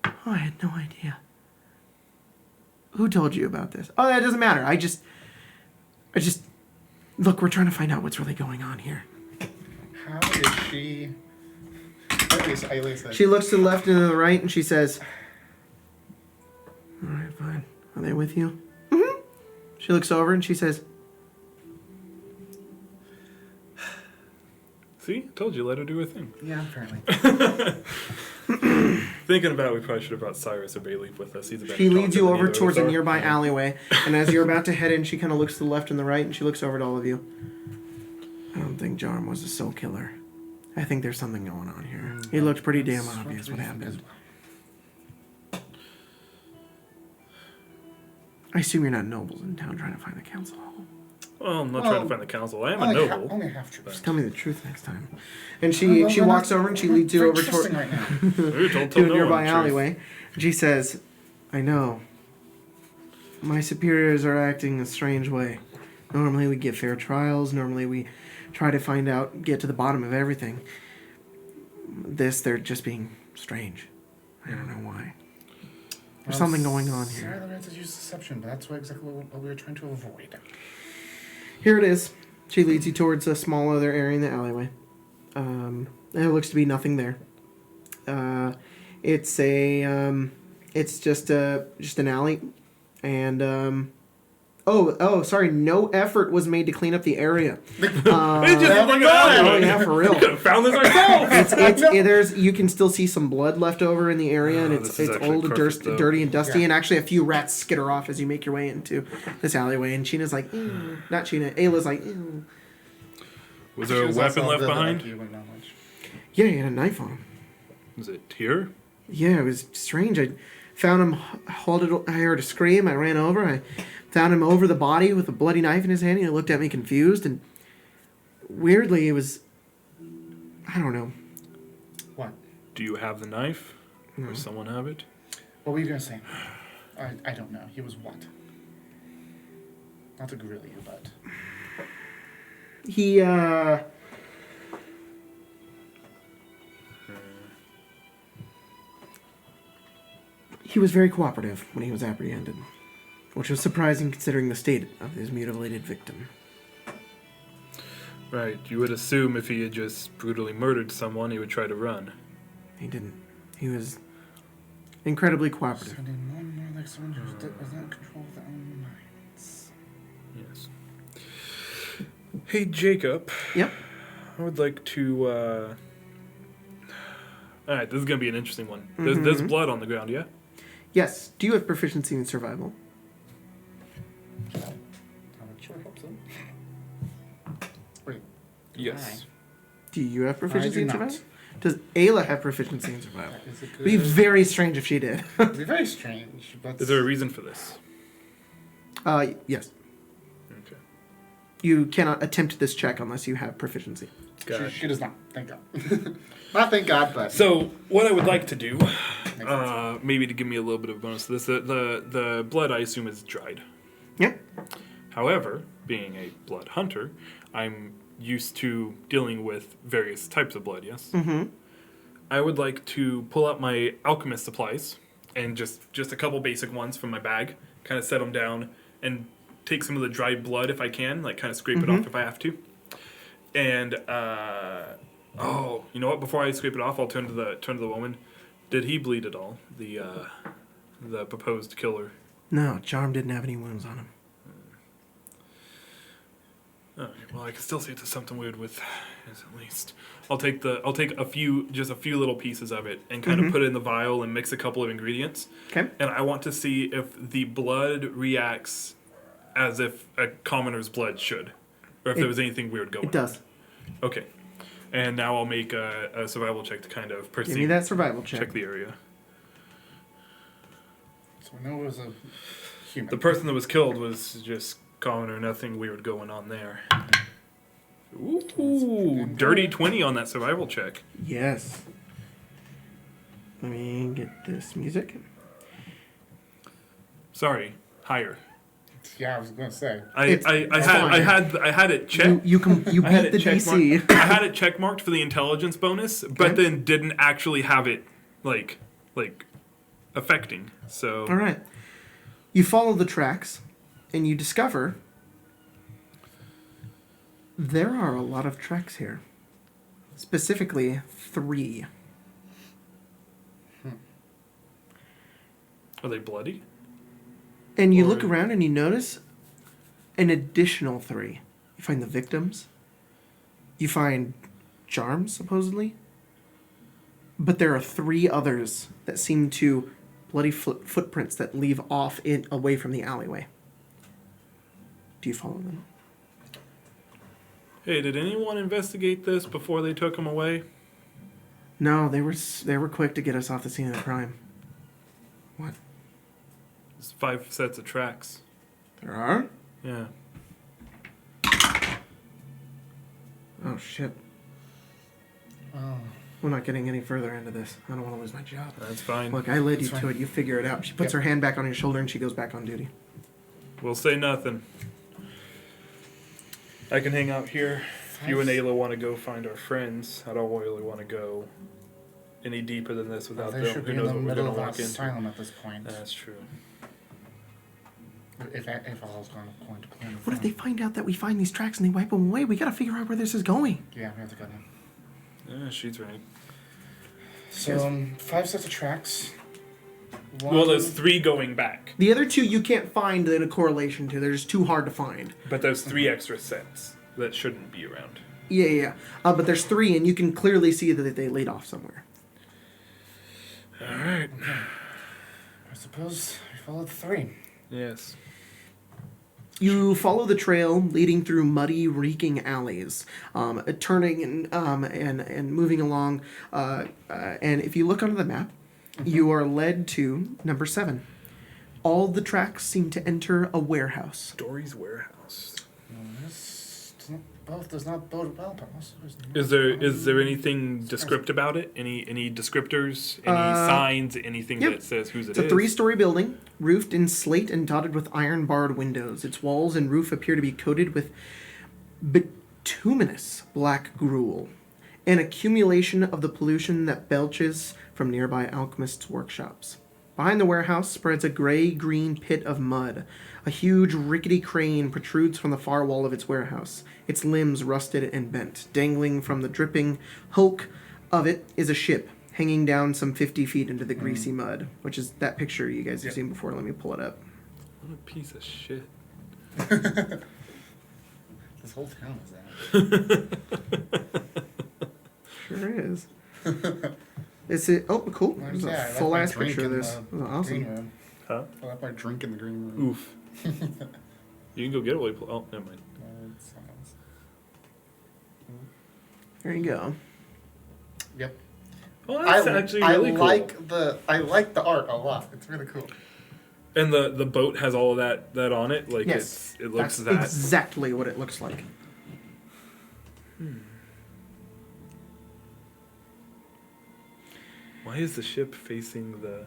"Oh, I had no idea." "Who told you about this?" "Oh, that doesn't matter. I just, look, we're trying to find out what's really going on here." How is she? At least Ayla said. She looks to the left and to the right, and she says, "All right, fine. Are they with you?" "Mm-hmm." She looks over and she says, See, told you, let her do her thing. Yeah, apparently. Thinking about it, we probably should have brought Cyrus or Bayleaf with us. He's a better she leads talker you than over either of towards us a are. nearby alleyway, and as you're about to head in, she kind of looks to the left and the right, and she looks over to all of you. "I don't think Jarm was a soul killer. I think there's something going on here. It looked pretty damn That's obvious what what we think happened. as I assume you're not nobles in town trying to find the council hall. Well, I'm not trying to Well, find the council. I am well. a noble. Only half true. Just tell me the truth next time." And Well, she we're walks not- over and she we're leads you very over toward trusting right now. We were told to a no one nearby the truth. alleyway. And she says, "I know. My superiors are acting a strange way. Normally we get fair trials. Normally we try to find out, get to the bottom of everything. They're just being strange. I don't know why. There's something going on here." Sorry that we had to use deception, but that's exactly what we were trying to avoid. Here it is. She leads you towards a small other area in the alleyway. There looks to be nothing there. It's just an alley, and sorry, no effort was made to clean up the area. It's just like an alley. Oh yeah, for real. We could have found this ourselves. There's you can still see some blood left over in the area, and Oh, it's this is actually old, perfect, though. dirty, and dusty, Yeah. and actually a few rats skitter off as you make your way into this alleyway. And China's like, "Ew." Not China, Ayla's like, "Ew." Was She there a was weapon also left the behind? lucky one knowledge. Yeah, he had a knife on him. Was it here? Yeah, it was strange. I found him, I heard a scream. I ran over. I found him over the body with a bloody knife in his hand. He looked at me confused, and weirdly, it was, I don't know. What? Do you have the knife? No. Or someone have it? What were you gonna say? I don't know. He was what? Not to grill you, but He was very cooperative when he was apprehended, which was surprising considering the state of his mutilated victim. Right. You would assume if he had just brutally murdered someone, he would try to run. He didn't. He was incredibly cooperative. sounding more and more like someone who does not control their own minds. Yes. Hey, Jacob. Yep. I would like to. All right, this is gonna be an interesting one. There's blood on the ground, yeah. Yes. Do you have proficiency in survival? I would sure hope so. Wait. Yes. Do you have proficiency do in not. survival? Does Ayla have proficiency in survival? That is a It'd be good. very strange if she did. It'd be very strange, but Is there a reason for this? Yes. Okay. You cannot attempt this check unless you have proficiency. Got it. she does not. Thank God. Not thank God, but So what I would like to do, makes sense. maybe to give me a little bit of a bonus to this, the blood I assume is dried. Yep. However, being a blood hunter, I'm used to dealing with various types of blood. Yes. Mm-hmm. I would like to pull out my alchemist supplies and just a couple basic ones from my bag, kind of set them down, and take some of the dried blood if I can, like kind of scrape it off if I have to. And you know what? Before I scrape it off, I'll turn to the woman. Did he bleed at all? The proposed killer. No, Charm didn't have any wounds on him. Okay, well, I can still see it's something weird with his at least. I'll take a few little pieces of it and kind of put it in the vial and mix a couple of ingredients. Okay. And I want to see if the blood reacts as if a commoner's blood should, or if there was anything weird going on. It does. Okay. And now I'll make a survival check to kind of perceive. Give me that survival check. Check the area. So we know it was a human. The person that was killed was just commoner, nothing weird going on there. Ooh, dirty 20 on that survival check. Yes. Let me get this music. Sorry, higher. Yeah, I was gonna say. I had it checked. You I had beat the it check DC. I had it check marked for the intelligence bonus, but then didn't actually have it like affecting. So All right. You follow the tracks, and you discover there are a lot of tracks here. Specifically, 3. are they bloody? And you Or- look around and you notice an additional 3. You find the victims. You find Charms, supposedly. But there are 3 others that seem to bloody footprints that leave off away from the alleyway. Do you follow them? Hey, did anyone investigate this before they took him away? No, they were quick to get us off the scene of the crime. What? It's 5 sets of tracks. There are? Yeah. Oh shit. Oh. We're not getting any further into this. I don't want to lose my job. That's fine. Look, I led you That's to fine. it. You figure it out. She puts Yep. her hand back on your shoulder and she goes back on duty. We'll say nothing. I can hang out here. If you and Ayla want to go find our friends, I don't really want to go any deeper than this without They them. should Who be in knows the what we're middle going of to an walk into. asylum at this point. That's true. If all's going to plan. What if they find out that we find these tracks and they wipe them away? We gotta figure out where this is going. Yeah, we have to go now. Yeah, she's right. So 5 sets of tracks. Well, there's 3 going back, The other 2 you can't find a correlation to. They're just too hard to find. but there's 3 extra sets that shouldn't be around. Yeah. But there's 3 and you can clearly see that they lead off somewhere. All right. I suppose we followed 3. Yes. You follow the trail leading through muddy, reeking alleys, turning and moving along. And if you look onto the map, you are led to number 7. All the tracks seem to enter a warehouse. Dory's warehouse. Does not bode well, but also Is there anything descriptive about it? Any descriptors? Any signs? Anything yep. that says whose It's a 3-story building, roofed in slate and dotted with iron-barred windows. Its walls and roof appear to be coated with bituminous black gruel, an accumulation of the pollution that belches from nearby alchemists' workshops. Behind the warehouse spreads a gray-green pit of mud. A huge, rickety crane protrudes from the far wall of its warehouse, its limbs rusted and bent. Dangling from the dripping hulk of it is a ship, hanging down some 50 feet into the greasy mud, which is that picture you guys have seen before. Let me pull it up. What a piece of shit. This whole town is that. Sure is. Is it? Oh, cool. There's Yeah, I a left full my ass drink picture of in this. the This is awesome. green room. Huh? I left my drink in the green room. Oof. You can go get it while you pull. Oh, never mind. It sounds- There you go. Yep. Oh, that's actually really cool. I like the art a lot. It's really cool. And the boat has all of that on it. Like Yes. it looks That's that. exactly what it looks like. Why is the ship facing the?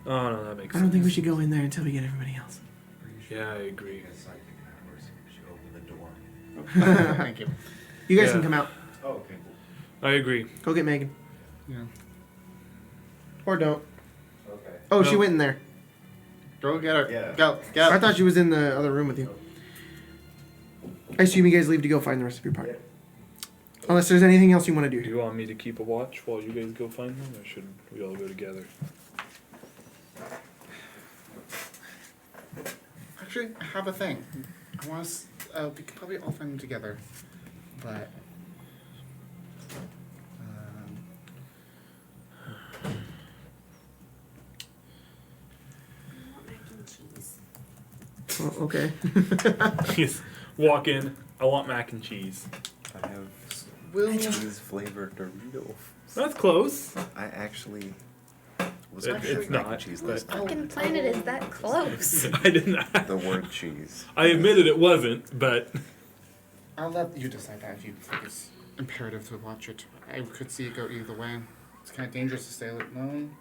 Oh no, that makes I sense. don't think we should go in there until we get everybody else. Yeah, I agree. Thank you. You guys Yeah. can come out. Oh, okay. I agree. Go get Megan. Yeah. Or don't. Okay. Oh, she No. went in there. Go get her. Yeah. Go. I thought she was in the other room with you. I assume you guys leave to go find the rest of your party. Unless there's anything else you want to Do do. you want me to keep a watch while you guys go find them, or should we all go together? Actually, I have a thing. I want us. We could probably all find them together, but. Oh, okay. Just walk in. I want mac and cheese. I have Will cheese flavored Dorito. That's close. I actually was It- actually it's mac not, and cheese but- last night. Fucking planet is that close. I didn't. The word cheese. I admitted it wasn't, but I'll let you decide that if you think it's imperative to watch it. I could see it go either way. It's kind of dangerous to stay alone.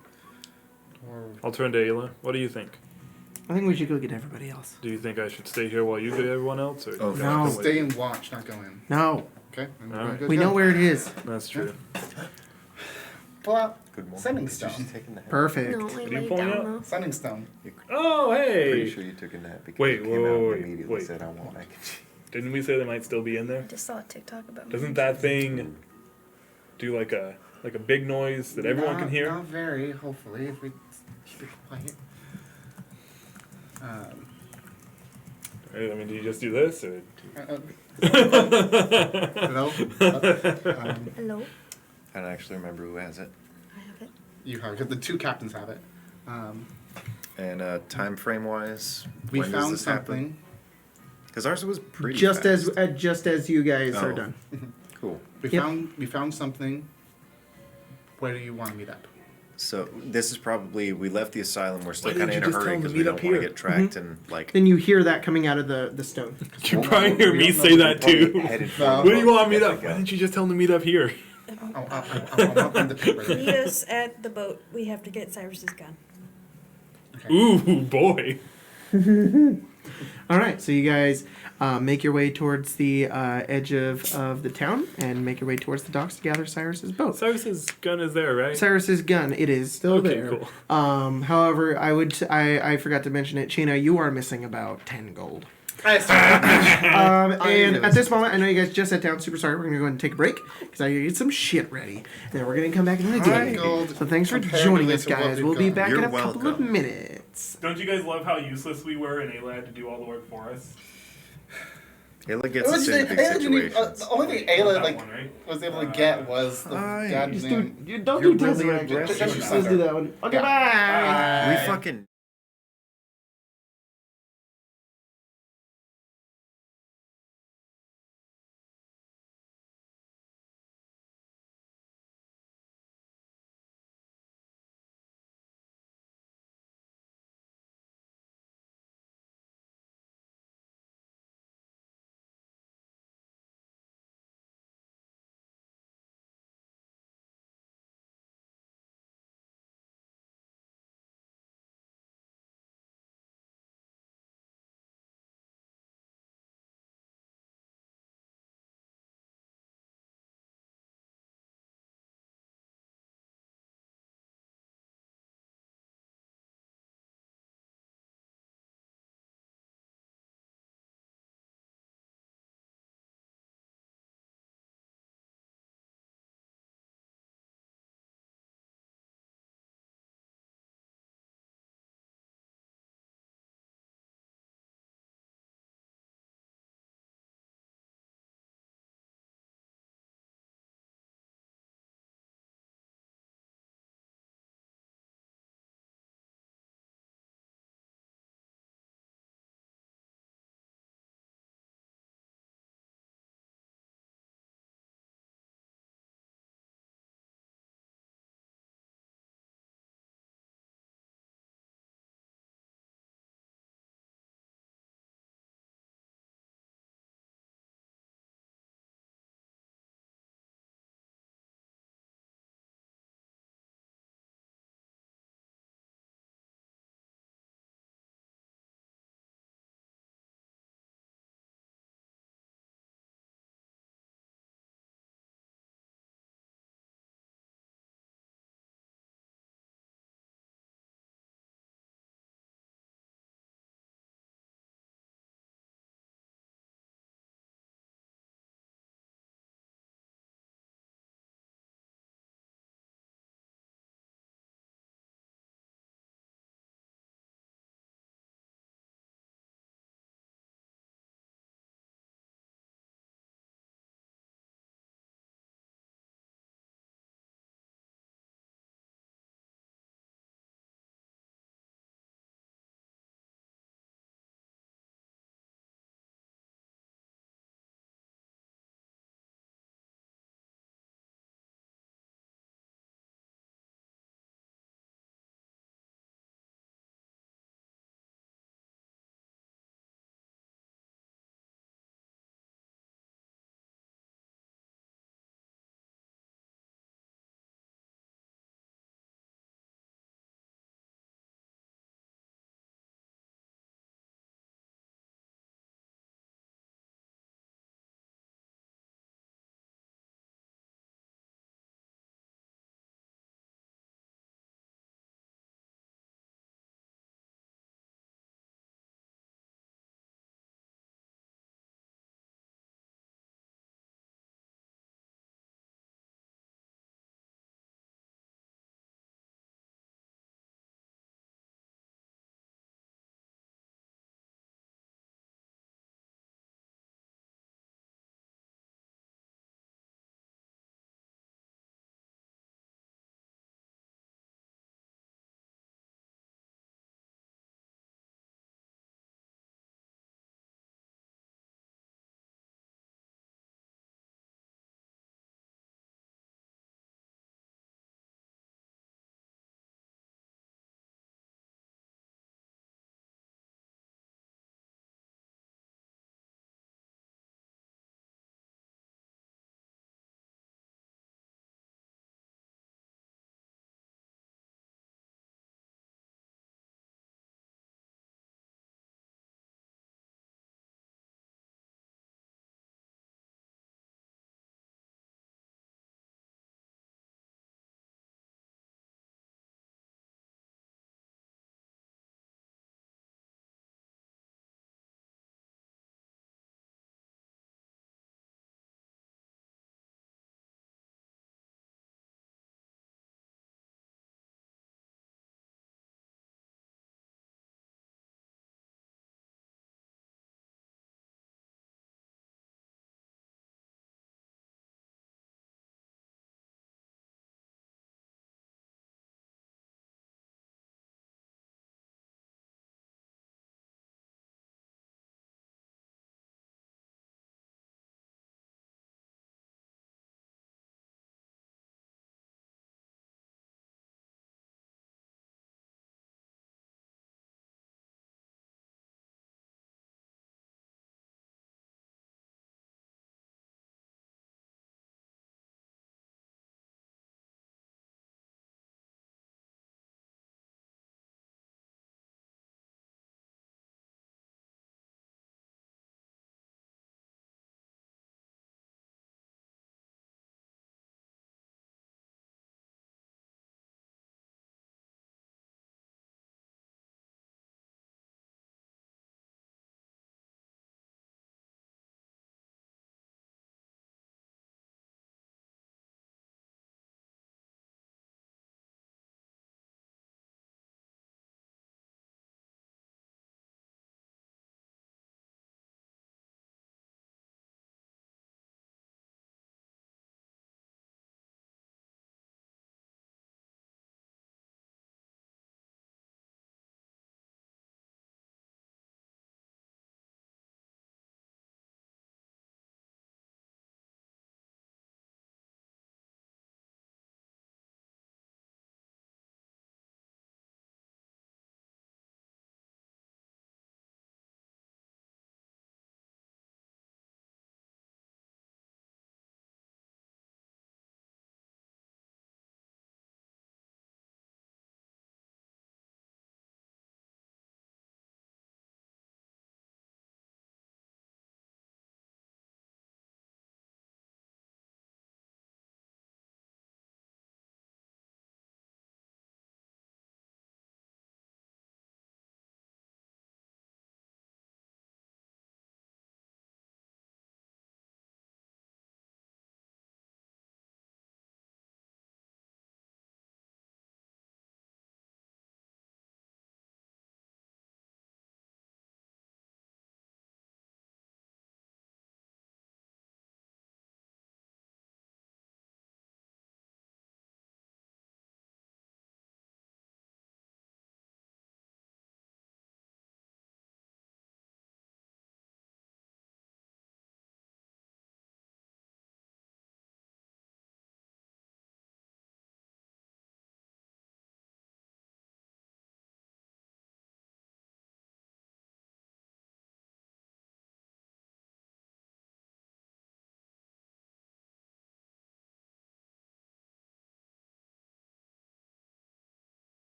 Or I'll turn to Ayla. What do you think? I think we should go get everybody else. Do you think I should stay here while you get everyone else, or Oh, do you no. want to wait? stay and watch, not go in. No. Okay? And we're Alright. good We to know go. where it is. That's true. Pull out Good morning. Sending Is stone. she taking the nap? Perfect. No, I you laid pulling down out? though. Sending stone. Oh, Pretty hey! sure you took a nap because Wait, you came out wait, and immediately wait. said I want mac and cheese. Didn't we say they might still be in I there? just saw a TikTok about Doesn't that thing do like a big noise that everyone can hear? Not very, hopefully, if we keep it quiet. I mean, do you just do this, or? Hello? Hello? I don't actually remember who has it. I have it. You have it. The two captains have it. And time frame wise, We when does found this happen? something. Because ours was pretty Just fast. as you guys are Oh. done. Cool. We Yep. found something. Where do you want to meet up? So this is probably we left the asylum. We're still Why kind of in didn't a you just hurry tell them to because we meet don't up want to here? get tracked and like. Then you hear that coming out of the stone. You probably hear me say that too. No. Where do you want me to meet up? Why didn't you just tell them to meet up here? I want them to pick Meet us at the boat. We have to get Cyrus's gun. Ooh, boy. All right, so you guys make your way towards the edge of the town and make your way towards the docks to gather Cyrus's boat. Cyrus's gun is there, right? Cyrus's gun, it is still Okay, there. cool. However, I forgot to mention it. Chena, you are missing about 10 gold. Yes. And at this moment, I know you guys just sat down. Super sorry. We're going to go ahead and take a break because I get some shit ready. And then we're going to come back in again. Gold So thanks for comparatively joining us, to what guys. we've We'll be got. back You're in a couple of welcome. minutes. Don't you guys love how useless we were and Ayla had to do all the work for us? Ayla gets us in big situations. The only thing Ayla That one, right? was able to get was the Aye. goddamn. Don't You're do really Tesseract. aggressive Let's about do it. that one. Okay, Yeah. bye. We fucking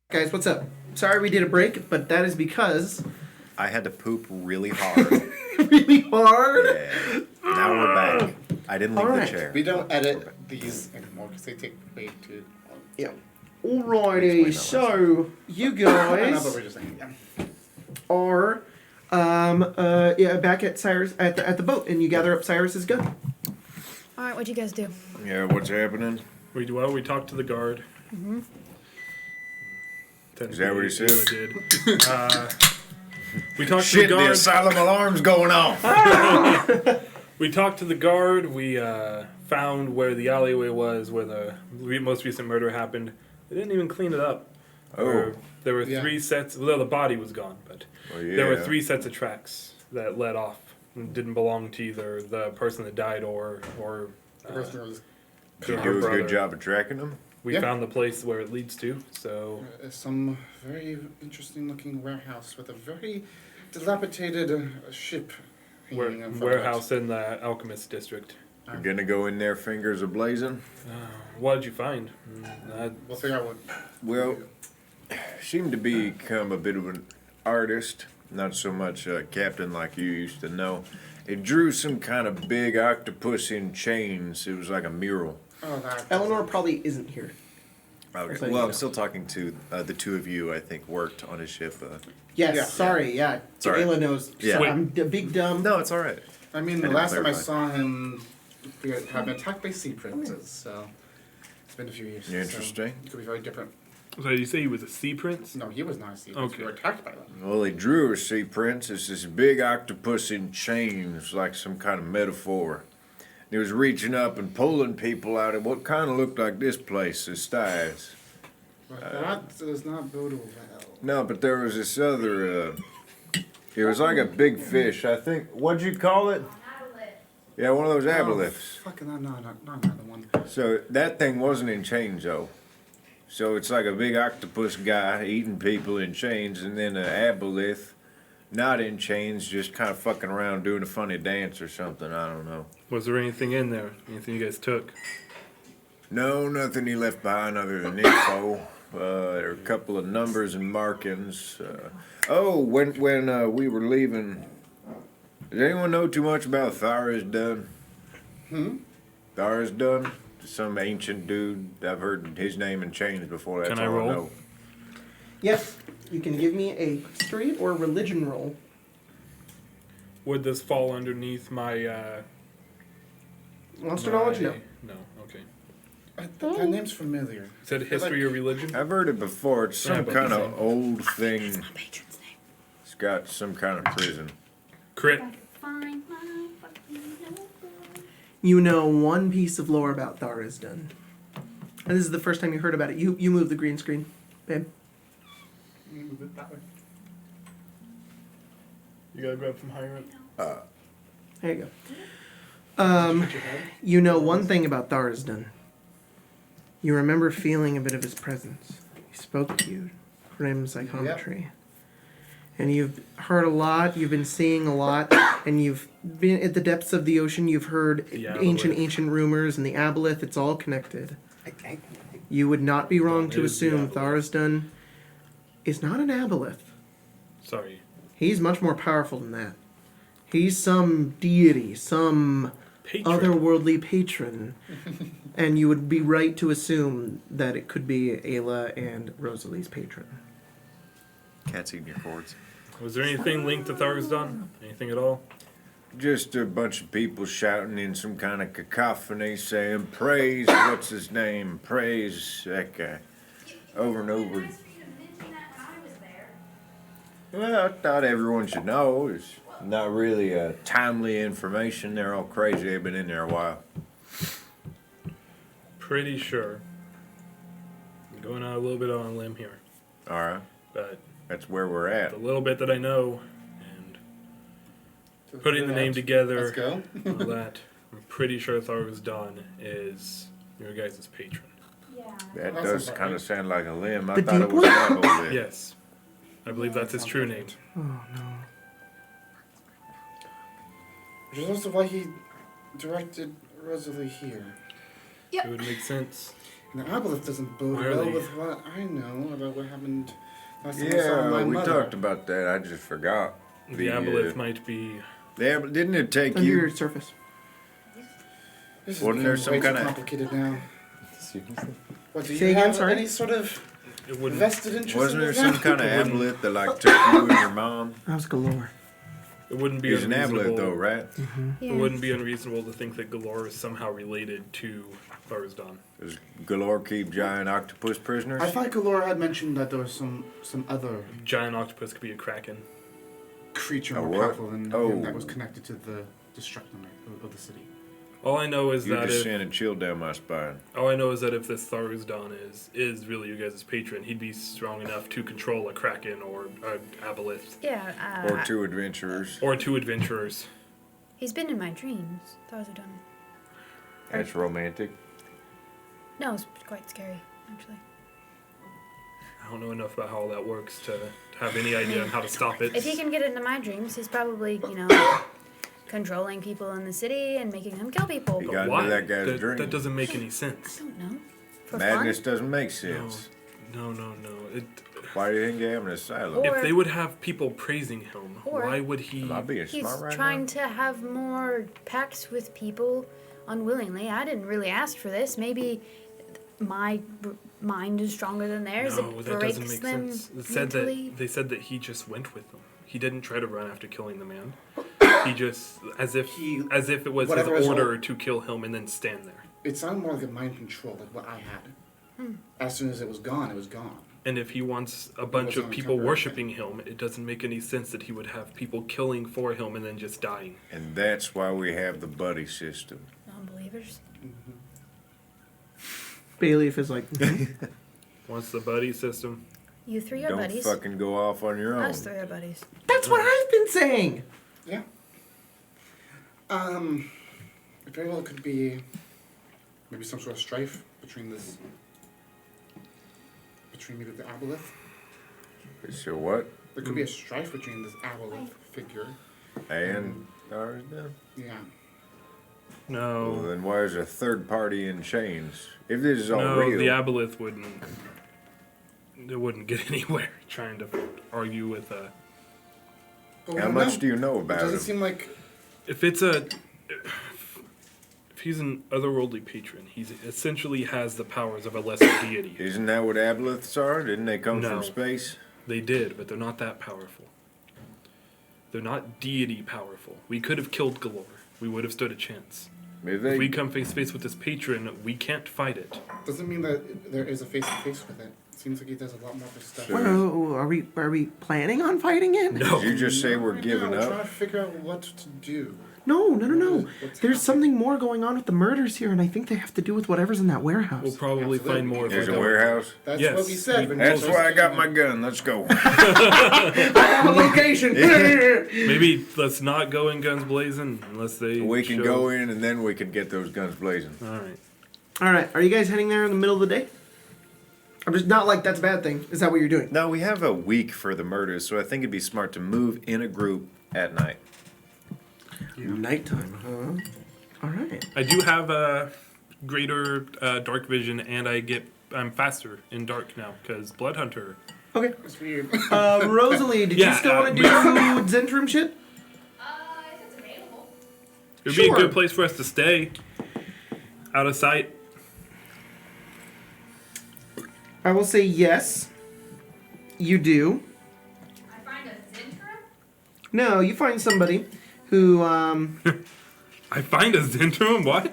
Guys, what's up? Sorry we did a break, but that is because I had to poop really hard. really hard. Yeah. Now we're back. I didn't leave Alright. the chair. We don't edit these anymore because they take way too long. Yeah. Explain Alrighty, that so you I know, but guys we're just saying, yeah. are back at Cyrus at the boat, and you gather up Cyrus's gun. All right, what'd you guys do? Yeah, what's happening? We talked to the guard. Mm-hmm. Is that what he said? Did. We talked Shit, to the the guard. asylum alarm's going off. We talked to the guard. We found where the alleyway was, where the most recent murder happened. They didn't even clean it up. Oh. There were Yeah. 3 sets. Well, the body was gone, but Well, yeah. there were 3 sets of tracks that led off and didn't belong to either the person that died or The person was Did you her do a brother. good job of tracking them? We Yeah. found the place where it leads to. So some very interesting looking warehouse with a very dilapidated ship hanging in front of it. warehouse in the Alchemist district. You're gonna go in there, fingers a blazing. What did you find? We'll figure out what. Well, seemed to become a bit of an artist, not so much a captain like you used to know. It drew some kind of big octopus in chains. It was like a mural. Oh, that. Eleanor probably isn't here. Okay. So, you Well, know. I'm still talking to the 2 of you, I think, worked on his ship. Yes, Yeah. sorry, yeah. Sorry. Ayla knows. Yeah. So I'm big dumb. No, it's all right. I mean, the didn't last time I clarify. saw him, we had been attacked by sea princes, so it's been a few years. Interesting. So it could be very different. So did you say he was a sea prince? No, he was not a sea prince. Okay. We were attacked by them. Well, he drew a sea prince. It's this big octopus in chains, like some kind of metaphor. He was reaching up and pulling people out of what kind of looked like this place, the Styes. But that does not bode well. No, but there was this other, it was like a big fish, I think. What'd you call it? Yeah, one of those aboleths. Oh, fucking not another one. So that thing wasn't in chains, though. So it's like a big octopus guy eating people in chains, and then an aboleth, not in chains, just kind of fucking around doing a funny dance or something. I don't know. Was there anything in there? Anything you guys took? No, nothing he left behind other than info. There are a couple of numbers and markings. When we were leaving, does anyone know too much about Tharisdun? Tharisdun? Some ancient dude. I've heard his name in chains before. That's Can I all roll? I know. Yes, you can give me a history or religion roll. Would this fall underneath my Monster knowledge? No. No, okay. That name's familiar. Is that history or religion? I've heard it before. It's Yeah, some but kind the of old thing. My patron's name. It's got some kind of prison. Crit. You know one piece of lore about Tharisdun. And this is the first time you heard about it. You move the green screen, babe. Move it that way. You gotta grab from higher up. There you go. You know one thing about Tharisdun. You remember feeling a bit of his presence. He spoke to you from psychometry. And you've heard a lot, you've been seeing a lot, and you've been at the depths of the ocean, you've heard The ancient rumors, and the aboleth, it's all connected. You would not be wrong to It is the assume aboleth. Tharisdun is not an aboleth. Sorry. He's much more powerful than that. He's some deity, some Patron. otherworldly patron. And you would be right to assume that it could be Ayla and Rosalie's patron. Cat's eating your cords. Was there anything linked to Tharsdon? Anything at all? Just a bunch of people shouting in some kind of cacophony saying, praise, what's his name? Praise that guy. Over and over. Well, I thought everyone should know. It's not really timely information. They're all crazy. They've been in there a while. Pretty sure. I'm going out a little bit on a limb here. All right. But That's where we're at. the little bit that I know and putting the name together, Let's go. all that, I'm pretty sure Tharsdon is your guys' patron. That That's does about kind right. of sound like a limb. I The thought it deep was one? an apple. Yes. I believe that's his true name. Oh no. Which is also why he directed Rosalie here. It would make sense. And the aboleth doesn't bode Why are well they- with what I know about what happened last time I saw my Yeah, we mother. talked about that. I just forgot. The aboleth might be. Didn't it take Under your you? surface. This is Wasn't there becoming some way too kinda- complicated now. Seriously? What, do you Say again, have sorry? any sort of It wouldn't. vested interest Wasn't in there this some now? kind of It wouldn't- aboleth that like took you and your mom? That was galore. It wouldn't be He's an unreasonable. aboleth though, right? Yeah. It wouldn't be unreasonable to think that Galore is somehow related to Thursdawn. Does Galore keep giant octopus prisoners? I thought Galore had mentioned that there was some other Giant octopus could be a kraken. creature A more what? powerful than Oh. him that was connected to the destruction of the city. All I know is You that just if sent a chill down my spine. this Thursdawn is really you guys' patron, he'd be strong enough to control a kraken or an aboleth Yeah. Or two adventurers. or two adventurers. He's been in my dreams. Tarzan. That's romantic. No, it's quite scary, actually. I don't know enough about how all that works to have any idea on how to stop it. If he can get into my dreams, he's probably, controlling people in the city and making them kill people. You But got into why? that guy's dream. That doesn't make any I sense. don't know. For Madness fun? doesn't make sense. No. Why do you think you have an asylum? Or- If they would have people praising him, Or- why would he? Am I being He's smart right trying now? to have more pacts with people unwillingly. I didn't really ask for this. Maybe my mind is stronger than theirs. No, it that breaks doesn't make them sense. They said that he just went with them. He didn't try to run after killing the man. He just as if it was his Whatever his order to kill him and then stand there. It sounded more like a mind control, like what I had. As soon as it was gone, it was gone. And if he wants a bunch was of on people temporary worshiping him, it doesn't make any sense that he would have people killing for him and then just dying. And that's why we have the buddy system. Non-believers. Bayleaf is like, Wants the buddy system. You three are Don't buddies. fucking go off on your own. Us three are buddies. that's what I've been saying. Yeah. It very well could be maybe some sort of strife between maybe the aboleth. So what? There could be a strife between this aboleth figure. And ours then? Yeah. No. Well, then why is a third party in chains? If this is all No, real, the aboleth wouldn't. It wouldn't get anywhere trying to argue with a. But we how don't much know. do you know It about doesn't him? seem like If he's an otherworldly patron, he essentially has the powers of a lesser deity. Isn't that what aboleths are? Didn't they come No. from space? They did, but they're not that powerful. They're not deity powerful. We could have killed Galore. We would have stood a chance. If If we they, come face to face with this patron, we can't fight it. doesn't mean that there is a face to face with it. It seems like he does a lot more of his stuff. Sure. Well, are we planning on fighting it? No. did you just say we're Right giving now, we're up? trying to figure out what to do. No. What's There's happening? something more going on with the murders here, and I think they have to do with whatever's in that warehouse. We'll probably Absolutely. find more if There's we a go. warehouse. That's Yes. what we said. when That's we why I got first my came gun. Let's go. I have a location. Maybe let's not go in guns blazing unless they. We can show- go in and then we can get those guns blazing. All right. All right, are you guys heading there in the middle of the day? I'm just not like that's a bad thing. Is that what you're doing? No, we have a week for the murders, so I think it'd be smart to move in a group at night. Nighttime, huh? All right. I do have a greater dark vision, and I'm faster in dark now because Blood Hunter. Okay. It's weird. Rosalie, did Yeah, you still want to do Zentrum shit? If it's available. It would be a Sure. good place for us to stay, out of sight. I will say yes. You do. I find a Zentrum? No, you find somebody who I find a Zentrum. What?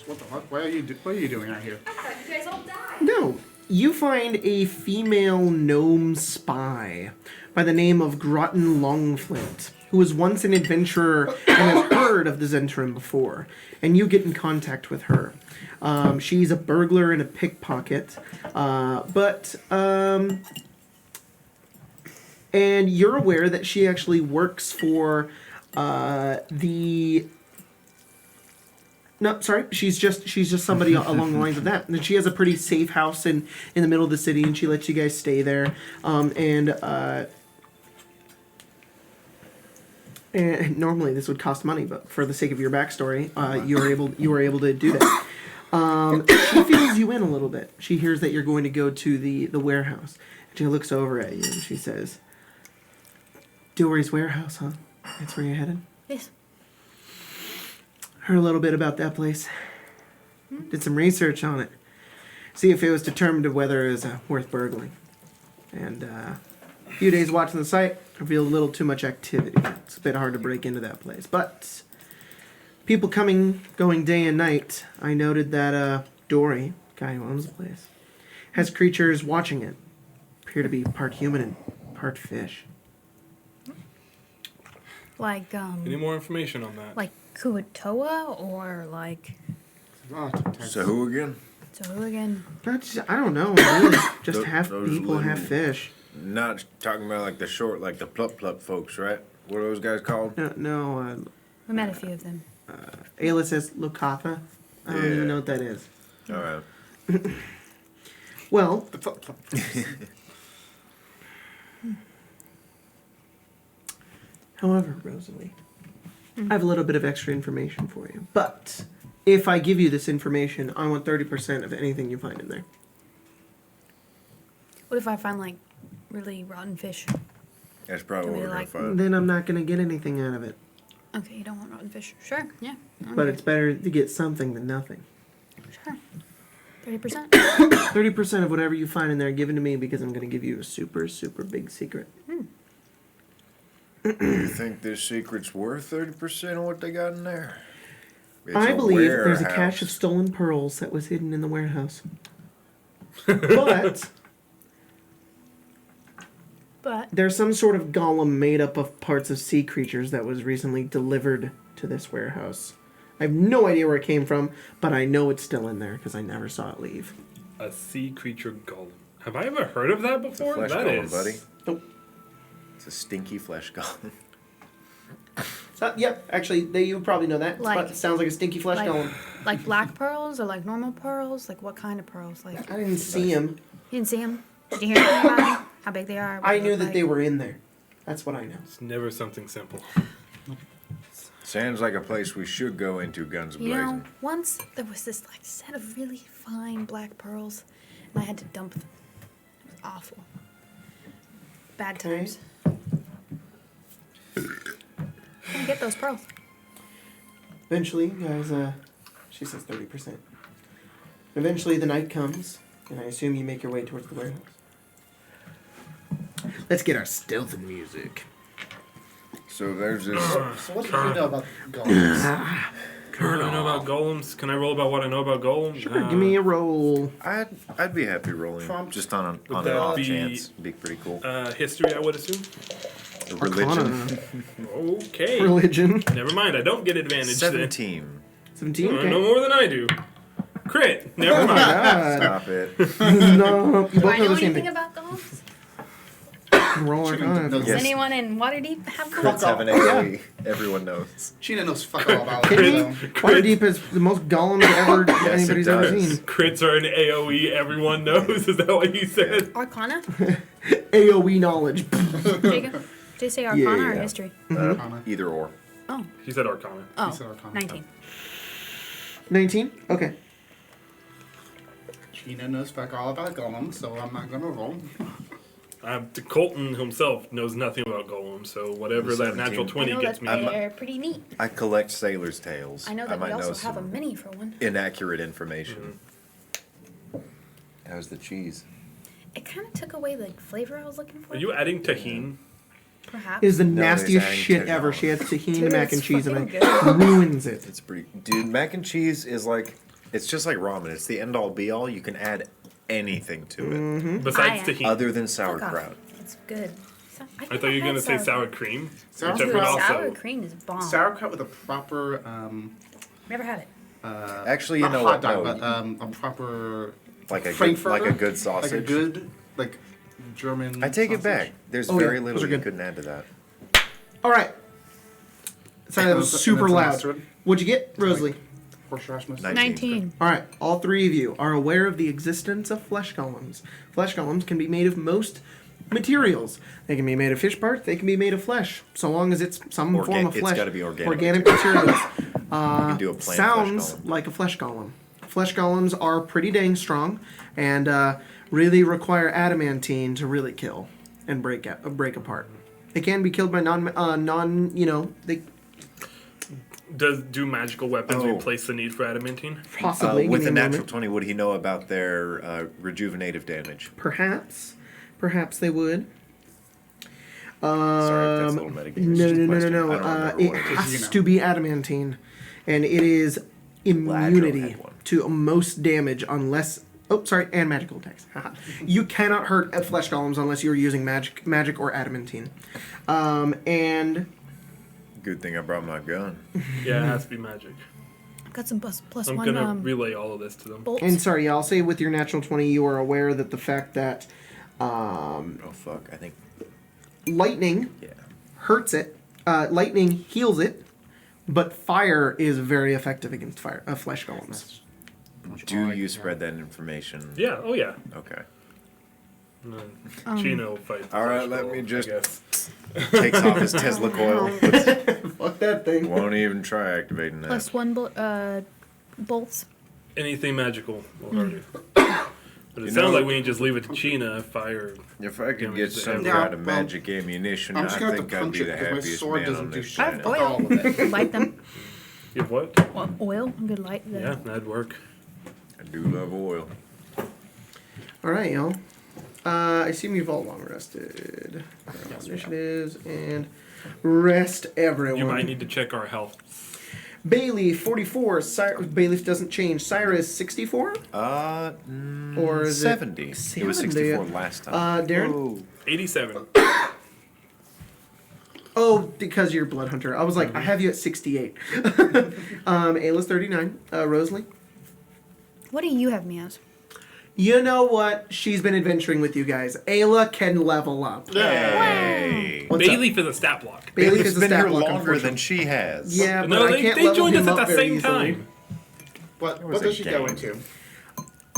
What the fuck? What are you doing out here? I thought you guys all died. No, you find a female gnome spy by the name of Groton Longflint, who was once an adventurer and has heard of the Zentrum before, and you get in contact with her. She's a burglar and a pickpocket, and you're aware that she actually works for No, sorry. She's just somebody along the lines of that. And she has a pretty safe house in the middle of the city, and she lets you guys stay there. And normally this would cost money, but for the sake of your backstory, you were able to do that. She fills you in a little bit. She hears that you're going to go to the warehouse. She looks over at you and she says, Dory's warehouse, huh? That's where you're headed? Yes. Heard a little bit about that place. Did some research on it. See if it was determined of whether it was worth burgling. And a few days watching the site revealed a little too much activity. It's a bit hard to break into that place. But people coming, going day and night, I noted that Dory, guy who owns the place, has creatures watching it. Appear to be part human and part fish. Like, Any more information on that? like Kuatoa or like So who again? so again? I don't know. Really. Just half Those people, half little- fish. Not talking about like the short, like the plup folks, right? What are those guys called? No, We met a few of them. Ayla says Lokatha. I don't even Yeah. know what that is. All right. Well, however, Rosalie, I have a little bit of extra information for you. But if I give you this information, I want 30% of anything you find in there. What if I find like really rotten fish? That's probably Do what we we're gonna like- find. Then I'm not going to get anything out of it. Okay, you don't want rotten fish. Sure, yeah. But it's better to get something than nothing. Sure. 30%. 30% of whatever you find in there given to me because I'm going to give you a super, super big secret. You think this secret's worth 30% of what they got in there? It's I a believe there's a warehouse. cache of stolen pearls that was hidden in the warehouse. But But there's some sort of golem made up of parts of sea creatures that was recently delivered to this warehouse. I have no idea where it came from, but I know it's still in there because I never saw it leave. A sea creature golem. Have I ever heard of that It's a before? flesh That golem, is- buddy. Nope. It's a stinky flesh golem. Yep, actually, you probably know that. Like- It sounds like a stinky flesh like, golem. like black pearls or like normal pearls? Like what kind of pearls? Like I didn't see him. you didn't see them? Did you hear anything about them? How big they are? what I they knew look that like? they were in there. That's what I know. It's never something simple. Sounds like a place we should go into, guns You know, blazing. once there was this like set of really fine black pearls, and I had to dump them. It was awful. Bad Okay. times. Can I get those pearls? Eventually, guys, she says 30%. Eventually, the night comes, and I assume you make your way towards the warehouse. Let's get our stealth music. So there's this. So what do you know about golems? I don't know about golems. Can I roll about what I know about golems? Sure, give me a roll. I'd be happy rolling Prompt. just on Would an that odd be- chance. Be pretty cool. History, I would assume. Religion. Arcana. Okay. Religion. Never mind. I don't get advantage 17. 17, then. okay. No more than I do. Crit. Never mind. God. Stop it. No, you Do both I know know the same anything thing. about golems? Roll Arcana. Does Does Yes. anyone in Waterdeep have Crits golems? have an AoE. Everyone knows. Sheena knows fuck all about Kidding it. me? So. Waterdeep is the most golems ever Yes, it anybody's ever does. seen. Crits are an AoE. Everyone knows. Is that what you said? Arcana? AoE knowledge. Jacob? Did you say Arcana or Yeah. history? Arcana. Either or. Oh, He said Arcana. oh, said Arcana. 19. 19? Okay. Sheena knows fuck all about golems, so I'm not gonna roll. Colton himself knows nothing about golems, so whatever that 17. natural I 20 know gets that me. they're pretty neat. I collect sailors' tales. I know that we might also know have a some mini for one. inaccurate information. How's the cheese? It kind of took away the flavor I was looking for. Are you adding tahine? Perhaps. Is the No, nastiest he's shit adding ever. Tajin. She adds tahini Dude, mac and it's cheese and fucking it ruins it. It's pretty. Dude, mac and cheese is like. It's just like ramen. It's the end all be all. You can add anything to it. Besides I- tahine. Other than Fuck off. sauerkraut. It's good. I thought you were going to say sour cream. Which I Sauerkraut. would also. Sour cream is bomb. Sauerkraut with a proper, Never had it. Actually, you not know hot what? dog, No, but a proper like a good, Frankfurter? like a good sausage. like a good, like German. I take it sausage. back. There's Oh, yeah, very those little are you good. couldn't add to that. All right. Sorry, that was And super it's loud. mustard. What'd you get, Rosalie? Horseradish mustard. 19. All right, all three of you are aware of the existence of flesh golems. Flesh golems can be made of most materials. They can be made of fish parts. They can be made of flesh, so long as it's some form of It's flesh. gotta be organic Organic materials. You can do a plain Sounds flesh golem. like a flesh golem. Flesh golems are pretty dang strong, and really require adamantine to really kill and break apart. They can be killed by they Do magical weapons Oh. replace the need for adamantine? possibly give With me a natural moment. 20, would he know about their rejuvenative damage? Perhaps they would. Sorry, that's a little metagame. It's No, just a no, no, question. no, I don't remember it what it is. has to be adamantine, and it is immunity had one. to most damage unless. Oh, sorry, and magical attacks. Haha. You cannot hurt flesh golems unless you're using magic or adamantine, and Good thing I brought my gun. Yeah, it has to be magic. I've got some plus I'm one gonna relay all of this to them. bolts. and sorry, yeah, I'll say with your natural 20, you are aware that the fact that Oh, fuck. I think, lightning yeah. hurts it, lightning heals it, but fire is very effective against flesh golems. Do you spread that information? Yeah. Oh yeah. Okay. And then Chino fights. All right, Flesh let Golem, me I just- guess. Takes off his Tesla coil. Fuck that thing. Won't even try activating that. Plus one bolts. Anything magical will hurt it. But it You sounds know- like we can just leave it to China. Fire. If I could Damage get to some everything. kind of Yeah, well, magic ammunition, I'm I just gonna have think to I'd punch be it the because my happiest sword man doesn't on do this shit. I have planet. oil. All of it. Light them. You have what? Well, oil. Good light. The Yeah, that'd work. I do love oil. All right, y'all. I assume you've all long rested. Initiatives and rest everyone. You might need to check our health. Bailey 44. Bailey doesn't change. Cyrus 64. Or is it 70. It was 70? 64 last time. Darren. Whoa. 87. Oh, because you're Blood Hunter. I was like, I have you at 68. Ayla's 39. Rosalie. What do you have me as? You know what? She's been adventuring with you guys. Ayla can level up. Hey. What's up? Bailey for the stat block. Bailey Bailey's is a been stat here block, longer unfortunately. than she has. Yeah, but No, I they, can't they level joined us him at up the very same easily. time. What does she go game. into?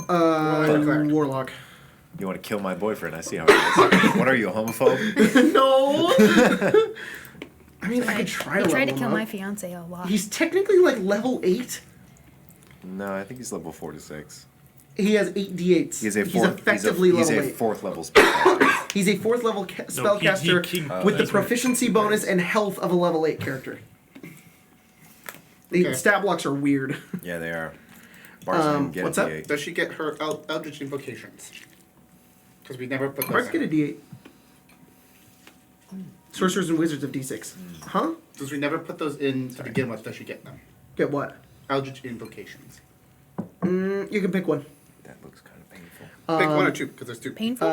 Uh, Warlock. You want to kill my boyfriend? I see how it is. What are you, a homophobe? No. I mean, I could try to He level tried to him kill up. my fiance a lot. He's technically like level 8. No, I think he's level 4 to 6. He has 8 d8s. He's a He's fourth. effectively he's level a 8. fourth level spellcaster. He's a 4th level spellcaster with the that's right. proficiency bonus and health of a level 8 character. The Okay. stat blocks are weird. Yeah, they are. Bars didn't get what's a up? D8. Does she get her Eldritch invocations? Because we never put Mark those get a in. d8. Sorcerers and Wizards of d6. Huh? Because we never put those in to begin with. Does she get them? Get what? Eldritch invocations. You can pick one. That looks kind of painful. Pick one or two, because there's two. Painful.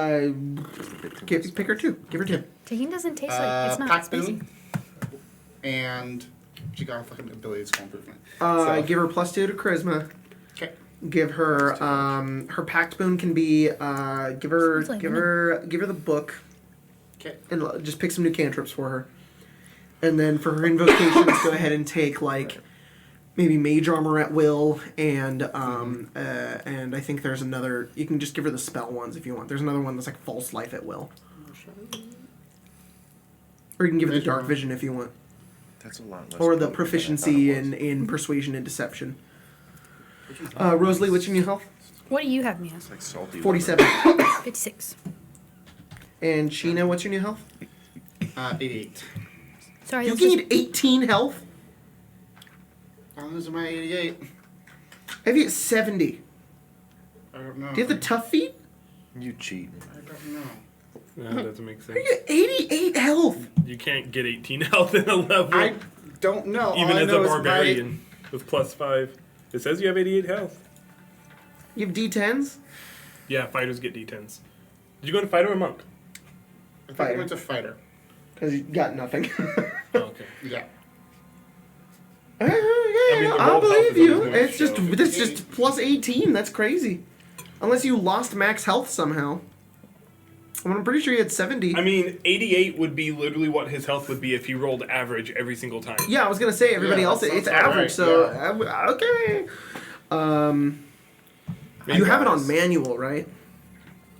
Just a bit too Pick much her 2. Give her 2. Taking doesn't taste like it's not Pack spicy. Boon. And she got a fucking ability skill improvement. Give her +2 to charisma. Okay. Give her her pact boon can be give her Sounds like give her the book Okay. and just pick some new cantrips for her. And then for her invocations, go ahead and take like maybe mage armor at will and I think there's another. You can just give her the spell ones if you want. There's another one that's like false life at will. Or you can give her the dark vision if you want. That's a lot less. Or the potent than I proficiency thought it was. in persuasion and deception. Rosalie, what's your new health? What do you have me as? It's like salty. 47. 56. And Sheena, what's your new health? 88. Sorry, You that's just- gained 18 health? I'm losing my 88. I have you at 70. I don't know. Do you have the tough feet? You cheating. I don't know. Yeah, that doesn't make How sense. are you at 88 health? You can't get 18 health in a level. I don't know. Even All I as a know is barbarian with +5. It says you have 88 health. You have D10s? Yeah, fighters get D10s. Did you go to fighter or monk? I think I went to fighter. Because you got nothing. Oh, okay. Yeah. Yeah, the I'll roll believe health is you. always It's just gonna that's just plus 18. That's crazy. Unless you lost max health somehow. I'm pretty sure you had 70. I mean, 88 would be literally what his health would be if he rolled average every single time. Yeah, I was gonna say everybody Yeah, else. that It's sounds about average, right, so okay. You have it on manual, right?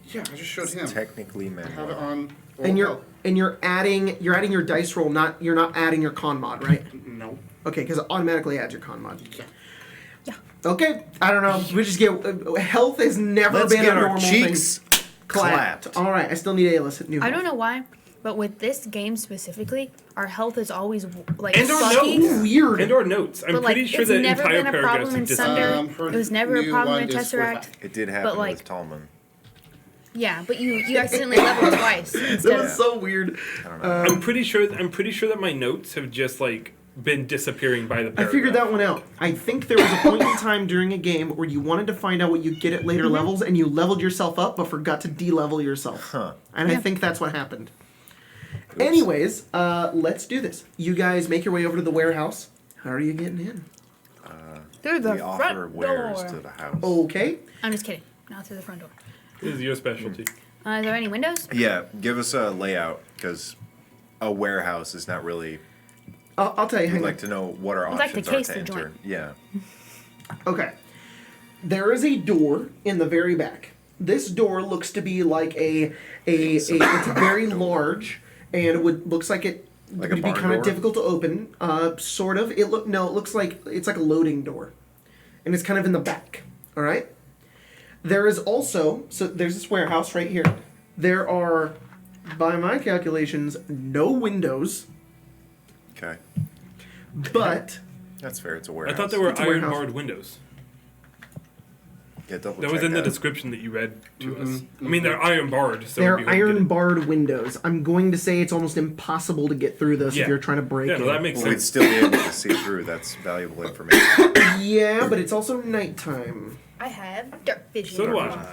Yeah, I just showed him. Technically, I have it man. on. And oh, you're adding your dice roll. You're not adding your con mod, right? no. Okay, because it automatically adds your con mod. Yeah. Okay, I don't know. We just get health has never Let's been get a our normal cheeks thing. clapped. All right, I still need Ayla's new. I don't health. know why, but with this game specifically, our health is always like And our sucky. notes. Weird. And our notes. I'm But like, pretty sure it's that never entire been a paragraphs problem in have Sunder. disappeared. Her It was never a new problem one in is 45. Tesseract. It did happen like- with Tallman. Yeah, but you accidentally leveled twice That instead was of. so weird. I don't know. I'm pretty sure that my notes have just like been disappearing by the I paragraph. figured that one out. I think there was a point in time during a game where you wanted to find out what you get at later levels, and you leveled yourself up, but forgot to de-level yourself. Huh. And I think that's what happened. Anyways, let's do this. You guys make your way over to the warehouse. How are you getting in? Through the We offer front wares door. to the house. Okay. I'm just kidding. Not through the front door. This is your specialty. Is there any windows? Yeah, give us a layout, because a warehouse is not really... I'll tell you. We'd Hang like on. to know what our We'd like to options are case to the enter. joint. Yeah. Okay. There is a door in the very back. This door looks to be like it's very large and looks like it Like a would be barn kind of door? difficult to open. Sort of. It looks like it's like a loading door, and it's kind of in the back. All right. There is also there's this warehouse right here. There are, by my calculations, no windows, Okay. but That's fair. It's a I warehouse. thought there were It's a iron warehouse. barred windows. Yeah, double That was check in the that. description that you read to us. I mean, they're iron barred, so they're it'd be hard to iron get barred windows. I'm going to say it's almost impossible to get through this Yeah. if you're trying to break Yeah, it. no, that makes Well, we'd sense. still be able to see through. That's valuable information. Yeah, but it's also nighttime. I have dark vision. So do I.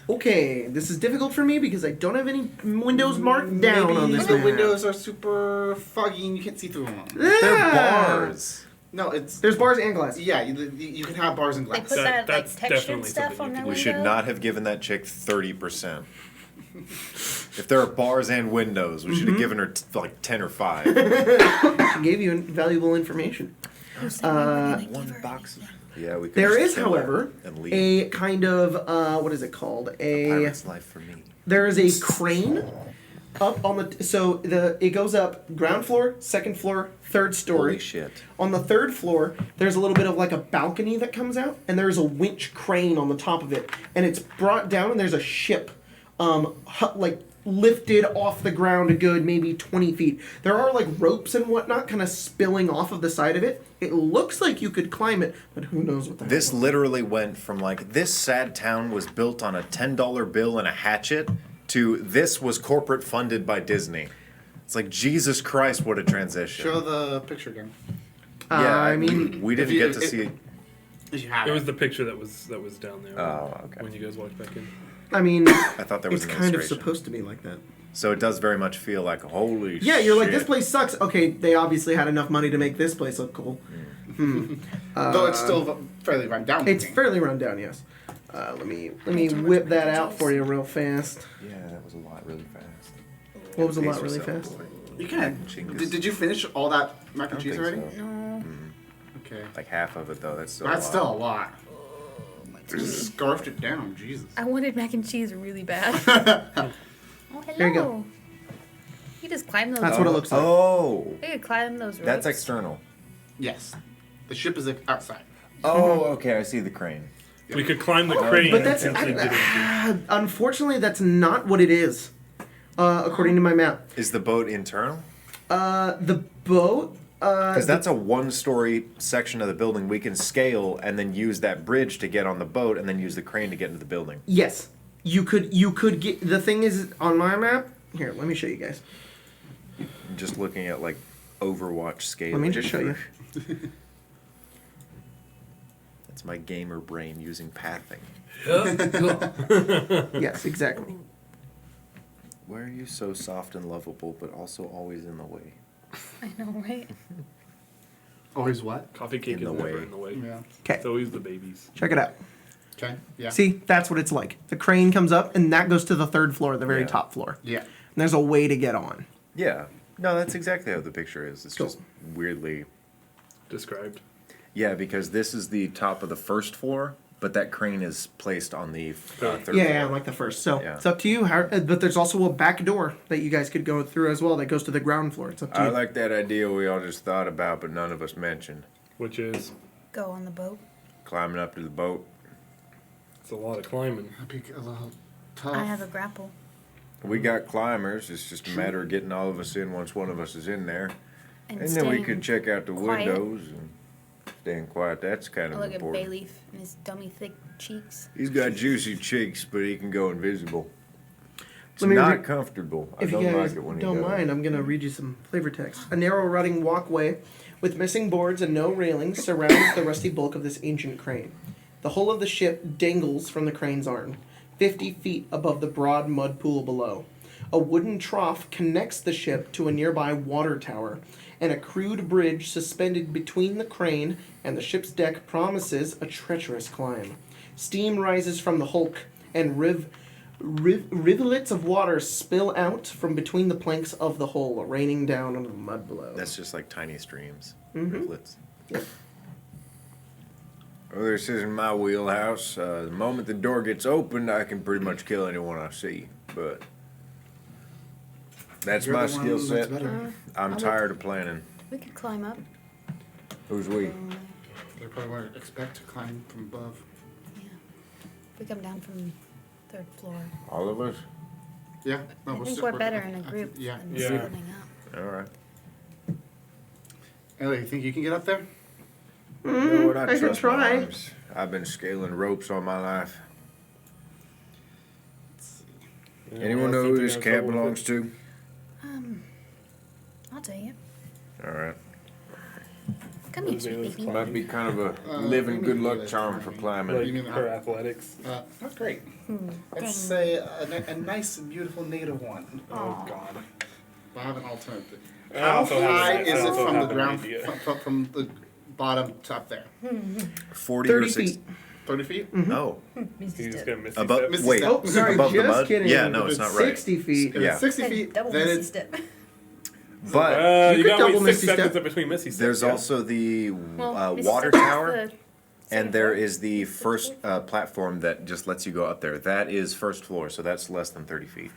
Okay, this is difficult for me because I don't have any windows marked down Maybe on this the map. windows are super foggy and you can't see through them. They're Yeah. bars. No, it's... There's bars and glass. Yeah, you can have bars and They glass. put that, like That's textured definitely stuff something on you their can We window. should not have given that chick 30%. If there are bars and windows, we should have given her like 10 or 5. She gave you valuable information. One box. Yeah, we could. There just is, kill however, her and leave. a kind of what is it called? Pirate's life for me. There is a crane up on the it goes up ground floor, second floor, third story. Holy shit. On the third floor, there's a little bit of like a balcony that comes out, and there's a winch crane on the top of it, and it's brought down, and there's a ship, like lifted off the ground a good maybe 20 feet. There are like ropes and whatnot kind of spilling off of the side of it. It looks like you could climb it, but who knows what the This hell. literally went from like, this sad town was built on a $10 bill and a hatchet, to this was corporate funded by Disney. It's like, Jesus Christ, what a transition. Show the picture again. Yeah, I mean, we didn't if you- get to if- see. If you have It it. was the picture that was down there. Oh, okay. When you guys walked back in. I mean, I thought there was it's an kind of illustration. supposed to be like that. So it does very much feel like, holy shit. Yeah, you're like, this place sucks. Okay, they obviously had enough money to make this place look cool. Though it's still fairly run down. It's fairly run down, yes. Let me whip that out for you real fast. Yeah, that was a lot really fast. What was a lot Pace really yourself, fast? boy. You can. Chingus. Did you finish all that mac I and don't cheese think already? so. No. Okay. Like half of it, though. That's still That's a still lot. a lot. Just scarfed it down, Jesus. I wanted mac and cheese really bad. Oh, hello. There you go. You just climb those. That's what it looks like. Oh, You could climb those ropes. that's external. Yes. The ship is outside. Oh, okay. I see the crane. We could climb the crane. But that's and simply did it. unfortunately that's not what it is, according to my map. Is the boat internal? The boat. Because that's a one-story section of the building we can scale and then use that bridge to get on the boat and then use the crane to get into the building. Yes, you could get. The thing is, on my map. Here, let me show you guys. I'm just looking at like Overwatch scale. Let me just show you. That's my gamer brain using pathing. Yes, exactly. Why are you so soft and lovable, but also always in the way? I know, right? Always what? Coffee cake In is the never way. in the way. Yeah. Okay, It's always the babies. check it out. Okay. Yeah. See, that's what it's like. The crane comes up, and that goes to the third floor, the very Yeah. top floor. Yeah. And there's a way to get on. Yeah. No, that's exactly how the picture is. It's Cool. just weirdly... Described. Yeah, because this is the top of the first floor, but that crane is placed on the third Yeah, floor. yeah, like the first. So Yeah. it's up to you. But there's also a back door that you guys could go through as well that goes to the ground floor. It's up to I you. like that idea we all just thought about, but none of us mentioned. Which is Go on the boat. climbing up to the boat. It's a lot of climbing. That'd be a little tough. I have a grapple. We got climbers. It's just a matter of getting all of us in once one of us is in there. And And then we staying could check out the quiet. windows and staying quiet. That's kind I of look at important. Bayleaf and his dummy thick cheeks. He's got juicy cheeks, but he can go invisible. It's Let me not re- comfortable. I If you don't guys like it when he don't does. mind, I'm gonna read you some flavor text. A narrow rutting walkway with missing boards and no railings surrounds the rusty bulk of this ancient crane. The hull of the ship dangles from the crane's arm, 50 feet above the broad mud pool below. A wooden trough connects the ship to a nearby water tower, and a crude bridge suspended between the crane and the ship's deck promises a treacherous climb. Steam rises from the hulk, and rivulets of water spill out from between the planks of the hull, raining down on the mud below. That's just like tiny streams. Mhm. Rivulets. Well, this isn't my wheelhouse. The moment the door gets opened, I can pretty much kill anyone I see. But that's You're my the one skill that's set. better. I'm tired of planning. We could climb up. Who's we? They probably wouldn't expect to climb from above. Yeah. We come down from third floor. All of us? Yeah. No, I think still- we're better in a group Yeah. than Yeah. splitting up. All right. Ellie, you think you can get up there? You know what? I can trust my try. arms. I've been scaling ropes all my life. Anyone know who this camp belongs to? I'll tell you. All right. Come here, sweet baby. Might be kind of a living maybe good luck like charm for climbing. Like You mean her athletics. Not great. I'd say a nice and beautiful native one. Oh God. I have an alternative. I How also have high an- I is it also from the have an ground, idea. from the bottom to up there? 40 or 30 60. feet. 30 feet? No. He's gonna miss Above, Missy wait, step. Oh, sorry, above the just mud? kidding. Yeah, no, it's not right. 60 feet. If Yeah. it's 60 feet, Double then missy it's step. But You you could got double to wait 6 Misty seconds Step. in between Missy steps. there's yeah. also the Well, Missy water Step is tower, the and second there floor. is the first platform that just lets you go up there. That is first floor, so that's less than 30 feet.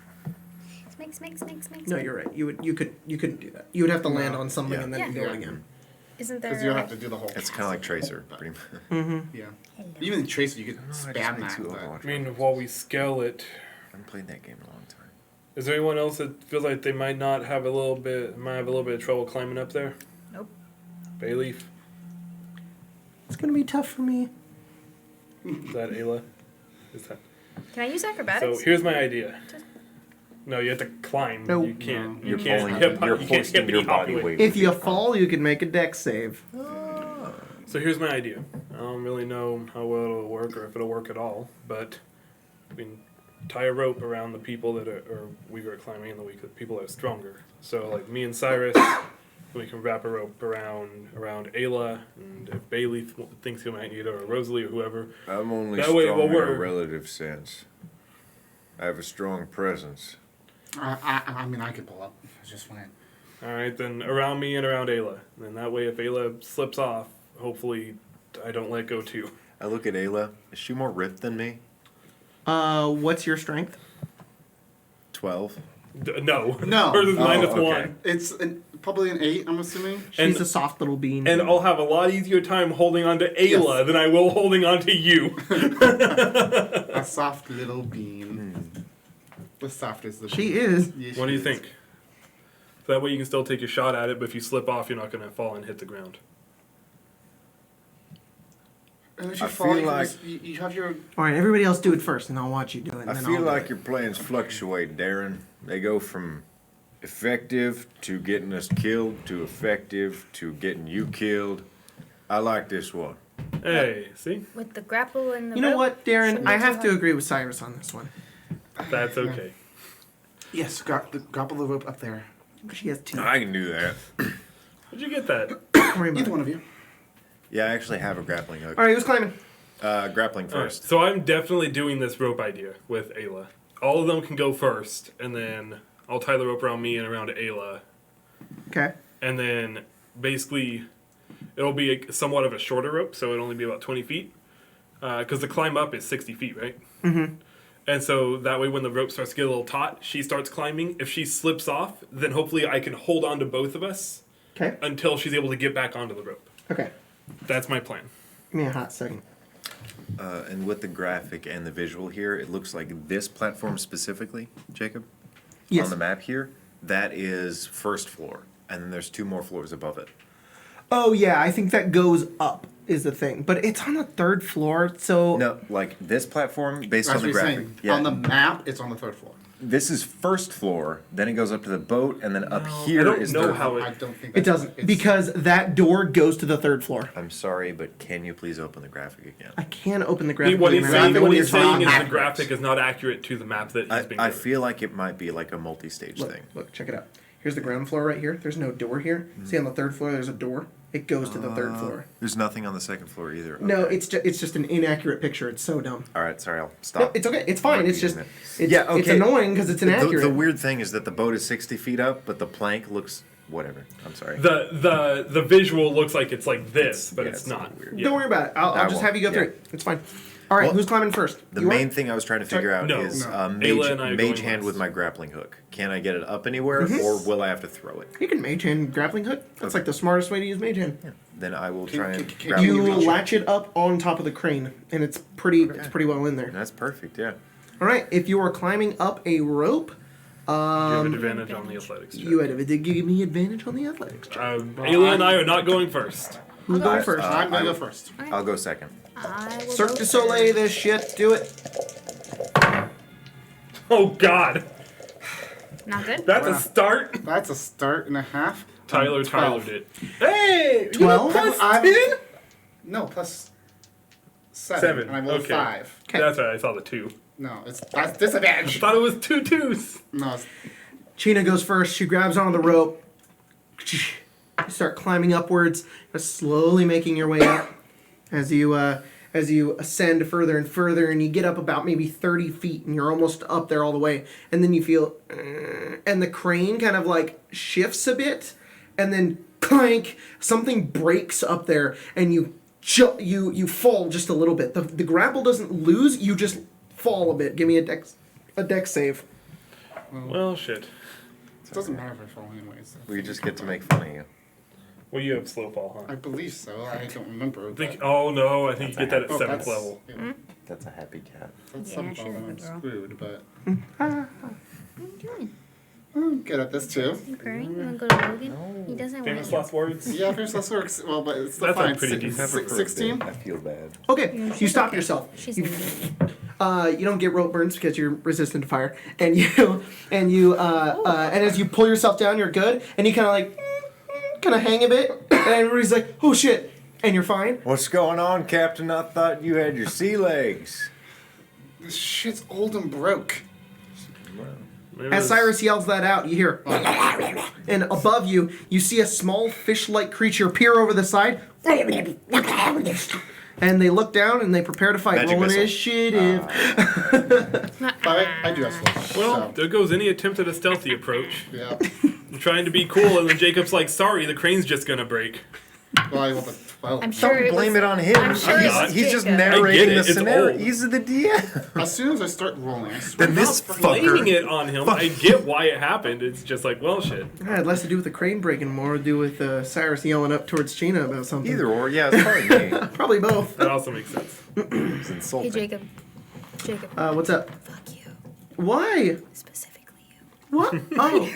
Makes. No, you're right. You couldn't do that. You would have to land on something Yeah. and then Yeah. do it Yeah. again. Isn't there? because you'll have to do the whole. It's kind of like Tracer, pretty much. Yeah. Even Tracer, you could I just spam made that. two but- Overwatch. I mean, while we scale it, I haven't played that game in a long time. is there anyone else that feels like they might have a little bit of trouble climbing up there? Nope. Bayleaf, It's gonna be tough for me. is that Ayla? Is that? Can I use So acrobatics? here's my idea. No, you have to climb. Nope. You can't. No. You You're can't. pulling, hip hop- you're you can't hoisting your hippity hop body away. weight. If with you your fall, you can make a dex save. So here's my idea. I don't really know how well it'll work or if it'll work at all, but we can tie a rope around the people that are weaker at climbing and the people that are stronger. So like me and Cyrus, we can wrap a rope around Ayla, and if Bailey thinks he might need her, or Rosalie or whoever. I'm only That way, strong well, in a we're- relative sense. I have a strong presence. I mean, I could pull up. It's just fine. All right, then around me and around Ayla. And that way, if Ayla slips off, hopefully I don't let go too. I look at Ayla. Is she more ripped than me? What's your strength? 12. No. No. Hers is Oh, minus okay. 1. It's probably an 8, I'm assuming. She's And- a soft little bean. And I'll have a lot easier time holding on to Ayla Yes. than I will holding on to you. A soft little bean. The softest the She bean. is. Yeah, What do she you is. think? So that way you can still take a shot at it, but if you slip off, you're not going to fall and hit the ground. And if you I fall, feel you, can like- just- you have your. All right, everybody else do it first, and I'll watch you do it. And I then feel I'll do like it. your plans fluctuate, Darren. They go from effective to getting us killed to effective to getting you killed. I like this one. Hey, see? With the grapple and the You know rope? what, Darren? Shouldn't I be have too to hard. agree with Cyrus on this one. That's okay. Yes, grapple the rope up there. She has two. I can do that. How'd you get that? Don't worry about Either it. one of you. Yeah, I actually have a grappling hook. All right, who's climbing? Grappling Alright, first. so I'm definitely doing this rope idea with Ayla. All of them can go first, and then I'll tie the rope around me and around Ayla. Okay. And then basically it'll be somewhat of a shorter rope, so it'll only be about 20 feet. Because the climb up is 60 feet, right? Mm-hmm. And so that way when the rope starts to get a little taut, she starts climbing. If she slips off, then hopefully I can hold on to both of us Okay. until she's able to get back onto the rope. Okay. That's my plan. Give me a hot second. And with the graphic and the visual here, it looks like this platform specifically, Jacob, Yes. on the map here, that is first floor, and then there's 2 more floors above it. Oh yeah, I think that goes up is the thing, but it's on the 3rd floor, so No, like this platform, based That's on the what you're graphic. saying. Yeah, On the map, it's on the 3rd floor. this is first floor, then it goes up to the boat, and then up No, here I don't is know third how floor. I it. don't think it that's- doesn't it's- because that door goes to the 3rd floor. I'm sorry, but can you please open the graphic again? I can't open the graphic. What he's right saying, now. what graphic he's is saying not is the accurate. graphic is not accurate to the map that he's being I given. feel like it might be like a multi-stage Look, thing. look, check it out. Here's the ground floor right here. There's no door here. See on the 3rd floor, there's a door. It goes to the 3rd floor. There's nothing on the second floor either. No, Okay. it's just an inaccurate picture. It's so dumb. All right, sorry, I'll No, stop. it's okay. It's fine. Not It's just using it's, Yeah, it's okay. annoying because it's inaccurate. The weird thing is that the boat is 60 feet up, but the plank looks whatever. I'm sorry. The visual looks like it's like this, but yeah, it's it's not. weird. Yeah. Don't worry about it. I'll I just won't. have you go Yeah. through it. It's fine. All right, Well, who's climbing first? The You are? main thing I was trying to figure out No. is No. Ayla and I are mage going hand last. with my grappling hook. Can I get it up anywhere, Mm-hmm. or will I have to throw it? You can mage hand grappling hook. That's Okay. like the smartest way to use mage hand. Then I will Can- try and can grapple You the creature. latch it up on top of the crane, and it's pretty well in there. That's perfect. Yeah. All right, if you are climbing up a rope, You have an advantage on the athletics check. you had to give me advantage on the athletics check. Ayla and I are not going first. Who's going first? I'm gonna go first. I'll go second. I will Cirque go du Soleil, first. this shit. Do it. Oh God, Not good. that's Wow. a start. That's a start and a half. Tyler 12. did. Hey, 12? I'm- No, plus 7. Seven, And I rolled okay. 5. Okay. That's right. I saw the 2. No, that's I disadvantage. thought it was 2 2s. No, it's Chena goes first. She grabs onto the rope. You start climbing upwards, slowly making your way up as you ascend further and further, and you get up about maybe 30 feet, and you're almost up there all the way. And then you feel, and the crane kind of like shifts a bit, and then clank, something breaks up there, and you fall just a little bit. The grapple doesn't lose, you just fall a bit. Give me a dex save. Well, shit. it doesn't matter if I fall anyways. We just get to make fun of you. Well, you have slow fall, huh? I believe so. I don't remember. I think. but- Oh no, I think you get that at Oh, 7th that's- level. yeah, That's a happy cat. that's Yeah, some she's a problem. I'm good girl. screwed, but What are you doing? I'm good at this too. You crying? You want to go to Logan? He doesn't want Famous to. last words. Yeah, famous last works. Well, but it's still That's like fine. pretty decent. 16? I feel bad. Okay, you stop yourself. She's You leaving. you don't get rope burns because you're resistant to fire, and as you pull yourself down, you're good, and you kind of hang a bit, and everybody's like, "Oh shit," and you're fine. What's going on, Captain? I thought you had your sea legs. This shit's old and broke. Maybe As it was- Cyrus yells that out, you hear, and above you, you see a small fish-like creature peer over the side, and they look down and they prepare to fight. Magic Roll missile. initiative. But I do have slow. Well, so, there goes any attempt at a stealthy approach. yeah. I'm trying to be cool, and then Jacob's like, "Sorry, the crane's just gonna break." Well, I rolled a 12. I'm sure Don't it blame was, it on him. I'm sure He's- it was He's just Jacob. narrating I get the it, it's scenario. old. He's the DM. As soon as I start rolling, I swear. Then this Blaming fucker. it on him, I get why it happened. It's just like, well, shit. It had less to do with the crane breaking, more to do with Cyrus yelling up towards Chena about something. Either or, yeah, it's probably me. Probably both. That also makes sense. It's Hey, insulting. Jacob. Jacob. What's up? Fuck you. Why? Specifically you. What?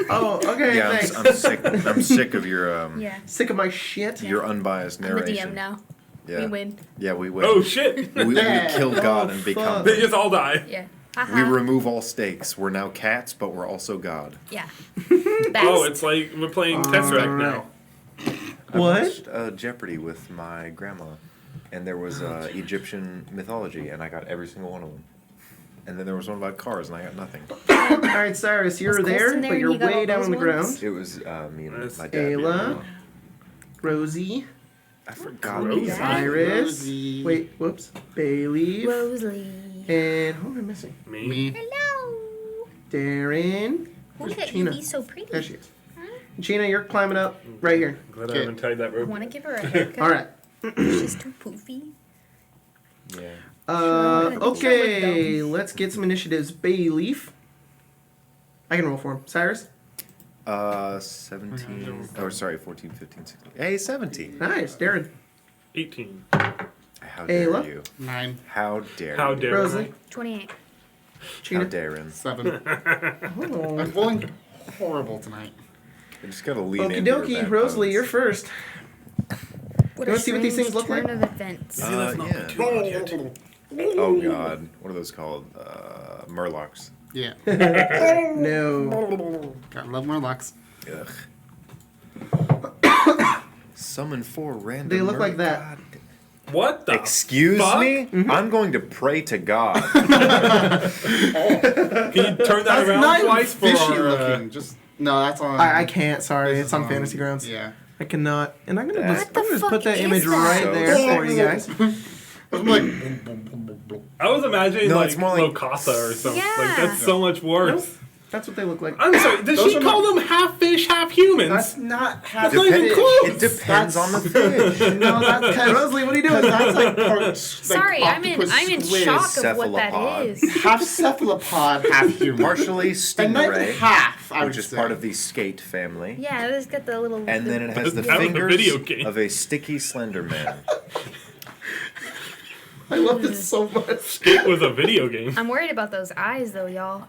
Oh, okay, Yeah, thanks. I'm sick. I'm sick of your Yeah. Sick of my shit. your unbiased I'm the narration. DM now. Yeah. We win. Yeah, we win. Oh shit! we kill God and become. fuck. They just all die. Yeah. We Haha. remove all stakes. We're now cats, but we're also God. Yeah. Oh, it's like we're playing Tesseract now. I What? watched Jeopardy with my grandma, and there was Egyptian mythology, and I got every single one of them. And then there was one about cars, and I got nothing. All right, Cyrus, you're Was there, Colston there but and you're he got way all down those on the ones? ground. It was me and That's my dad. Ayla, Rosie, I forgot. Rosie. Cyrus. Rosie. Wait, whoops. Bailey. Rosalie. And who am I missing? Me. Hello. Darren. Where's Look at you Chena? be so pretty. There she is. Chena, you're climbing up right here. Glad I Okay. haven't tied that I rope. want to give her a haircut. All right. She's too poofy. Yeah. Okay, let's get some initiatives. Bayleaf. I can roll for him. Cyrus. 17. Oh, sorry, 14, 15, 16. Hey, 17. Nice. Darren. 18. I How dare Ayla? you? 9, How dare How you? dare Rosalie? I? 28. How Cheetah? daring. 7. Oh. I'm rolling horrible tonight. You just gotta lean Okie into your dokie, bad Rosalie, puns. you're first. What You wanna see what these things look turn like? of events. Yeah. Oh god, what are those called? Murlocs. Yeah. No. Gotta love Murlocs. Ugh. Summon 4 random. They look like that. God. What the Excuse fuck? me? I'm going to pray to God. Can you turn that around not twice for Fishy our, looking. Just no, that's on. I can't, sorry. this It's is on Fantasy Grounds. Yeah. I cannot. And I'm gonna What just, the I'm gonna just fuck put that is image that? right So there for you guys. I'm like. boom, boom, boom, boom, boom. I was imagining No, like it's more like- Locasa or something. Yeah. Like that's so much worse. That's what they look like. I'm sorry. Does Those she are call them half fish, half humans? That's not half That's not even fish. close. It depends on the fish. No, that's Rosalie, what are you doing? That's like part. Sorry, I'm in squid, shock of what that cephalopod. is. Half cephalopod, half human. Partially And not stingray, half, I would which is say. part of the skate family. Yeah, it's got the little. And then it has the That was a fingers video game. of a sticky slender man. I love this so much. It was a video game. I'm worried about those eyes though, y'all.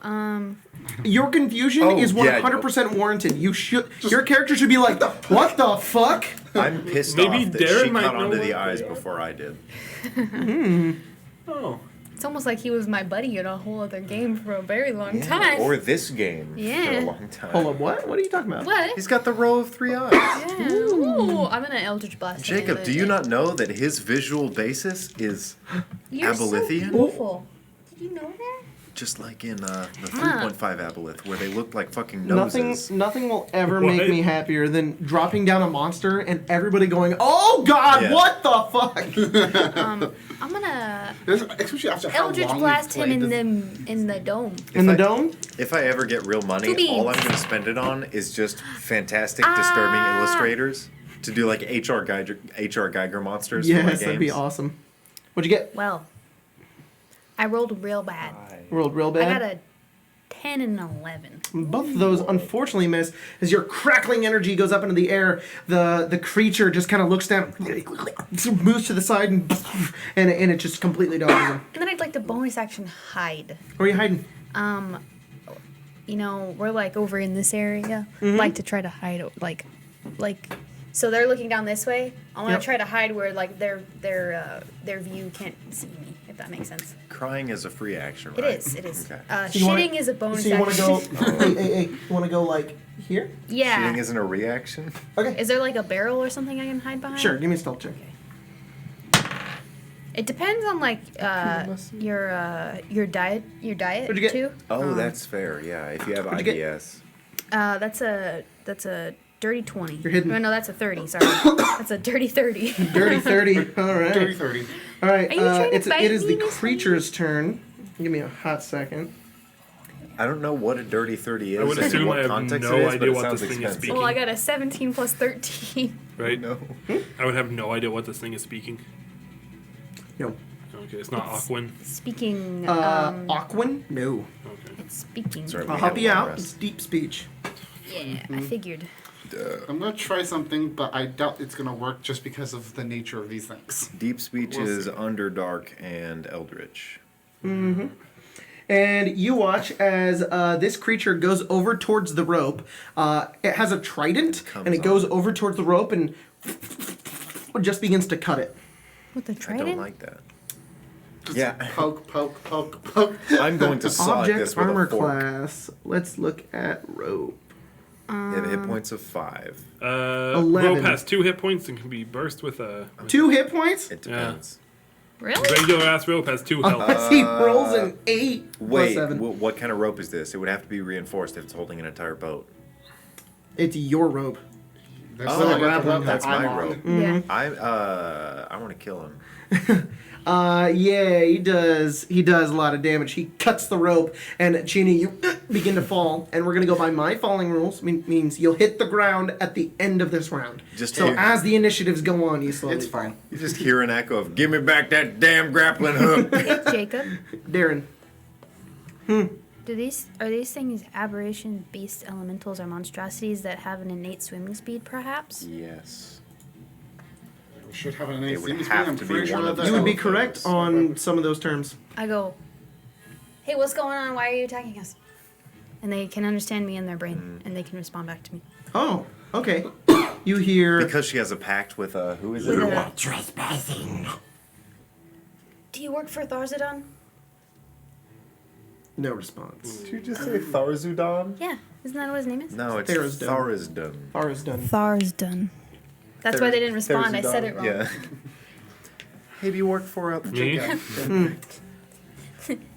Your confusion Oh, is yeah. 100% warranted. You should. Your character should be like, what the fuck? I'm pissed Maybe off that Darren she might caught know onto the what eyes they are. before I did. Oh. It's almost like he was my buddy in a whole other game for a very long time. Or this game for Yeah. a long time. Hold up, what? What are you talking about? What? He's got the row of 3 eyes. Yeah. Ooh, I'm gonna Eldritch Blast. him Jacob, anyway. do you not know that his visual basis is You're Abolithian? So beautiful. Did you know that? just like in the Huh. 3.5 Aboleth, where they look like fucking Nothing, noses? nothing will ever What? make me happier than dropping down a monster and everybody going, "Oh God, Yeah. what the fuck?" I'm gonna Especially after how Eldritch long Blast we've him played in the dome. In the I- dome? If I ever get real money, Two beans. all I'm going to spend it on is just fantastic, disturbing illustrators to do like H.R. Geiger monsters for my Yes, games. that'd be awesome. What'd you get? Well, I rolled real bad. Rolled real I bad. got a 10 and 11. Both of those unfortunately miss as your crackling energy goes up into the air. The creature just kind of looks down, moves to the side, and it just completely dodges him. And then I'd like to bonus action hide. Where are you hiding? You know, we're like over in this area. Mm-hmm. Like to try to hide like so they're looking down this way. I want to Yep. try to hide where like their view can't see me, if that makes sense. Crying is a free action, It right? is. It is. Okay. So you wanna- Shitting is a bonus So you want to action. go? hey, you want to go like here? Yeah. Shitting isn't a reaction? Okay. Is there like a barrel or something I can hide behind? Sure. Give me a stealth check. It depends on like your diet What'd you get? too. Oh, that's fair, yeah. If you have What'd you get? IBS. That's a dirty 20. You're hidden. No, that's a 30. Sorry, that's a dirty 30. Dirty 30. All right. Dirty 30. All right. Are you trying to It bite is me, the Miss creature's turn. Give me a hot second. I don't know what a dirty 30 is. I would and assume what I have context no it is, idea but it what sounds this thing is expensive. speaking. Well, I got a 17 plus 13. Right? No. I would have no idea what this thing is speaking. No. Okay, it's not Aquan. Speaking, Aquan? No. Okay. it's speaking. Sorry. I'll We help had a you long out. rest. It's deep speech. Yeah, I figured. I'm gonna try something, but I doubt it's gonna work just because of the nature of these things. Deep speech We'll is see. Underdark and Eldritch. And you watch as this creature goes over towards the rope. It has a trident, Comes and it goes on. over towards the rope and just begins to cut it. With the I trident? don't like that. Just Yeah. Poke, poke, poke, poke. I'm going to saw Object this with armor a fork. class. Let's look at rope. You have hit points of 5. 11. Rope has 2 hit points and can be burst with a 2 hit points? It depends. Really? regular ass rope has 2 health. Unless he rolls an 8 plus Wait, 7. what kind of rope is this? It would have to be reinforced if it's holding an entire boat. It's your rope. There's Oh, no grappling grappling hook. That's my I'm on. rope. Yeah. I want to kill him. Yeah, he does. He does a lot of damage. He cuts the rope, and Chini, you begin to fall. And we're gonna go by my falling rules. Means you'll hit the ground at the end of this round. Just so hear- as the initiatives go on, you slowly. It's fine. You just hear an echo of, give me back that damn grappling hook. Hey, Jacob, Darren. are these things aberrations, beasts, elementals, or monstrosities that have an innate swimming speed, perhaps? Yes. should have an It would seems have I'm to be pretty one sure of that You would be those. correct on some of those terms. I go, hey, what's going on? Why are you attacking us? And they can understand me in their brain, and they can respond back to me. Oh, okay. You hear. Because she has a pact with who is With it? a- Trespassing. Do you work for Tharzadon? No response. Did you just say Tharzudon? Yeah, isn't that what his name is? No, it's Tharazdan. Tharazdan. Far is done. Tharzadon. That's why they didn't respond. I said it wrong. Yeah. Hey, do you work for Me? Yeah.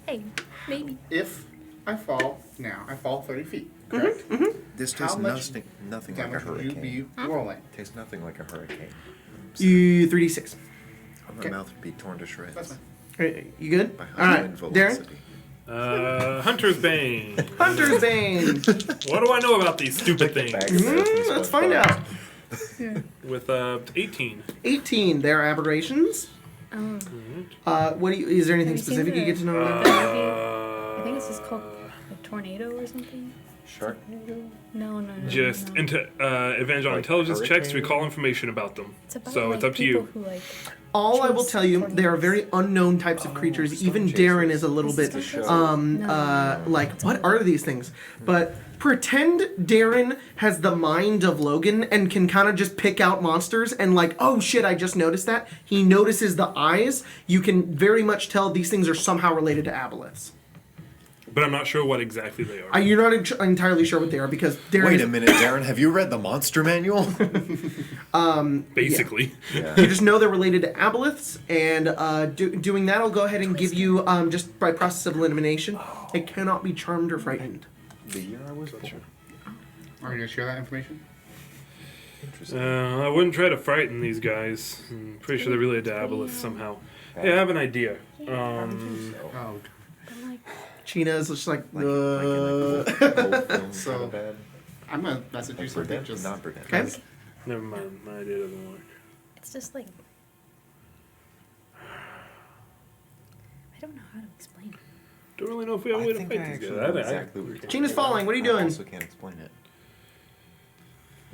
Hey, maybe. If I fall now, I fall 30 feet. Correct. This How tastes much nothing like a Damage would you hurricane. be rolling? Tastes nothing like a hurricane. You 3d6. My Okay. mouth would be torn to shreds. That's fine. Alright, you good? By Alright, high wind Darren. velocity. Hunter's Bane. Hunter's Bane. What do I know about these stupid things? Let's find out. With 18. 18. They're aberrations. What do you? Is there anything Have you seen specific you the- get to know about that? I think it's just called a tornado or something. Shark. No. Just no. advantage on Like intelligence checks to hurricane? recall information about them. It's about, So like, it's up to people you. Who, like, All I will chase tell you, they are tornadoes. very unknown types of creatures. storm Even chasers. Darren is a little bit, Storm chasers? like, what are these things? But pretend Darren has the mind of Logan and can kind of just pick out monsters and like, oh shit, I just noticed that. He notices the eyes. You can very much tell these things are somehow related to aboliths. But I'm not sure what exactly they are. You're not entirely sure what they are because Darren. Wait is- a minute, Darren. Have you read the monster manual? Basically. Yeah. You just know they're related to aboliths, and doing that, I'll go ahead and give you, just by process of elimination, it cannot be charmed or frightened. The year I was born. Are you gonna share that information? I wouldn't try to frighten these guys. I'm pretty sure they're related to aboliths somehow. Hey, I have an idea. Oh, But, like, China's just like, So So- I'm gonna message you something. Just not pretend. Okay. Never mind. My idea doesn't work. it's just like I don't know how to explain it. Don't really know if we have a way to fight these guys. I exactly what you're China's falling. What are you I doing? also can't explain it.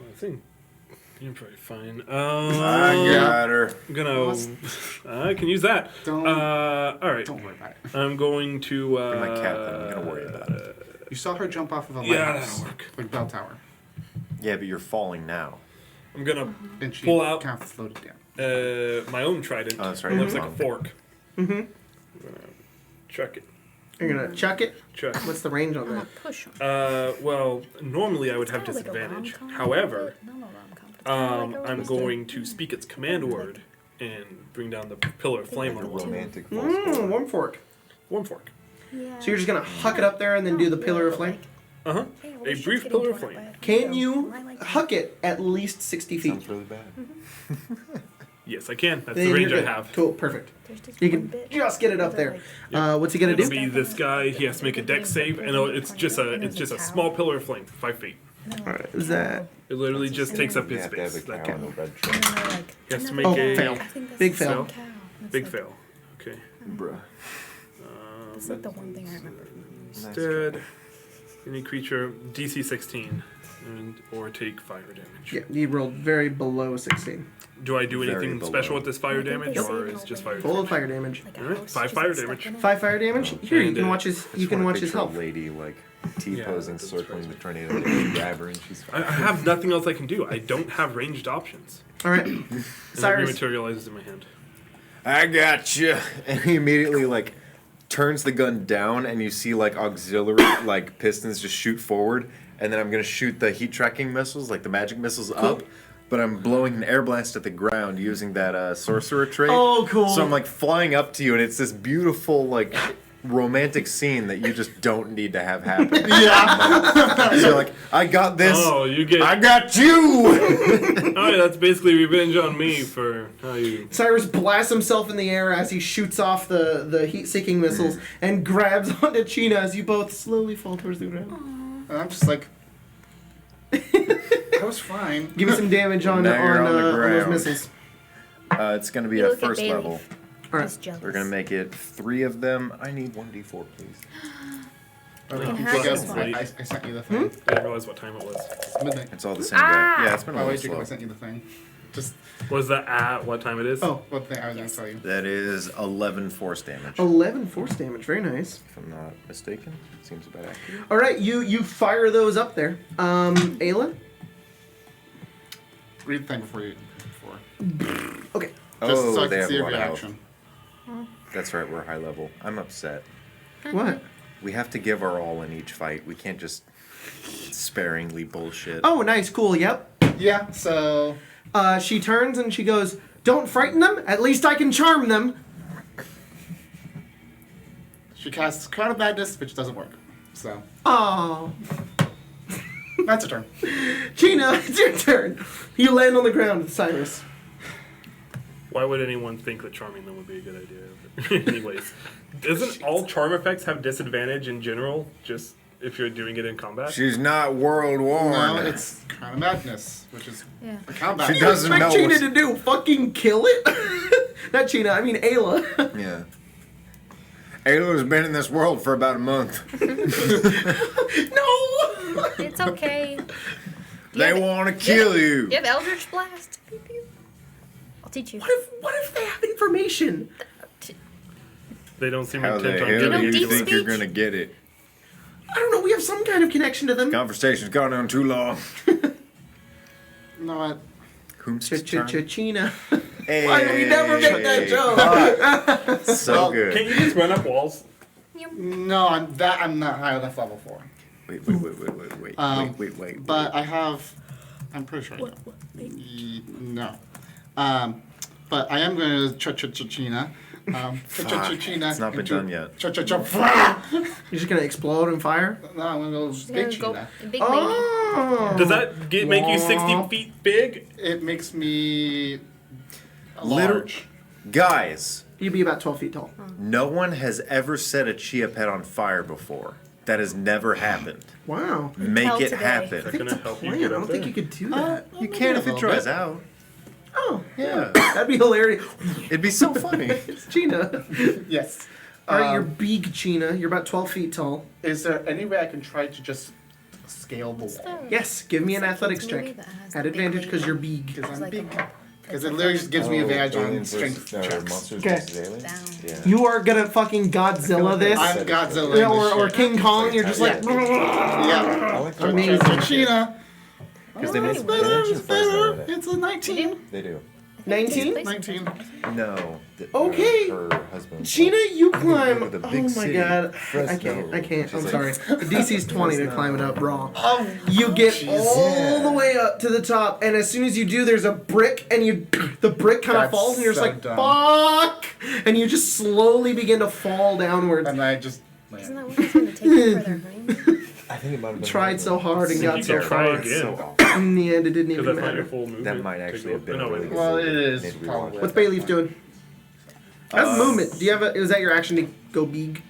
I think you're probably fine. I got her. I'm gonna. I can use that. Don't- all right. don't worry about it. I'm going to. You're my cat, then I'm gonna worry about it. You saw her jump off of a Yeah, lighthouse, that'll work. like bell tower, Yeah, but you're falling now. I'm gonna and she Pull out. kind of floated down. my own trident. Oh, that's right, It looks you're like a wrong. fork. Mm-hmm. I'm gonna chuck it. You're gonna chuck it. Chuck. What's the range on I'm that? gonna push 'em. Well, normally I would have It's kinda like a disadvantage. rom-com, However, but not a rom-com. It's kinda like a I'm roasted. going to speak its command word and bring down the pillar of flame like on a one. Romantic Warm fork. Warm fork. Yeah. So you're just gonna huck it up there and then do the pillar of flame. Uh huh. Hey, A we should brief get pillar of torn flame. by a Can tornado. you I like huck it at least 60 feet? Sounds really bad. Yes, I can. That's Then the range you're I good. have. Cool, perfect. There's just You one can bit just get it up where there. they're What's he gonna It'll do? be this guy. He has to make a dex save, and it's just a small pillar of flame, 5 feet. like, Alright, is that- It literally just takes up You his have to have space. a That cow can. on a red and truck. then they're like, He has to "No, make Oh, a fail. I think that's Big the fail. same cow." That's big like- fail. Okay. Bruh. That's like the one thing I remember from Nice Instead, any creature DC 16, or take fire damage. Yeah, you rolled very below 16. Do I do Very anything below. special with this fire I think damage, they or say is it just all fire Full damage? of fire damage. like a Alright, house 5 just fire stuck damage. in it. 5 fire damage? Here, you And, can watch his. I You just can wanna watch his picture a health. lady like T-posing, that does circling surprise the me. tornado. You grab her and she's I have nothing else I can do. I don't have ranged options. All right, And it Cyrus. materializes in my hand. I got you. And he immediately like turns the gun down, and you see like auxiliary like pistons just shoot forward. And then I'm gonna shoot the heat tracking missiles, like the magic missiles, up. But I'm blowing an air blast at the ground using that sorcerer trait. Oh, cool. So I'm like flying up to you, and it's this beautiful like romantic scene that you just don't need to have happen. Yeah. So you're like, I got this. Oh, you get. I got you. Alright, that's basically revenge on me for how you. Cyrus blasts himself in the air as he shoots off the heat-seeking missiles and grabs onto China as you both slowly fall towards the ground. And I'm just like, that was fine. Give me some damage on Now you're on the those ground. missiles. It's gonna be You a look at first Bailey. level. All right. He's jealous. We're gonna make it 3 of them. I need 1d4, please. Oh, can you have pick up- this one. I sent you the thing. I didn't realize what time it was. It's midnight. It's all the same Ah! guy. Yeah, it's been a Oh little wait, Jacob, I slow. sent you the thing. Just Was that at what time it is? Oh, one thing I was going to tell you. That is 11 force damage. 11 force damage. Very nice. If I'm not mistaken. Seems about accurate. All right, you fire those up there. Ayla? Read the thing before. Okay. Just Oh, so I they can have see a your lot of health. reaction. That's right, we're high level. I'm upset. What? We have to give our all in each fight. We can't just sparingly bullshit. Oh, nice. Cool. Yep. Yeah, so She turns and she goes, "Don't frighten them. At least I can charm them." she casts Crown of Madness, which doesn't work. So Oh, that's a turn. Gina, it's your turn. You land on the ground with Cyrus. Why would anyone think that charming them would be a good idea? Anyways, doesn't all charm effects have disadvantage in general? Just if you're doing it in combat? She's not world worn. No, it's Crown of Madness, which is Yeah. the combat. She doesn't Expect know. Gina what's- to do fucking kill it? Not Gina. I mean Ayla. Yeah. Ayla's been in this world for about a month. No. It's okay. They want to kill you. You have Eldritch Blast. Pew, pew. I'll teach you. What if they have information? They don't seem How the intent on hell giving know do it you deep to think us. you're speech? gonna get it? I don't know. We have some kind of connection to them. Conversation's gone on too long. You know what? Whom's turn? China. Hey. Why did we never make that joke? So good. Can't you just run up walls? No, I'm not high enough level for. Wait. But I have. I'm pretty sure I know. No. But I am going to China. China. It's not been done yet. You're just gonna explode and fire? No, I'm going to go Just big gonna go China. big baby. Oh. Does that make you 60 feet big? It makes me Little- large. Guys, You'd be about 12 feet tall. no one has ever set a chia pet on fire before. That has never happened. Wow. Make Until it today. happen. Is that gonna help you Man, I get don't up think there? you could do that. You can if it little dries bit. out. Oh, Yeah. that'd be hilarious. It'd be so funny. It's Gina. Yes. All right, you're big Gina. You're about 12 feet tall. Is there any way I can try to just scale the wall? Yes, give me an It's like athletics kids' movie check. that has At the big advantage because lady. you're big. Because I'm like big. a- Because it literally just gives me advantage on aliens strength versus- checks. monsters Okay. versus aliens? Down. Yeah. You are gonna fucking Godzilla this. I'm Godzilla. Yeah, in this or shit. King Kong. You're just like. Yeah. I like the Amazing. China. Because they Oh, make it's better. It's better. it. It's a 19. They do. 19? 19. No. Okay. Her husband. Gina, you live climb. with a Oh big my city, god. I Fresno. can't. I'm She's sorry. like- The DC's 20 to climb it up raw. Oh, You get jeez. all the way up to the top, and as soon as you do, there's a brick, and the brick kind of That's falls, and you're just so like, dumb. fuck! And you just slowly begin to fall downwards. And I just. Isn't that what it's going to take you for their honeymoon? I think it might have been. Tried so hard and You got can so try far. again. So In the end, it didn't Because even that's not your matter. full movement. That might actually have been a really good Well, it is Need to rewatch. probably. What's Bayleaf doing? That's movement. Do you have a? Is that your action to go big?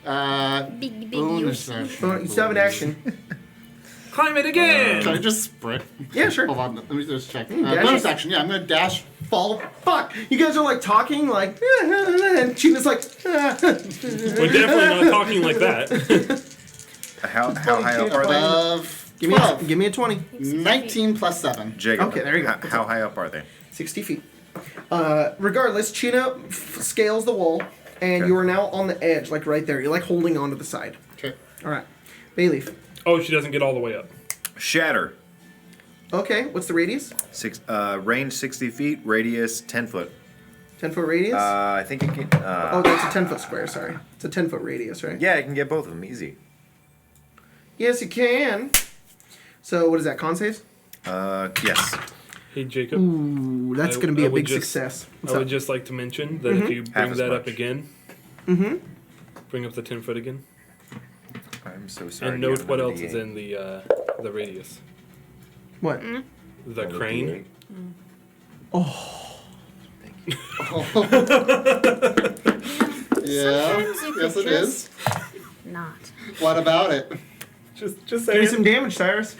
Big Bonus Yoshi. action. Oh, you still have an action. Climb it again! Can I just sprint? Yeah, sure. Hold on, let me just check. dash Bonus it. action, yeah, I'm gonna dash. Fall. Fuck. You guys are like talking, like, and Gina's like. We're definitely not talking like that. How high up are they? Of Give me, 12. give me a 20. 19 plus 7. Jacob. Okay, there you go. How high up are they? 60 feet. Regardless, China scales the wall, and Okay. you are now on the edge, like right there. You're like holding on to the side. Okay. All right. Bayleaf. Oh, she doesn't get all the way up. Shatter. Okay, what's the radius? Range 60 feet, radius 10 foot. 10-foot radius? I think it can. Oh, that's a 10-foot square, sorry. It's a 10-foot radius, right? Yeah, I can get both of them easy. Yes, you can. So, what is that, con saves? Yes. Hey, Jacob. Ooh, that's I- going to be I a would big just- success. I What's would up? just like to mention that if you Half bring as that up much. again, bring up the 10 foot again, I'm so sorry. and you note have what another else is D8. in the radius. What? The Another crane. Yeah. Sometimes you Yes, could it is. Not. What about it? Just Give say me it. some damage, Cyrus.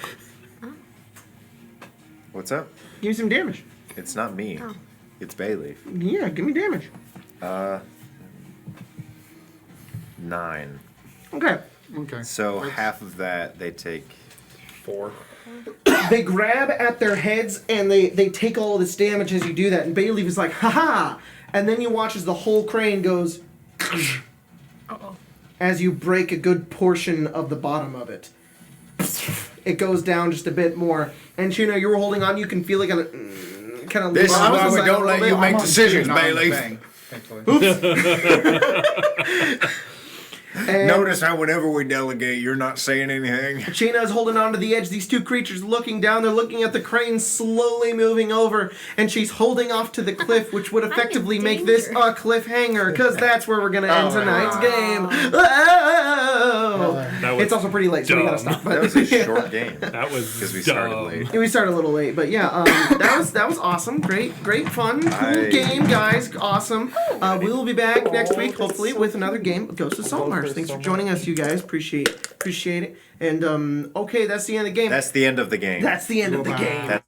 What's up? Give me some damage. It's not me. Oh. It's Bayleaf. Yeah, give me damage. 9. Okay. Okay. So half of that they take. 4. They grab at their heads and they take all of this damage as you do that. And Bayleaf is like, haha! And then you watch as the whole crane goes as you break a good portion of the bottom of it. It goes down just a bit more. And Chino, you were holding on. You can feel it kind of. This is why we don't let you make decisions, Bayleaf. Notice how whenever we delegate, you're not saying anything. Chino's holding on to the edge. These two creatures looking down. They're looking at the crane slowly moving over, and she's holding off to the cliff, which would effectively make this a cliffhanger, because that's where we're gonna end tonight's game. Oh. It's also pretty late, so we gotta stop. But That was a short game. That was Because we dumb. started late. we started a little late, but yeah, that was awesome. Great fun, cool game, guys. Awesome. We will be back next week, hopefully, with another game of Ghost of Saltmarsh. Thanks for joining us, you guys. Appreciate it. And okay, that's the end of the game. That's the end of the game. That's the end of the game.